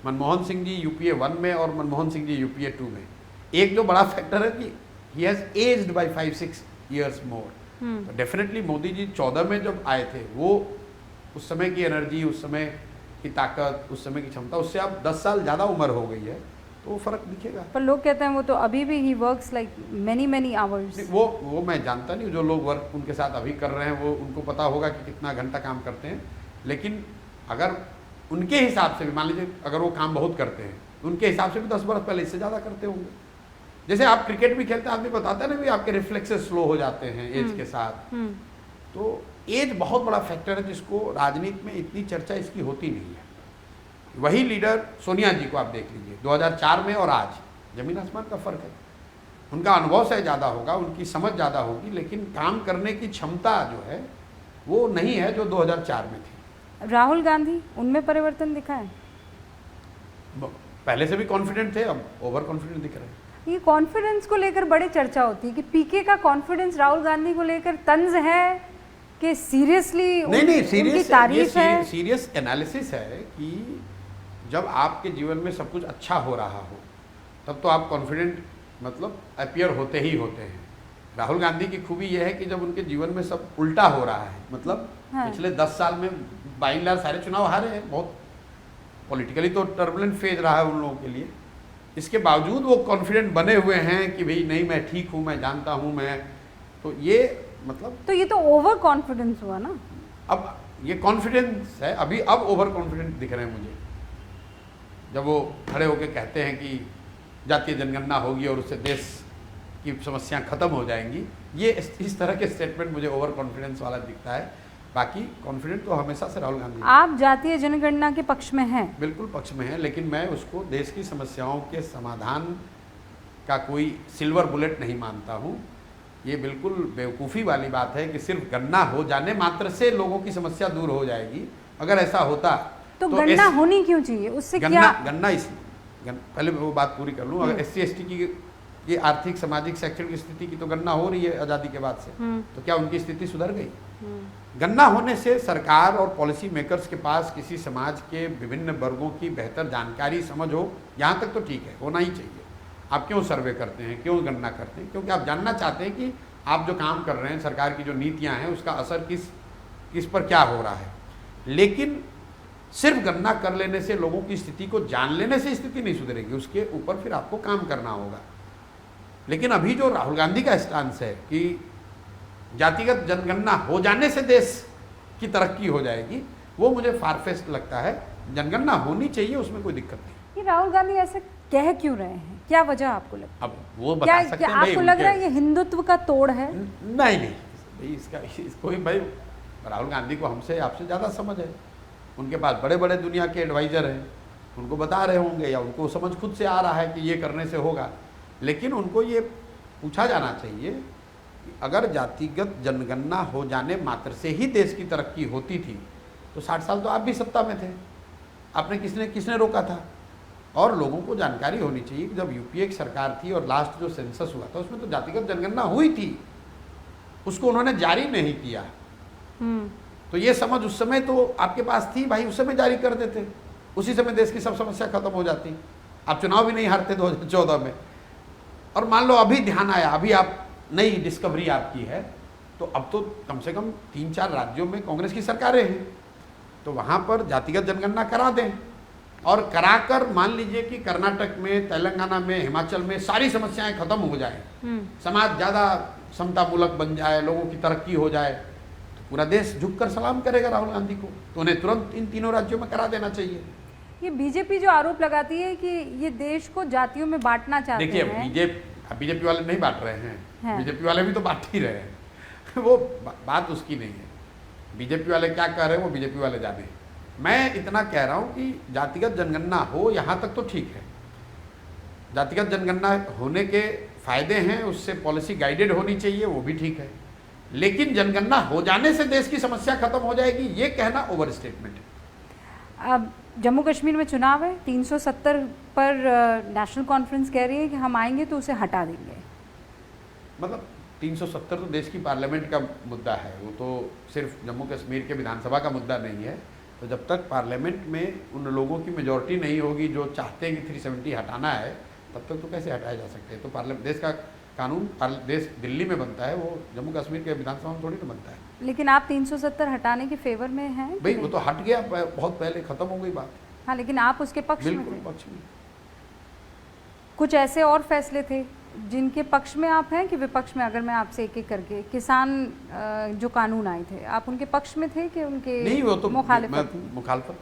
मनमोहन सिंह जी यूपीए 1 में और मनमोहन सिंह जी यूपीए 2 में एक जो बड़ा फैक्टर है कि he has aged by 5-6 years more. तो डेफिनेटली मोदी जी 14 में जब आए थे, वो उस समय की एनर्जी, उस समय की ताकत, उस समय की क्षमता, उससे अब 10 साल ज़्यादा उम्र हो गई है, तो वो फ़र्क दिखेगा। पर लोग कहते हैं वो तो अभी भी he works like many hours. वो मैं जानता नहीं, जो लोग वर्क उनके साथ अभी कर रहे हैं वो उनको पता होगा कि कितना घंटा काम करते हैं। लेकिन अगर उनके हिसाब से भी मान लीजिए अगर वो काम बहुत करते हैं, तो उनके हिसाब से भी 10 बरस पहले इससे ज़्यादा करते होंगे। जैसे आप क्रिकेट भी खेलते हैं, आदमी बताता है ना भी आपके रिफ्लेक्सेस स्लो हो जाते हैं एज के साथ। तो एज बहुत बड़ा फैक्टर है जिसको राजनीति में इतनी चर्चा इसकी होती नहीं है। वही लीडर सोनिया जी को आप देख लीजिए, 2004 में और आज जमीन आसमान का फ़र्क है। उनका अनुभव शायद ज़्यादा होगा, उनकी समझ ज़्यादा होगी, लेकिन काम करने की क्षमता जो है वो नहीं है जो 2004 में थी। राहुल गांधी, उनमें परिवर्तन दिखा है? पहले से भी कॉन्फिडेंट थे, अब ओवर कॉन्फिडेंट दिख रहे हैं। ये कॉन्फिडेंस को लेकर बड़ी चर्चा होती है कि पीके का कॉन्फिडेंस राहुल गांधी को लेकर तंज है कि सीरियसली नहीं, उनकी तारीफ है? सीरियस एनालिसिस है कि जब आपके जीवन में सब कुछ अच्छा हो रहा हो तब तो आप कॉन्फिडेंट मतलब अपीयर होते ही होते हैं। राहुल गांधी की खूबी यह है कि जब उनके जीवन में सब उल्टा हो रहा है, मतलब पिछले 10 साल में बाई लार सारे चुनाव हारे हैं, बहुत पॉलिटिकली तो टर्बुलेंट फेज रहा है उन लोगों के लिए, इसके बावजूद वो कॉन्फिडेंट बने हुए हैं कि भाई नहीं मैं ठीक हूँ, मैं जानता हूँ मैं, तो ये मतलब तो ये तो ओवर कॉन्फिडेंस हुआ ना। अब ये कॉन्फिडेंस है, अभी अब ओवर कॉन्फिडेंट दिख रहे हैं मुझे, जब वो खड़े होकर कहते हैं कि जातीय जनगणना होगी और उससे देश की समस्याएं खत्म हो जाएंगी। ये इस तरह के स्टेटमेंट मुझे ओवर कॉन्फिडेंस वाला दिखता है। बाकी कॉन्फिडेंट तो हमेशा से राहुल गांधी। आप जातीय जनगणना के पक्ष में हैं? बिल्कुल पक्ष में है, लेकिन मैं उसको देश की समस्याओं के समाधान का कोई सिल्वर बुलेट नहीं मानता हूँ। ये बिल्कुल बेवकूफ़ी वाली बात है कि सिर्फ गणना हो जाने मात्र से लोगों की समस्या दूर हो जाएगी। अगर ऐसा होता तो गणना होनी क्यों चाहिए? उससे गणना, क्या गणना पहले मैं वो बात पूरी कर लूँ। अगर SC/ST की आर्थिक, सामाजिक, शैक्षणिक स्थिति की तो गणना हो रही है आज़ादी के बाद से, तो क्या उनकी स्थिति सुधर गई? गणना होने से सरकार और पॉलिसी मेकर्स के पास किसी समाज के विभिन्न वर्गों की बेहतर जानकारी, समझ हो, यहाँ तक तो ठीक है, होना ही चाहिए। आप क्यों सर्वे करते हैं, क्यों गणना करते हैं? क्योंकि आप जानना चाहते हैं कि आप जो काम कर रहे हैं, सरकार की जो नीतियाँ हैं, उसका असर किस पर क्या हो रहा है। लेकिन सिर्फ गणना कर लेने से, लोगों की स्थिति को जान लेने से स्थिति नहीं सुधरेगी, उसके ऊपर फिर आपको काम करना होगा। लेकिन अभी जो राहुल गांधी का स्टांस है कि जातिगत जनगणना हो जाने से देश की तरक्की हो जाएगी, वो मुझे फारफेस्ट लगता है। जनगणना होनी चाहिए, उसमें कोई दिक्कत नहीं। ये राहुल गांधी ऐसे कह क्यों रहे हैं? क्या वजह आपको लगता है? अब वो बता सकते हैं। आपको लग रहा है ये हिंदुत्व का तोड़ है? नहीं भाई, इसको भाई राहुल गांधी को हमसे आपसे ज़्यादा समझ है। उनके पास बड़े बड़े दुनिया के एडवाइज़र हैं, उनको बता रहे होंगे या उनको समझ खुद से आ रहा है कि ये करने से होगा। लेकिन उनको ये पूछा जाना चाहिए कि अगर जातिगत जनगणना हो जाने मात्र से ही देश की तरक्की होती थी तो 60 साल तो आप भी सत्ता में थे, आपने किसने रोका था? और लोगों को जानकारी होनी चाहिए कि जब यूपीए की सरकार थी और लास्ट जो सेंसस हुआ था उसमें तो जातिगत जनगणना हुई थी, उसको उन्होंने जारी नहीं किया। तो ये समझ उस समय तो आपके पास थी भाई, उस समय जारी कर देते, उसी समय देश की सब समस्या खत्म हो जाती, आप चुनाव भी नहीं हारते 2014 में। और मान लो अभी ध्यान आया, अभी आप नई डिस्कवरी आपकी है, तो अब तो कम से कम 3-4 राज्यों में कांग्रेस की सरकारें हैं, तो वहाँ पर जातिगत जनगणना करा दें और कराकर मान लीजिए कि कर्नाटक में, तेलंगाना में, हिमाचल में सारी समस्याएं खत्म हो जाए, समाज ज़्यादा समतामूलक बन जाए, लोगों की तरक्की हो जाए, तो पूरा देश झुककर सलाम करेगा राहुल गांधी को। तो उन्हें तुरंत इन तीनों राज्यों में करा देना चाहिए। ये बीजेपी जो आरोप लगाती है कि ये देश को जातियों में बांटना चाहते हैं। देखिए बीजेपी वाले नहीं बांट रहे हैं, बीजेपी वाले भी तो बांट ही रहे हैं वो बात उसकी नहीं है। बीजेपी वाले क्या कह रहे हैं वो बीजेपी वाले जाने। मैं इतना कह रहा हूँ कि जातिगत जनगणना हो, यहाँ तक तो ठीक है, जातिगत जनगणना होने के फायदे हैं, उससे पॉलिसी गाइडेड होनी चाहिए, वो भी ठीक है। लेकिन जनगणना हो जाने से देश की समस्या खत्म हो जाएगी, ये कहना ओवर स्टेटमेंट है। अब जम्मू कश्मीर में चुनाव है, 370 पर नेशनल कॉन्फ्रेंस कह रही है कि हम आएंगे तो उसे हटा देंगे। मतलब 370 तो देश की पार्लियामेंट का मुद्दा है, वो तो सिर्फ जम्मू कश्मीर के विधानसभा का मुद्दा नहीं है। तो जब तक पार्लियामेंट में उन लोगों की मेजॉरिटी नहीं होगी जो चाहते हैं कि 370 हटाना है, तब तक तो कैसे हटाया जा सकते हैं। तो पार्लियामेंट देश का कानून देश दिल्ली में बनता है, वो जम्मू कश्मीर के विधानसभा में थोड़ी ना बनता है। लेकिन आप 370 हटाने के फेवर में हैं कि भाई नहीं? वो तो हट गया बहुत पहले, खत्म हो गई बात। हाँ, लेकिन आप उसके पक्ष में बिल्कुल थे। पक्ष में। कुछ ऐसे और फैसले थे जिनके पक्ष में आप हैं कि विपक्ष में? अगर मैं आपसे एक एक करके, किसान जो कानून आए थे, आप उनके पक्ष में थे कि उनके नहीं, वो तो मुखालिफत थी? मुखालफत।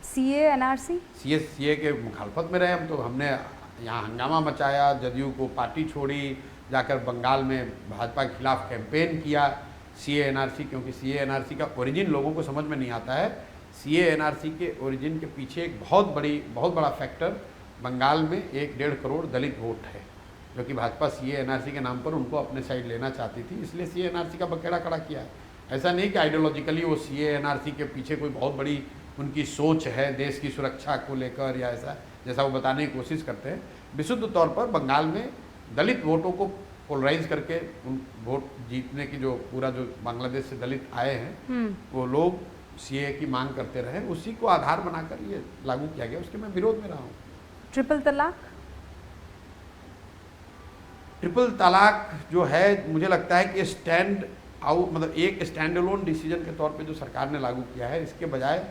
सीए एनआरसी सीए के मुखालफत में रहे हम। तो हमने यहाँ हंगामा मचाया, जदयू को पार्टी छोड़ी, जाकर बंगाल में भाजपा के खिलाफ कैंपेन किया सीए एनआरसी, क्योंकि सीए एनआरसी का ओरिजिन लोगों को समझ में नहीं आता है। सीए एनआरसी के ओरिजिन के पीछे एक बहुत बड़ा फैक्टर बंगाल में 1-1.5 करोड़ दलित वोट है, जो कि भाजपा सीए एनआरसी के नाम पर उनको अपने साइड लेना चाहती थी, इसलिए सीए एनआरसी का बखेड़ा खड़ा किया है। ऐसा नहीं कि आइडियोलॉजिकली वो सीए एनआरसी के पीछे कोई बहुत बड़ी उनकी सोच है देश की सुरक्षा को लेकर, या ऐसा जैसा वो बताने की कोशिश करते हैं। विशुद्ध तौर पर बंगाल में दलित वोटों को पोलराइज करके उन वोट जीतने की जो पूरा जो बांग्लादेश से दलित आए हैं वो लोग सीए की मांग करते रहे, उसी को आधार बनाकर ये लागू किया गया। उसके मैं विरोध में रहा हूँ। ट्रिपल तलाक जो है, मुझे लगता है कि स्टैंड आउट, मतलब एक स्टैंड अलोन डिसीजन के तौर पे जो सरकार ने लागू किया है, इसके बजाय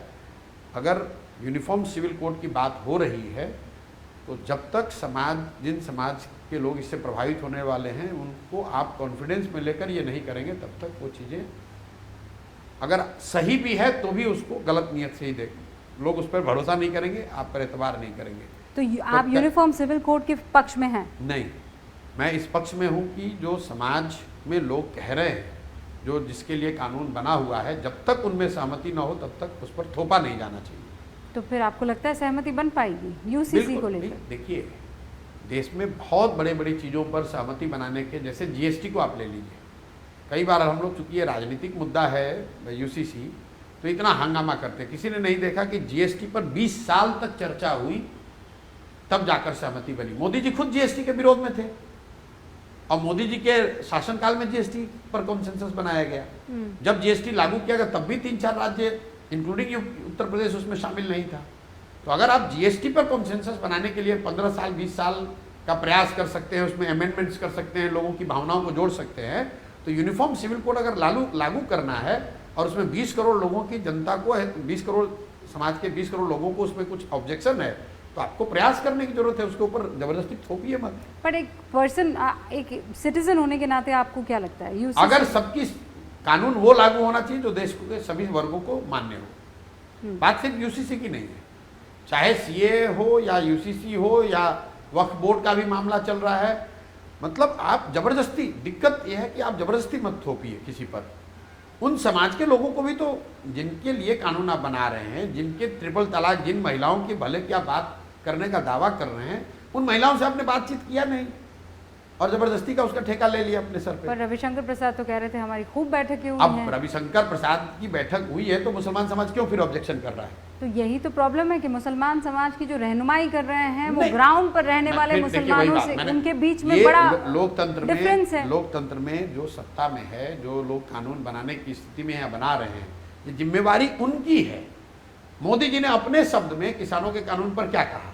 अगर यूनिफॉर्म सिविल कोड की बात हो रही है तो जब तक जिन समाज के लोग इससे प्रभावित होने वाले हैं उनको आप कॉन्फिडेंस में लेकर ये नहीं करेंगे, तब तक वो चीज़ें अगर सही भी है तो भी उसको गलत नीयत से ही देखें। लोग उस पर भरोसा नहीं करेंगे, आप पर एतबार नहीं करेंगे। तो आप यूनिफॉर्म सिविल कोड के पक्ष में हैं? नहीं, मैं इस पक्ष में हूँ कि जो समाज में लोग कह रहे हैं, जो जिसके लिए कानून बना हुआ है, जब तक उनमें सहमति ना हो तब तक उस पर थोपा नहीं जाना चाहिए। तो फिर आपको लगता है सहमति बन पाएगी यूसीसी को लेकर? देखिए, देश में बहुत बड़ी चीज़ों पर सहमति बनाने के, जैसे जीएसटी को आप ले लीजिए, कई बार हम लोग, चूंकि ये राजनीतिक मुद्दा है यूसीसी, तो इतना हंगामा करते, किसी ने नहीं देखा कि जीएसटी पर 20 साल तक चर्चा हुई, तब जाकर सहमति बनी। मोदी जी खुद जीएसटी के विरोध में थे और मोदी जी के शासनकाल में जीएसटी पर कॉन्सेंसस बनाया गया। जब जीएसटी लागू किया गया तब भी 3-4 राज्य इंक्लूडिंग उत्तर प्रदेश उसमें शामिल नहीं था। तो अगर आप जीएसटी पर कॉन्सेंसस बनाने के लिए 15 साल 20 साल का प्रयास कर सकते हैं, उसमें अमेंडमेंट्स कर सकते हैं, लोगों की भावनाओं को जोड़ सकते हैं, तो यूनिफॉर्म सिविल कोड अगर लागू करना है और उसमें 20 करोड़ लोगों की जनता को, 20 करोड़ समाज के 20 करोड़ लोगों को उसमें कुछ ऑब्जेक्शन है, तो आपको प्रयास करने की जरूरत है, उसके ऊपर जबरदस्ती थोपिए मत। पर एक पर्सन, एक सिटीजन होने के नाते आपको क्या लगता है यूसीसी? अगर सबकी कानून वो लागू होना चाहिए जो देश के सभी वर्गों को मान्य हो। बात सिर्फ यूसीसी की नहीं है, चाहे सीए हो या यूसीसी हो या वक्फ बोर्ड का भी मामला चल रहा है। मतलब आप जबरदस्ती, दिक्कत यह है कि आप जबरदस्ती मत थोपिए किसी पर। उन समाज के लोगों को भी तो, जिनके लिए कानून आप बना रहे हैं, जिनके ट्रिपल तलाक, जिन महिलाओं की भले की आप बात करने का दावा कर रहे हैं, उन महिलाओं से आपने बातचीत किया नहीं और जबरदस्ती का उसका ठेका ले लिया अपने सर पे। पर रविशंकर प्रसाद तो कह रहे थे हमारी खूब बैठकें हुई अब हैं। रविशंकर प्रसाद की बैठक हुई है तो मुसलमान समाज क्यों फिर ऑब्जेक्शन कर रहा है? तो यही तो प्रॉब्लम है कि मुसलमान समाज की जो रहनुमाई कर रहे हैं वो नहीं। ग्राउंड पर रहने वाले देखिए, वही मुसलमानों बात, से, उनके बीच में बड़ा डिफरेंस है। लोकतंत्र में जो सत्ता में है, जो लोग कानून बनाने की स्थिति में यहाँ बना रहे हैं, ये जिम्मेवारी उनकी है। मोदी जी ने अपने शब्द में किसानों के कानून पर क्या कहा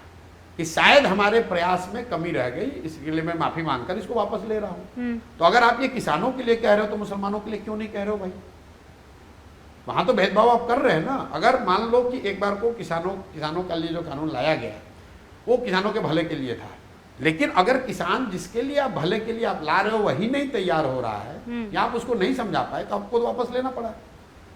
कि शायद हमारे प्रयास में कमी रह गई, इसके लिए मैं माफी मांगकर इसको वापस ले रहा हूँ। तो अगर आप ये किसानों के लिए कह रहे हो तो मुसलमानों के लिए क्यों नहीं कह रहे हो भाई? वहां तो भेदभाव आप कर रहे हैं ना। अगर मान लो कि एक बार को किसानों के लिए जो कानून लाया गया वो किसानों के भले के लिए था, लेकिन अगर किसान जिसके लिए आप भले के लिए आप ला रहे हो वही नहीं तैयार हो रहा है या आप उसको नहीं समझा पाए, तो आपको तो वापस लेना पड़ा।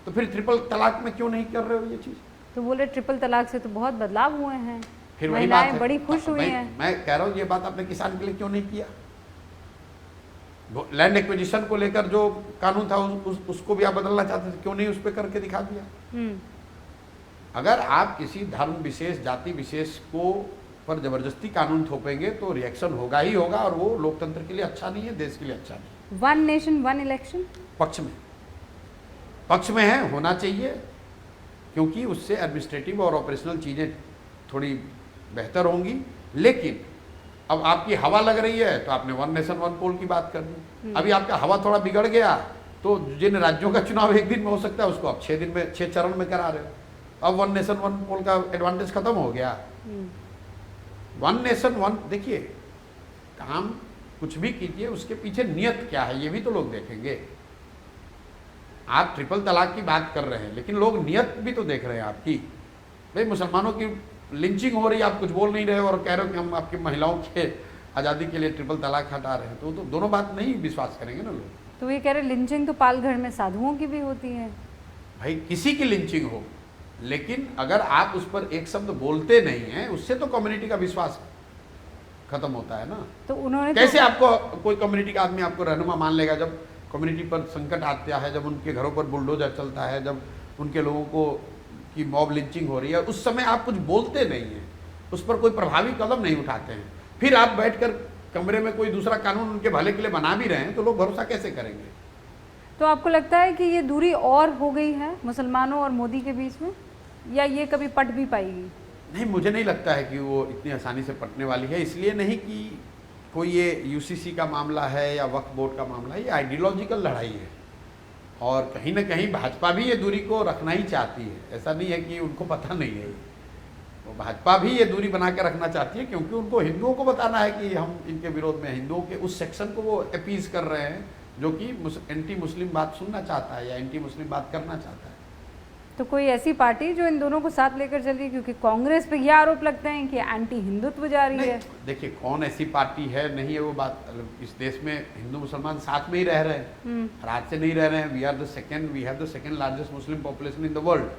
तो फिर ट्रिपल तलाक में क्यों नहीं कर रहे हो ये चीज? तो बोले ट्रिपल तलाक से तो बहुत बदलाव हुए हैं, फिर वही बात है, बड़ी खुश हुई हैं। मैं कह रहा हूँ ये बात आपने किसान के लिए क्यों नहीं किया? लैंड एक्विजिशन को लेकर जो कानून था उसको भी आप बदलना चाहते थे, क्यों नहीं उस पर करके दिखा दिया? अगर आप किसी धर्म विशेष, जाति विशेष को पर जबरदस्ती कानून थोपेंगे तो रिएक्शन होगा ही होगा, और वो लोकतंत्र के लिए अच्छा नहीं है, देश के लिए अच्छा नहीं। वन नेशन वन इलेक्शन पक्ष में है, होना चाहिए, क्योंकि उससे एडमिनिस्ट्रेटिव और ऑपरेशनल चीज़ें थोड़ी बेहतर होंगी। लेकिन अब आपकी हवा लग रही है तो आपने वन नेशन वन पोल की बात कर दी। अभी आपका हवा थोड़ा बिगड़ गया तो जिन राज्यों का चुनाव एक दिन में हो सकता है उसको आप 6 दिन में 6 चरण में करा रहे हो। अब वन नेशन वन पोल का एडवांटेज खत्म हो गया। वन नेशन वन, देखिए काम कुछ भी कीजिए उसके पीछे नियत क्या है ये भी तो लोग देखेंगे। आप ट्रिपल तलाक की बात कर रहे हैं लेकिन लोग नियत भी तो देख रहे हैं आपकी। भाई मुसलमानों की लिंचिंग हो रही है, आप कुछ बोल नहीं रहे हो और कह रहे हो कि हम आपकी महिलाओं के आज़ादी के लिए ट्रिपल तलाक हटा रहे हैं, तो दोनों बात नहीं विश्वास करेंगे ना लोग। तो ये कह रहे लिंचिंग तो पालघर में साधुओं की भी होती है। भाई किसी की लिंचिंग हो लेकिन अगर आप उस पर एक शब्द बोलते नहीं हैं उससे तो कम्युनिटी का विश्वास खत्म होता है ना। तो उन्होंने कैसे आपको कोई कम्युनिटी का आदमी आपको रहनुमा मान लेगा जब कम्युनिटी पर संकट आता है, जब उनके घरों पर बुलडोजर चलता है, जब उनके लोगों को की मॉब लिंचिंग हो रही है, उस समय आप कुछ बोलते नहीं हैं, उस पर कोई प्रभावी कदम नहीं उठाते हैं। फिर आप बैठकर कमरे में कोई दूसरा कानून उनके भले के लिए बना भी रहे हैं तो लोग भरोसा कैसे करेंगे। तो आपको लगता है कि ये दूरी और हो गई है मुसलमानों और मोदी के बीच में, या ये कभी पट भी पाएगी? नहीं, मुझे नहीं लगता है कि वो इतनी आसानी से पटने वाली है। इसलिए नहीं कि कोई ये यूसीसी का मामला है या वक्फ बोर्ड का मामला है, ये आइडियोलॉजिकल लड़ाई है और कहीं ना कहीं भाजपा भी ये दूरी को रखना ही चाहती है। ऐसा नहीं है कि उनको पता नहीं है, तो भाजपा भी ये दूरी बना के रखना चाहती है क्योंकि उनको हिंदुओं को बताना है कि हम इनके विरोध में, हिंदुओं के उस सेक्शन को वो अपीज कर रहे हैं जो कि एंटी मुस्लिम बात सुनना चाहता है या एंटी मुस्लिम बात करना चाहता है। तो कोई ऐसी पार्टी जो इन दोनों को साथ लेकर चल रही है, क्योंकि कांग्रेस पे ये आरोप लगते हैं कि एंटी हिंदुत्व जा रही है। देखिए कौन ऐसी पार्टी है, नहीं है वो बात। इस देश में हिंदू मुसलमान साथ में ही रह रहे हैं, रात से नहीं रह रहे हैं। We have the second largest Muslim population in the world,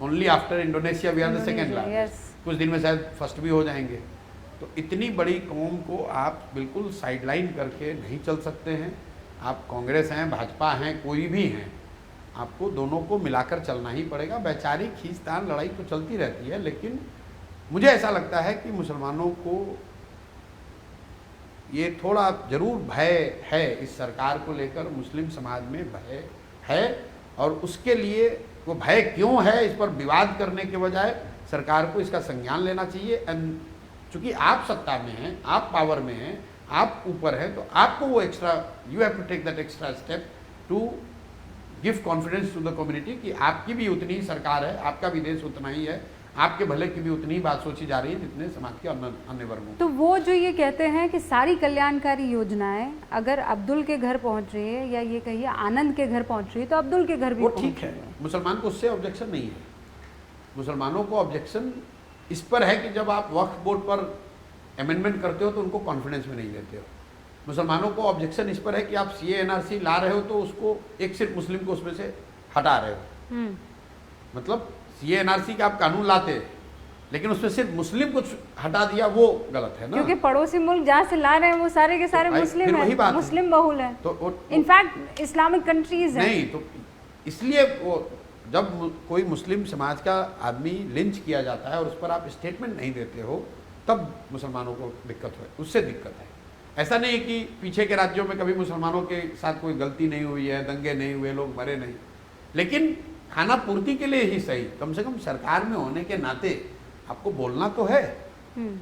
only after Indonesia we are the second largest. कुछ दिन में शायद फर्स्ट भी हो जाएंगे। तो इतनी बड़ी कौम को आप बिल्कुल साइडलाइन करके नहीं चल सकते हैं। आप कांग्रेस हैं, भाजपा हैं, कोई भी हैं, आपको दोनों को मिलाकर चलना ही पड़ेगा। वैचारिक खींचतान लड़ाई तो चलती रहती है, लेकिन मुझे ऐसा लगता है कि मुसलमानों को ये थोड़ा जरूर भय है, इस सरकार को लेकर मुस्लिम समाज में भय है और उसके लिए वो भय क्यों है इस पर विवाद करने के बजाय सरकार को इसका संज्ञान लेना चाहिए। एंड चूंकि आप सत्ता में हैं, आप पावर में हैं, आप ऊपर हैं, तो आपको वो extra, you have to take that extra step to give confidence to the community कि आपकी भी उतनी ही सरकार है, आपका भी देश उतना ही है, आपके भले की भी उतनी ही बात सोची जा रही है जितने समाज के अन्य वर्गों। तो वो जो ये कहते हैं कि सारी कल्याणकारी योजनाएं अगर अब्दुल के घर पहुंच रही है या ये कहिए आनंद के घर पहुंच रही है तो अब्दुल के घर भी वो ठीक है, मुसलमान को उससे ऑब्जेक्शन नहीं है। मुसलमानों को ऑब्जेक्शन इस पर है कि जब आप वक्फ बोर्ड पर अमेंडमेंट करते हो तो उनको कॉन्फिडेंस में नहीं लेते हो। मुसलमानों को ऑब्जेक्शन इस पर है कि आप सीए एनआरसी ला रहे हो तो उसको एक सिर्फ मुस्लिम को उसमें से हटा रहे हो। मतलब सीए एनआरसी का आप कानून लाते लेकिन उसमें सिर्फ मुस्लिम कुछ हटा दिया, वो गलत है ना। क्योंकि पड़ोसी मुल्क जहाँ से ला रहे हैं वो सारे के सारे मुस्लिम हैं, मुस्लिम बहुल हैं, तो इनफैक्ट इस्लामिक कंट्रीज हैं। नहीं, तो इसलिए वो जब कोई मुस्लिम समाज का आदमी लिंच किया जाता है और उस पर आप स्टेटमेंट नहीं देते हो तब मुसलमानों को दिक्कत है, उससे दिक्कत है। ऐसा नहीं कि पीछे के राज्यों में कभी मुसलमानों के साथ कोई गलती नहीं हुई है, दंगे नहीं हुए, लोग मरे नहीं, लेकिन खाना पूर्ति के लिए ही सही, कम से कम सरकार में होने के नाते आपको बोलना तो है।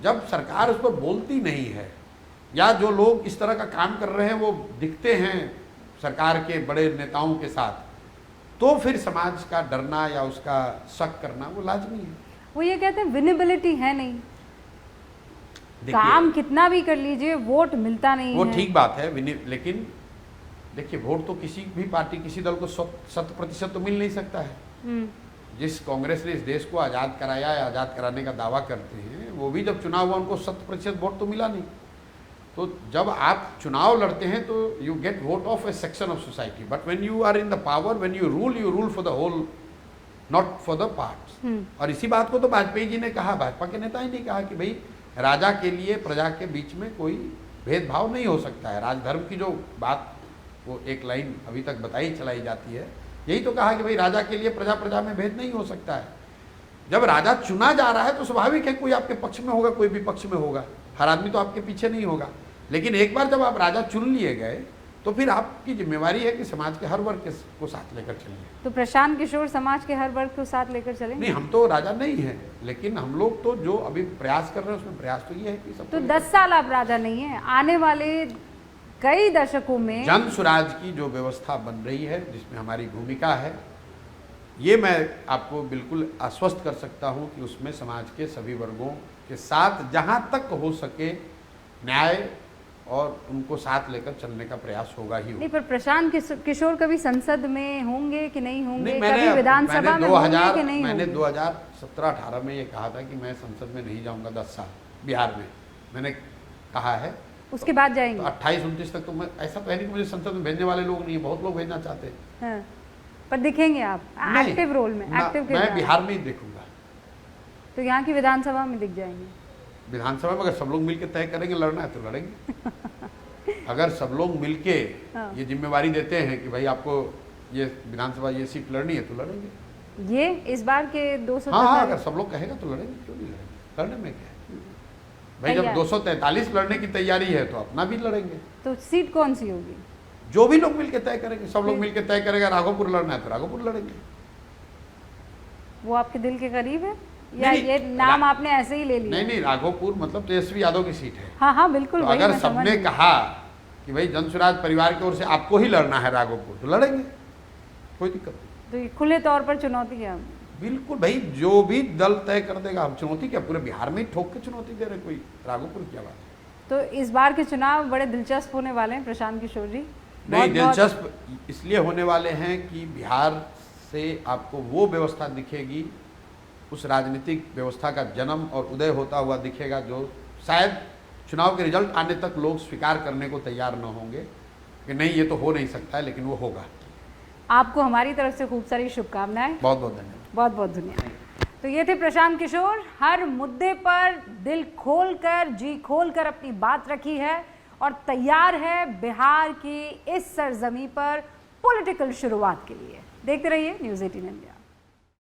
जब सरकार उस पर बोलती नहीं है या जो लोग इस तरह का काम कर रहे हैं वो दिखते हैं सरकार के बड़े नेताओं के साथ, तो फिर समाज का डरना या उसका शक करना वो लाजमी है। वो ये कहते हैं विनेबिलिटी है नहीं, काम कितना भी कर लीजिए वोट मिलता नहीं वो है। ठीक बात है, लेकिन देखिए वोट तो किसी भी पार्टी, किसी दल को 100% तो मिल नहीं सकता है। जिस कांग्रेस ने इस देश को आज़ाद कराया या आज़ाद कराने का दावा करते हैं, वो भी जब चुनाव हुआ उनको 100% वोट तो मिला नहीं। तो जब आप चुनाव लड़ते हैं तो you get vote of a section of society, but when you are in the power, when you rule for the whole, not for the parts. और इसी बात को तो वाजपेयी जी ने कहा, भाजपा के नेता ही ने कहा कि भाई राजा के लिए प्रजा के बीच में कोई भेदभाव नहीं हो सकता है। राजधर्म की जो बात, वो एक लाइन अभी तक बताई चलाई जाती है, यही तो कहा कि भाई राजा के लिए प्रजा प्रजा में भेद नहीं हो सकता है। जब राजा चुना जा रहा है तो स्वाभाविक है कोई आपके पक्ष में होगा, कोई भी पक्ष में होगा, हर आदमी तो आपके पीछे नहीं होगा। लेकिन एक बार जब आप राजा चुन लिए गए तो फिर आपकी जिम्मेवारी है कि समाज के हर वर्ग को साथ लेकर चलिए। तो प्रशांत किशोर समाज के हर वर्ग को साथ लेकर चलेंगे? नहीं, हम तो राजा नहीं हैं, लेकिन हम लोग तो जो अभी प्रयास कर रहे हैं उसमें प्रयास तो ये है कि सब तो 10 साल आप राजा नहीं है, आने वाले कई दशकों में जन स्वराज की जो व्यवस्था बन रही है जिसमें हमारी भूमिका है, ये मैं आपको बिल्कुल आश्वस्त कर सकता हूँ कि उसमें समाज के सभी वर्गों के साथ जहाँ तक हो सके न्याय और उनको साथ लेकर चलने का प्रयास होगा ही होगा। नहीं, पर प्रशांत किशोर कभी संसद में होंगे कि नहीं होंगे? नहीं, कभी विधानसभा में होंगे कि नहीं? मैंने 2017-18 में ये कहा था कि मैं संसद में नहीं जाऊंगा 10 साल बिहार में, मैंने कहा है। उसके बाद जाएंगे? तो 28-29 तक तो मैं, ऐसा तो है नहीं कि मुझे संसद में भेजने वाले लोग नहीं है, बहुत लोग भेजना चाहते हैं। हाँ, पर दिखेंगे आप एक्टिव रोल में, एक्टिव किरदार? मैं बिहार में ही देखूंगा। तो यहाँ की विधानसभा में दिख जाएंगे? विधानसभा में अगर सब लोग मिलकर तय करेंगे लड़ना है तो लड़ेंगे। अगर सब लोग मिलके ये जिम्मेवारी देते हैं कि भाई आपको ये विधानसभा ये सीट लड़नी है तो लड़ेंगे। ये इस बार के 200? हाँ, अगर सब लोग कहेगा तो लड़ेंगे, क्यों नहीं लड़ेंगे? लड़ने में क्या है भाई? जब 243 लड़ने की तैयारी है तो अपना भी लड़ेंगे। तो सीट कौन सी होगी? जो भी लोग मिलकर तय करेंगे, सब लोग मिलकर तय करेगा राघोपुर लड़ना है तो राघोपुर लड़ेंगे। वो आपके दिल के करीब है या ये नाम आपने ऐसे ही ले लिया? नहीं, राघोपुर मतलब तेजस्वी यादव की सीट है। हाँ, बिल्कुल। तो अगर सबने कहा कि भाई जन स्वराज परिवार की ओर से आपको ही लड़ना है राघोपुर, तो लड़ेंगे, कोई दिक्कत नहीं। तो ये खुले तौर पर चुनौती है? बिल्कुल भाई, जो भी दल तय कर देगा। हम चुनौती क्या, पूरे बिहार में ही ठोक के चुनौती दे रहे, कोई राघोपुर क्या बात है। तो इस बार के चुनाव बड़े दिलचस्प होने वाले हैं प्रशांत किशोर जी? नहीं, दिलचस्प इसलिए होने वाले हैं कि बिहार से आपको वो व्यवस्था दिखेगी, उस राजनीतिक व्यवस्था का जन्म और उदय होता हुआ दिखेगा जो शायद चुनाव के रिजल्ट आने तक लोग स्वीकार करने को तैयार न होंगे कि नहीं ये तो हो नहीं सकता है, लेकिन वो होगा। आपको हमारी तरफ से खूब सारी शुभकामनाएं। बहुत बहुत धन्यवाद। बहुत बहुत धन्यवाद। तो ये थे प्रशांत किशोर, हर मुद्दे पर दिल खोलकर, जी खोलकर अपनी बात रखी है और तैयार है बिहार की इस सरजमी पर पॉलिटिकल शुरुआत के लिए। देखते रहिए न्यूज़ 18 इंडिया।